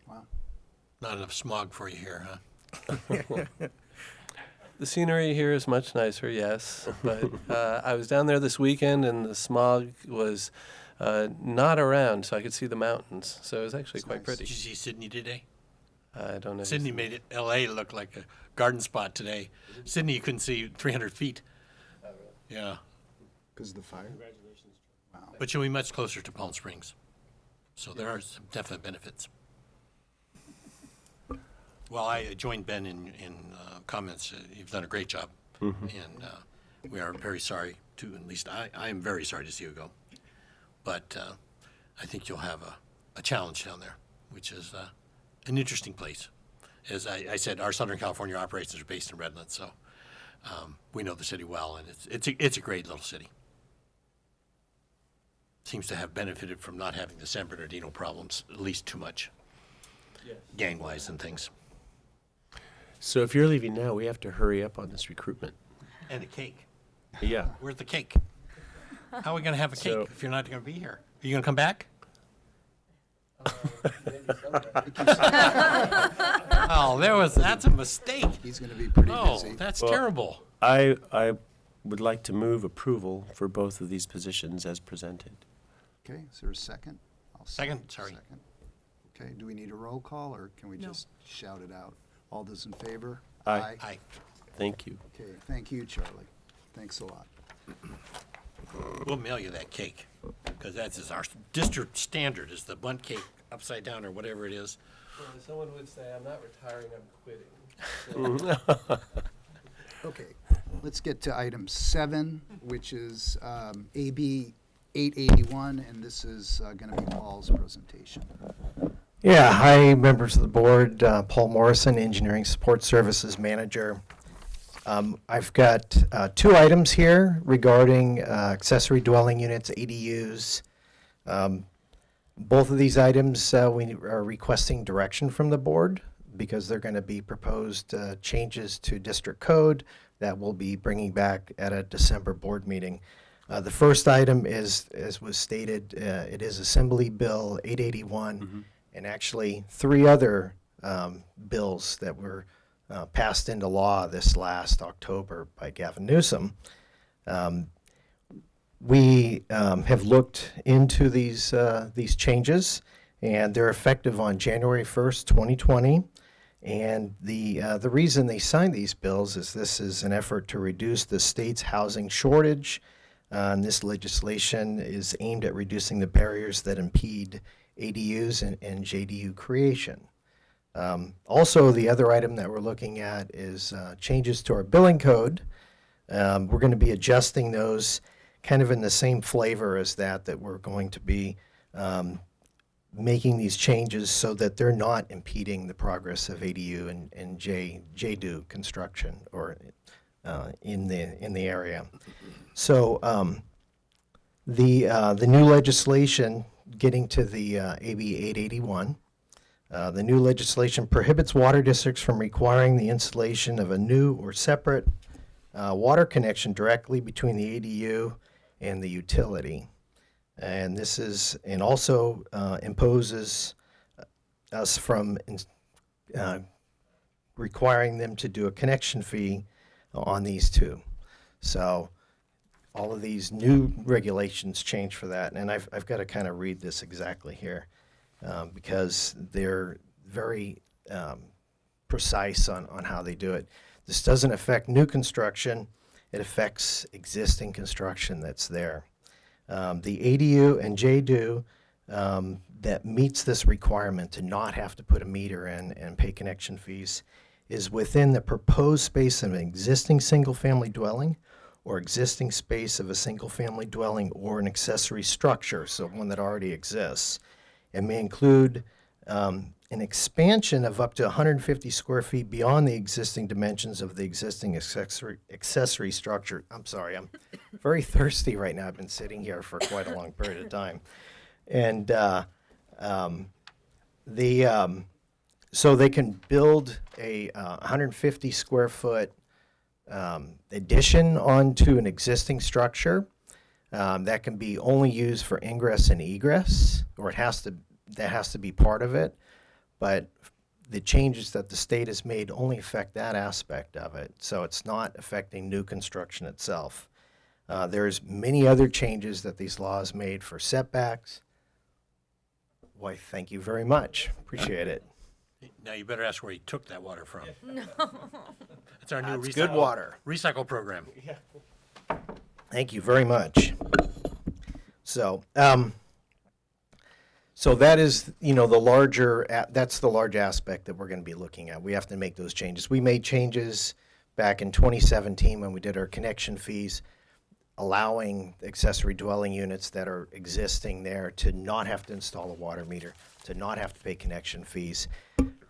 Wow. Not enough smog for you here, huh? The scenery here is much nicer, yes, but I was down there this weekend and the smog was not around, so I could see the mountains. So it was actually quite nice. pretty. Did you see Sydney today? I don't know. Sydney made L.A. look like a garden spot today. Sydney, you couldn't see 300 feet. Yeah. Because of the fire? Congratulations. Wow. But you'll be much closer to Palm Springs. So there are some definite benefits. Well, I joined Ben in comments. You've done a great job. Mm-hmm. And we are very sorry to, at least I am very sorry to see you go. But I think you'll have a challenge down there, which is an interesting place. As I said, our Southern California operations are based in Redlands, so we know the city well, and it's a great little city. Seems to have benefited from not having the San Bernardino problems, at least too much, gang-wise and things. So if you're leaving now, we have to hurry up on this recruitment. And a cake. Yeah. Where's the cake? How are we going to have a cake So- if you're not going to be here? Are you going to come back? Oh, that's a mistake. He's going to be pretty Oh, busy. that's Well, terrible. I would like to move approval for both of these positions as presented. Okay, is there a second? I'll Second, sorry. Second. Okay, do we need a roll call, or can we No. just shout it out? All those in favor? Aye. Aye. Thank you. Okay, thank you, Charlie. Thanks a lot. We'll mail you that cake, because that's our district standard, is the bundt cake upside down or whatever it is. Well, someone would say, I'm not retiring, I'm quitting. Okay, let's get to item 7, which is AB 881, and this is going to be Paul's presentation. Yeah, hi, members of the board. Paul Morrison, Engineering Support Services Manager. I've got 2 items here regarding accessory dwelling units, ADUs. Both of these items we are requesting direction from the board because they're going to be proposed changes to district code that we'll be bringing back at a December board meeting. The first item is, as was stated, it is Assembly Bill 881, and actually 3 other bills that were passed into law this last October by Gavin Newsom. We have looked into these changes, and they're effective on January 1st, 2020. And the reason they signed these bills is this is an effort to reduce the state's housing shortage. And this legislation is aimed at reducing the barriers that impede ADUs and JDU creation. Also, the other item that we're looking at is changes to our billing code. We're going to be adjusting those kind of in the same flavor as that we're going to be making these changes so that they're not impeding the progress of ADU and JDU construction or in the area. So the new legislation, getting to the AB 881, the new legislation prohibits water districts from requiring the installation of a new or separate water connection directly between the ADU and the utility. And this is, and also imposes us from requiring them to do a connection fee on these two. So all of these new regulations change for that. And I've got to kind of read this exactly here because they're very precise on how they do it. This doesn't affect new construction. It affects existing construction that's there. The ADU and JDU that meets this requirement to not have to put a meter in and pay connection fees is within the proposed space of an existing single-family dwelling or existing space of a single-family dwelling or an accessory structure, so one that already exists. It may include an expansion of up to 150 square feet beyond the existing dimensions of the existing accessory structure. I'm sorry, I'm very thirsty right now. I've been sitting here for quite a long period of time. And so they can build a 150 square foot addition onto an existing structure that can be only used for ingress and egress, or that has to be part of it. But the changes that the state has made only affect that aspect of it, so it's not affecting new construction itself. There's many other changes that these laws made for setbacks. Why, thank you very much. Appreciate it. Now you better ask where he took that water from. No. It's our new Good water. recycle program. Thank you very much. So, so that is, the larger, that's the large aspect that we're going to be looking at. We have to make those changes. We made changes back in 2017 when we did our connection fees, allowing accessory dwelling units that are existing there to not have to install a water meter, to not have to pay connection fees.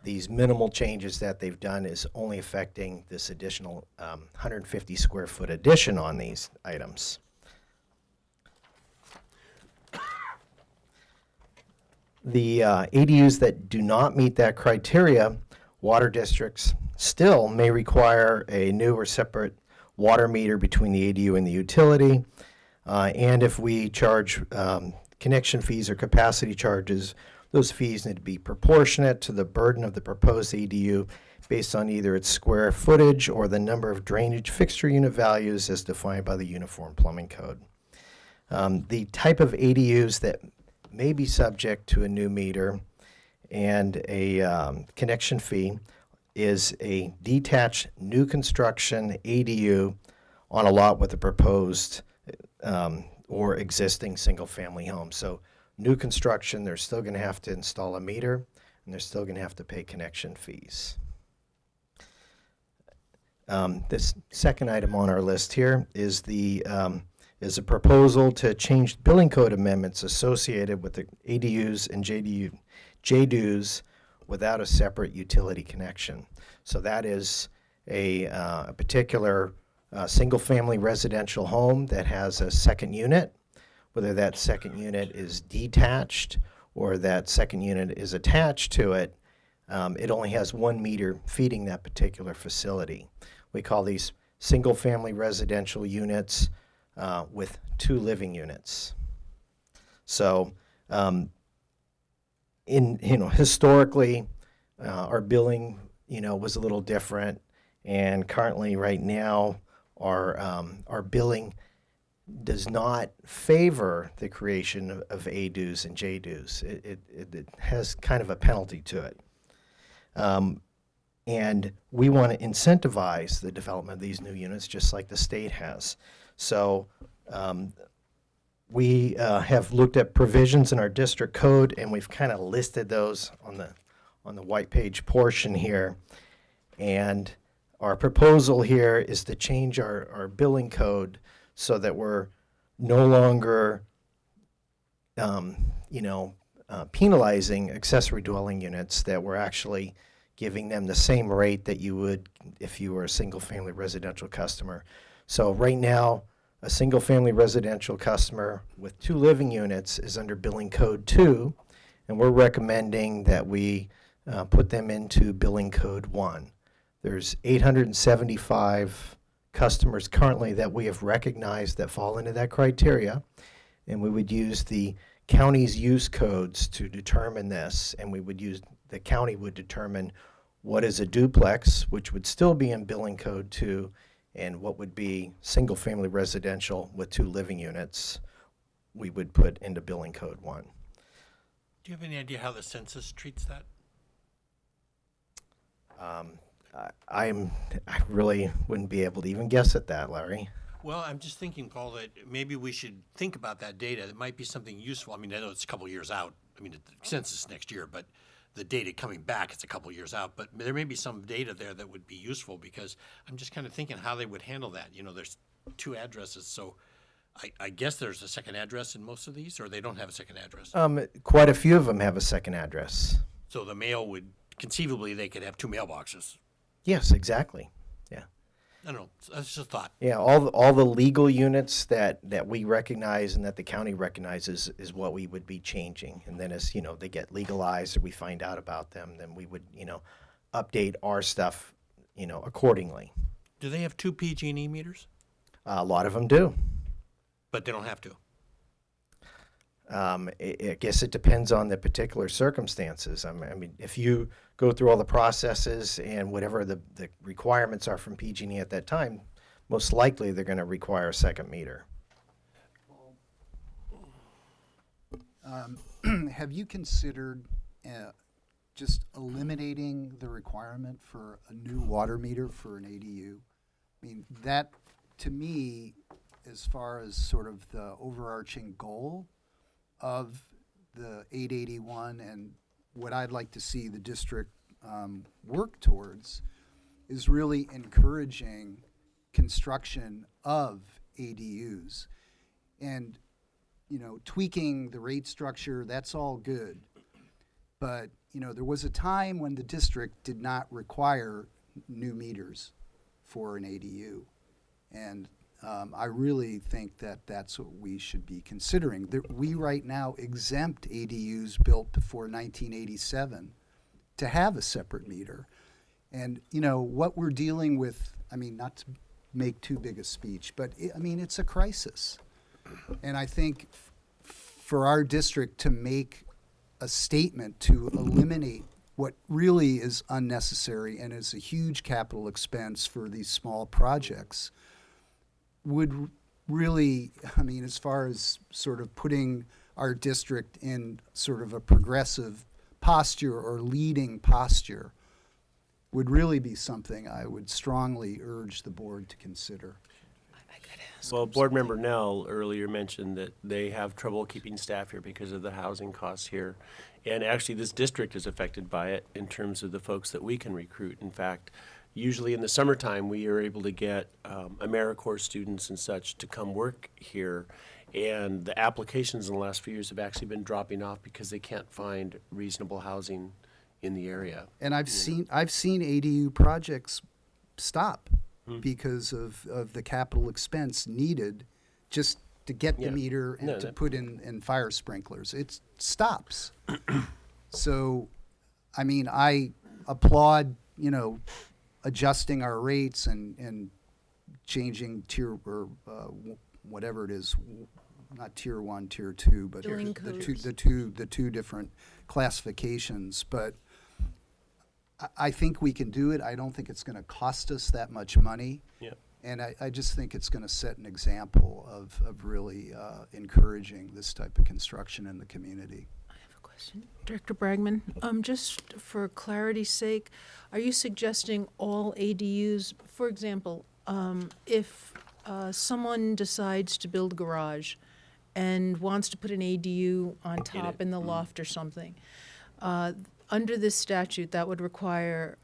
These minimal changes that they've done is only affecting this additional 150 square foot addition on these items. The ADUs that do not meet that criteria, water districts still may require a new or separate water meter between the ADU and the utility. And if we charge connection fees or capacity charges, those fees need to be proportionate to the burden of the proposed ADU based on either its square footage or the number of drainage fixture unit values as defined by the Uniform Plumbing Code. The type of ADUs that may be subject to a new meter and a connection fee is a detached new construction ADU on a lot with a proposed or existing single-family home. So new construction, they're still going to have to install a meter, and they're still going to have to pay connection fees. This second item on our list here is is a proposal to change billing code amendments associated with the ADUs and JDUs without a separate utility connection. So that is a particular single-family residential home that has a second unit, whether that second unit is detached or that second unit is attached to it. It only has one meter feeding that particular facility. We call these single-family residential units with 2 living units. So, historically, our billing, was a little different, and currently, right now, our billing does not favor the creation of ADUs and JDUs. It has kind of a penalty to it. And we want to incentivize the development of these new units just like the state has. So we have looked at provisions in our district code, and we've kind of listed those on the white page portion here. And our proposal here is to change our billing code so that we're no longer penalizing accessory dwelling units, that we're actually giving them the same rate that you would if you were a single-family residential customer. So right now, a single-family residential customer with 2 living units is under billing code 2, and we're recommending that we put them into billing code 1. There's 875 customers currently that we have recognized that fall into that criteria, and we would use the county's use codes to determine this, and the county would determine what is a duplex, which would still be in billing code 2, and what would be single-family residential with 2 living units, we would put into billing code 1. Do you have any idea how the census treats that? I really wouldn't be able to even guess at that, Larry. Well, I'm just thinking, Paul, that maybe we should think about that data. It might be something useful. I mean, I know it's a couple years out. I mean, the census next year, but the data coming back, it's a couple years out. But there may be some data there that would be useful, because I'm just kind of thinking how they would handle that. You know, there's 2 addresses, so I guess there's a second address in most of these, or they don't have a second address. Quite a few of them have a second address. So the mail would, conceivably, they could have 2 mailboxes. Yes, exactly. Yeah. I don't know. That's just a thought. Yeah, all the legal units that we recognize and that the county recognizes is what we would be changing. And then as, they get legalized or we find out about them, then we would, update our stuff, accordingly. Do they have 2 PG&E meters? A lot of them do. But they don't have to. I guess it depends on the particular circumstances. I mean, if you go through all the processes and whatever the requirements are from PG&E at that time, most likely they're going to require a second meter. Have you considered just eliminating the requirement for a new water meter for an ADU? I mean, that, to me, as far as sort of the overarching goal of the 881 and what I'd like to see the district work towards, is really encouraging construction of ADUs. And, tweaking the rate structure, that's all good. But, there was a time when the district did not require new meters for an ADU. And I really think that that's what we should be considering. We right now exempt ADUs built before 1987 to have a separate meter. And, what we're dealing with, I mean, not to make too big a speech, but it's a crisis. And I think for our district to make a statement to eliminate what really is unnecessary and is a huge capital expense for these small projects would really, as far as sort of putting our district in sort of a progressive posture or leading posture, would really be something I would strongly urge the board to consider. Well, Board Member Nell earlier mentioned that they have trouble keeping staff here because of the housing costs here. And actually, this district is affected by it in terms of the folks that we can recruit. In fact, usually in the summertime, we are able to get AmeriCorps students and such to come work here. And the applications in the last few years have actually been dropping off because they can't find reasonable housing in the area. And I've seen ADU projects stop because of the capital expense needed just to get the meter and to put in fire sprinklers. It stops. So, I applaud, adjusting our rates and changing tier or whatever it is, not tier 1, tier 2, but the two different classifications. But I think we can do it. I don't think it's going to cost us that much money. Yeah. And I just think it's going to set an example of really encouraging this type of construction in the community. I have a question. Director Bragman, just for clarity's sake, are you suggesting all ADUs, for example, if someone decides to build a garage and wants to put an ADU on top in the loft or something, under this statute, that would require,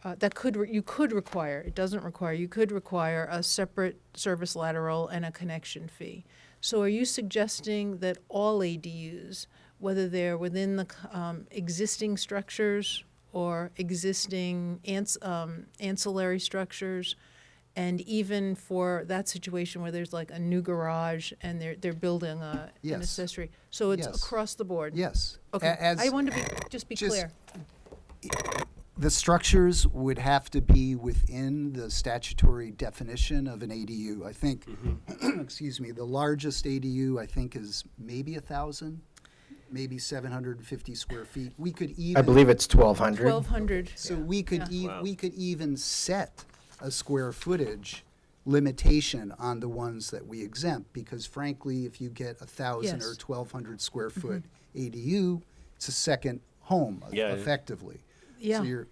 you could require, it doesn't require, you could require a separate service lateral and a connection fee. So are you suggesting that all ADUs, whether they're within the existing structures or existing ancillary structures, and even for that situation where there's like a new garage and they're building an Yes. accessory, so it's Yes. across the board? Yes. Okay, As- I wanted to be clear. The structures would have to be within the statutory definition of an ADU. I think, excuse me, the largest ADU I think is maybe 1,000, maybe 750 square feet. We could even. I believe it's 1,200. 1,200. So we could Yeah. we could even set a square footage limitation on the ones that we exempt, because frankly, if you get 1,000 Yes. or 1,200 square foot ADU, it's a second home effectively. Yeah.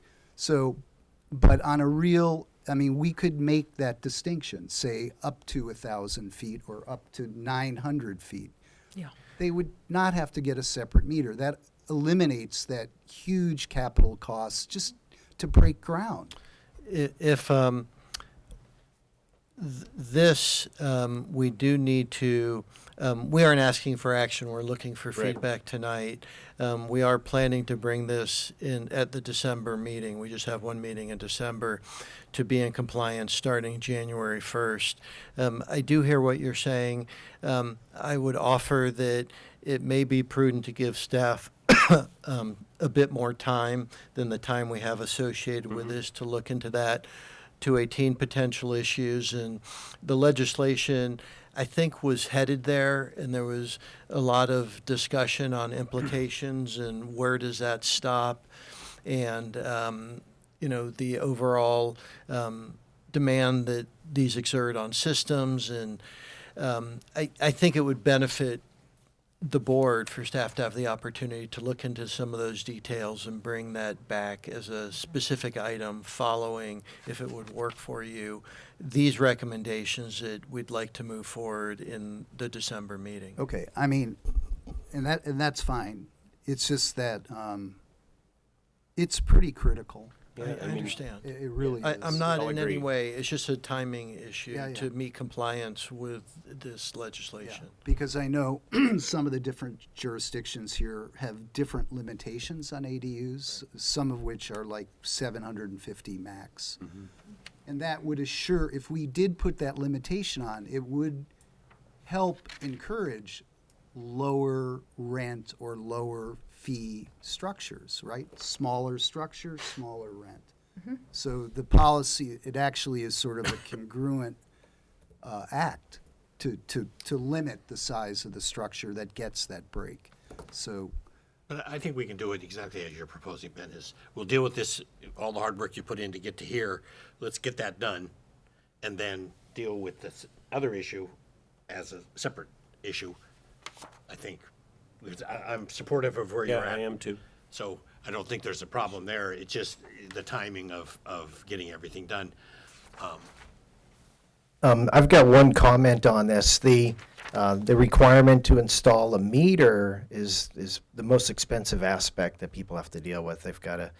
But on a real, I mean, we could make that distinction, say up to 1,000 feet or up to 900 feet. Yeah. They would not have to get a separate meter. That eliminates that huge capital costs just to break ground. If we do need to, we aren't asking for action, we're looking for feedback tonight. We are planning to bring this in at the December meeting. We just have one meeting in December to be in compliance starting January 1st. I do hear what you're saying. I would offer that it may be prudent to give staff a bit more time than the time we have associated with this to look into that, to 18 potential issues. And the legislation, I think, was headed there, and there was a lot of discussion on implications and where does that stop, and the overall demand that these exert on systems. And I think it would benefit the board for staff to have the opportunity to look into some of those details and bring that back as a specific item following, if it would work for you, these recommendations that we'd like to move forward in the December meeting. Okay, I mean, and that's fine. It's just that it's pretty critical. I understand. It really is. I'm not I'll in agree. any way, it's just a timing issue Yeah, yeah. to meet compliance with this legislation. Because I know some of the different jurisdictions here have different limitations on ADUs, some of which are like 750 max. And that would assure, if we did put that limitation on, it would help encourage lower rent or lower fee structures, right? Smaller structures, smaller rent. So the policy, it actually is sort of a congruent act to limit the size of the structure that gets that break. So, But I think we can do it exactly as you're proposing, Ben, is we'll deal with this, all the hard work you put in to get to here. Let's get that done, and then deal with this other issue as a separate issue, I think. Because I'm supportive of where you're Yeah, at. I am too. So I don't think there's a problem there. It's just the timing of getting everything done. I've got one comment on this. The requirement to install a meter is the most expensive aspect that people have to deal with. They've got to,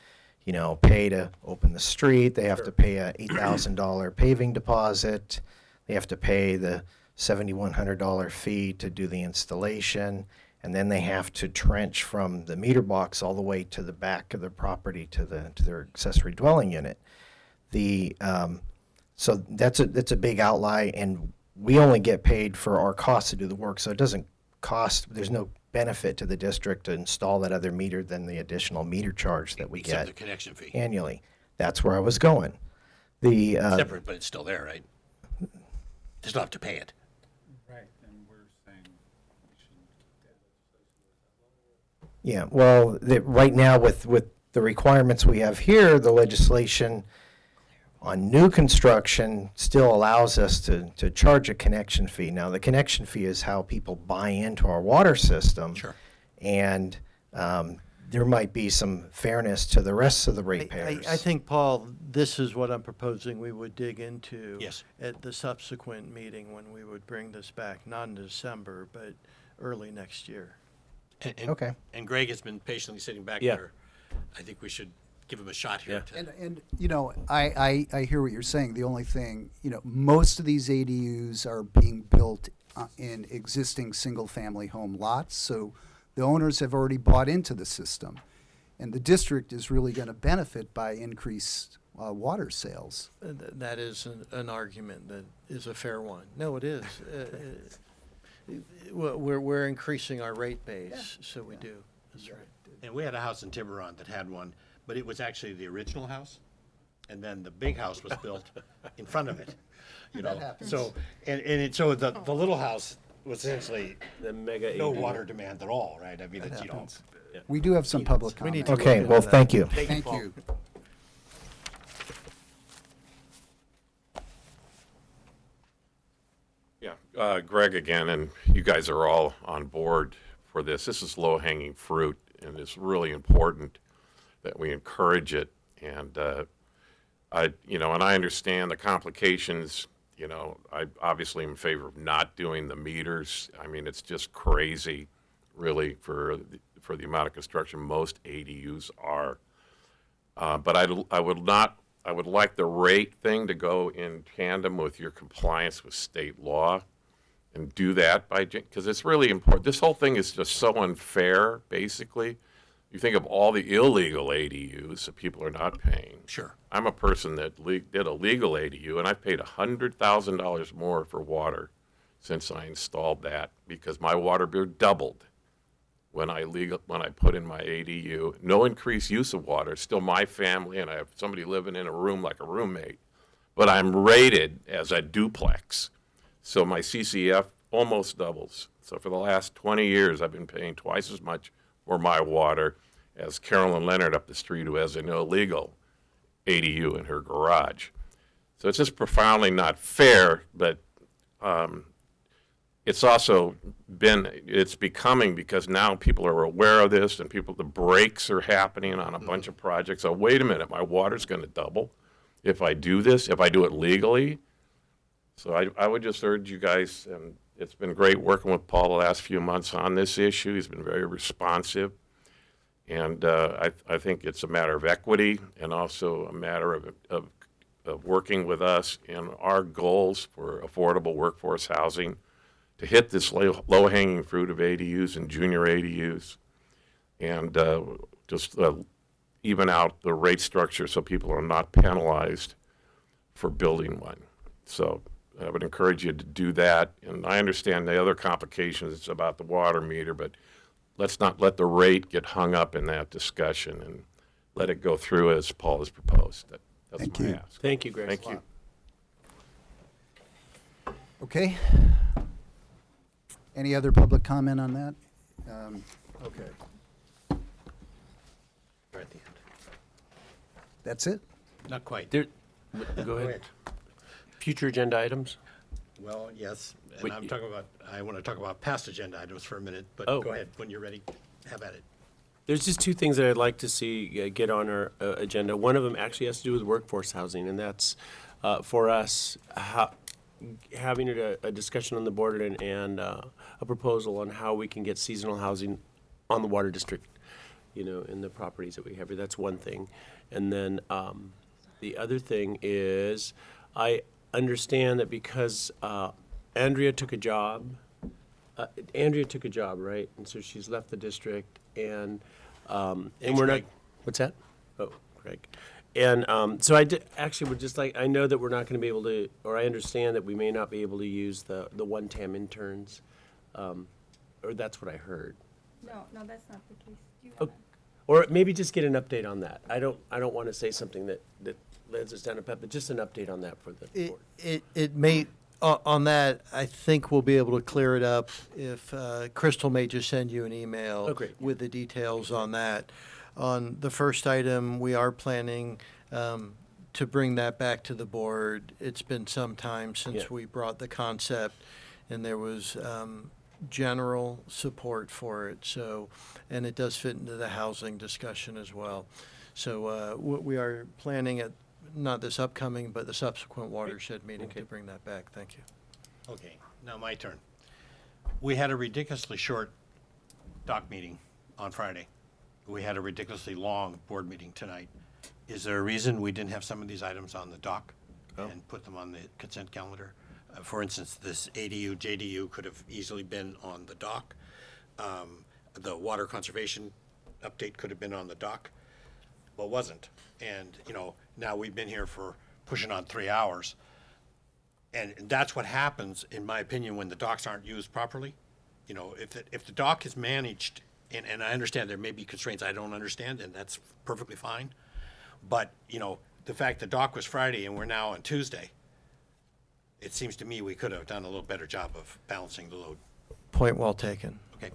pay to open the street. They have to pay a $8,000 paving deposit. They have to pay the $7,100 fee to do the installation. And then they have to trench from the meter box all the way to the back of the property to their accessory dwelling unit. So that's a big outlay, and we only get paid for our costs to do the work. So it doesn't cost. There's no benefit to the district to install that other meter than the additional meter charge that we Except get the connection fee. annually. That's where I was going. Separate, but it's still there, right? Just don't have to pay it. Right, and we're saying we shouldn't keep that. Yeah, well, right now with the requirements we have here, the legislation on new construction still allows us to charge a connection fee. Now, the connection fee is how people buy into our water system. Sure. And there might be some fairness to the rest of the I ratepayers. think, Paul, this is what I'm proposing we would dig into. Yes. At the subsequent meeting when we would bring this back, not in December, but early next year. Okay. And Greg has been patiently sitting back Yeah. there. I think we should give him a shot here. Yeah. And you know, I hear what you're saying. The only thing, you know, most of these ADUs are being built in existing single-family home lots, so the owners have already bought into the system. And the district is really going to benefit by increased water sales. That is an argument that is a fair one. No, it is. We're increasing our rate base, so we do. That's right. And we had a house in Tiburon that had one, but it was actually the original house, and then the big house was built in front of it. You know, so so the little house was essentially The mega no ADU. water demand at all, right? I mean, it's, you know, We do have some public We need comment. to Okay, well, thank you. Thank you. Yeah, Greg again, and you guys are all on board for this. This is low-hanging fruit, and it's really important that we encourage it. And and I understand the complications. You know, I obviously am in favor of not doing the meters. I mean, it's just crazy, really, for the amount of construction most ADUs are. But I would like the rate thing to go in tandem with your compliance with state law, and do that because it's really important. This whole thing is just so unfair, basically. You think of all the illegal ADUs that people are not paying. sure. I'm a person that did a legal ADU, and I paid $100,000 more for water since I installed that because my water bill doubled when I put in my ADU. No increased use of water. Still my family, and I have somebody living in a room like a roommate, but I'm rated as a duplex. So my CCF almost doubles. So for the last 20 years, I've been paying twice as much for my water as Carolyn Leonard up the street, who has an illegal ADU in her garage. So it's just profoundly not fair, but it's also it's becoming, because now people are aware of this, and the breaks are happening on a bunch of projects. So wait a minute, my water's going to double if I do this, if I do it legally. So I would just urge you guys, and it's been great working with Paul the last few months on this issue. He's been very responsive. And I think it's a matter of equity, and also a matter of working with us in our goals for affordable workforce housing to hit this low-hanging fruit of ADUs and junior ADUs, and just even out the rate structure so people are not penalized for building one. So I would encourage you to do that. And I understand the other complications about the water meter, but let's not let the rate get hung up in that discussion, and let it go through as Paul has proposed. That's Thank my you. ask. Thank you, Greg. Thank you. Okay. Any other public comment on that? Okay. Right at the end. That's it? Not quite. Go ahead. Future agenda items? Well, yes, and Wait, I want to talk about past agenda items for a minute, but Oh. go ahead, when you're ready, have at it. There's just two things that I'd like to see get on our agenda. One of them actually has to do with workforce housing, and that's for us having a discussion on the board and a proposal on how we can get seasonal housing on the water district, in the properties that we have here. That's one thing. And then the other thing is I understand that because Andrea took a job, right? And so she's left the district, and we're not. What's that? Oh, Craig. And so actually would just I know that we're not going to be able to, or I understand that we may not be able to use the one-time interns, or that's what I heard. No, that's not the case. You Oh, or maybe just get an update on that. I don't want to say something that leads us down a path, but just an update on that for the board. It may, on that, I think we'll be able to clear it up if Crystal may just send you an email Oh, great. with the details on that. On the first item, we are planning to bring that back to the board. It's been some time since Yeah. we brought the concept, and there was general support for it. So, and it does fit into the housing discussion as well. So we are planning at, not this upcoming, but the subsequent watershed meeting to bring that back. Thank you. Okay, now my turn. We had a ridiculously short doc meeting on Friday. We had a ridiculously long board meeting tonight. Is there a reason we didn't have some of these items on the doc and put them on the consent calendar? For instance, this ADU, JDU could have easily been on the doc. The water conservation update could have been on the doc, but wasn't. And, you know, now we've been here for pushing on 3 hours. And that's what happens, in my opinion, when the docs aren't used properly. You know, if the doc is managed, and I understand there may be constraints I don't understand, and that's perfectly fine. But, you know, the fact the doc was Friday and we're now on Tuesday, it seems to me we could have done a little better job of balancing the load. Point well taken. Okay.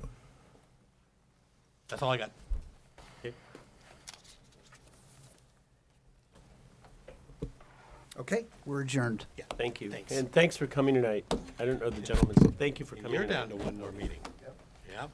That's all I got. Okay, we're adjourned. Yeah. Thank you. Thanks. And thanks for coming tonight. I don't know the gentlemen. Thank you for coming You're tonight. down to one more meeting. Yep.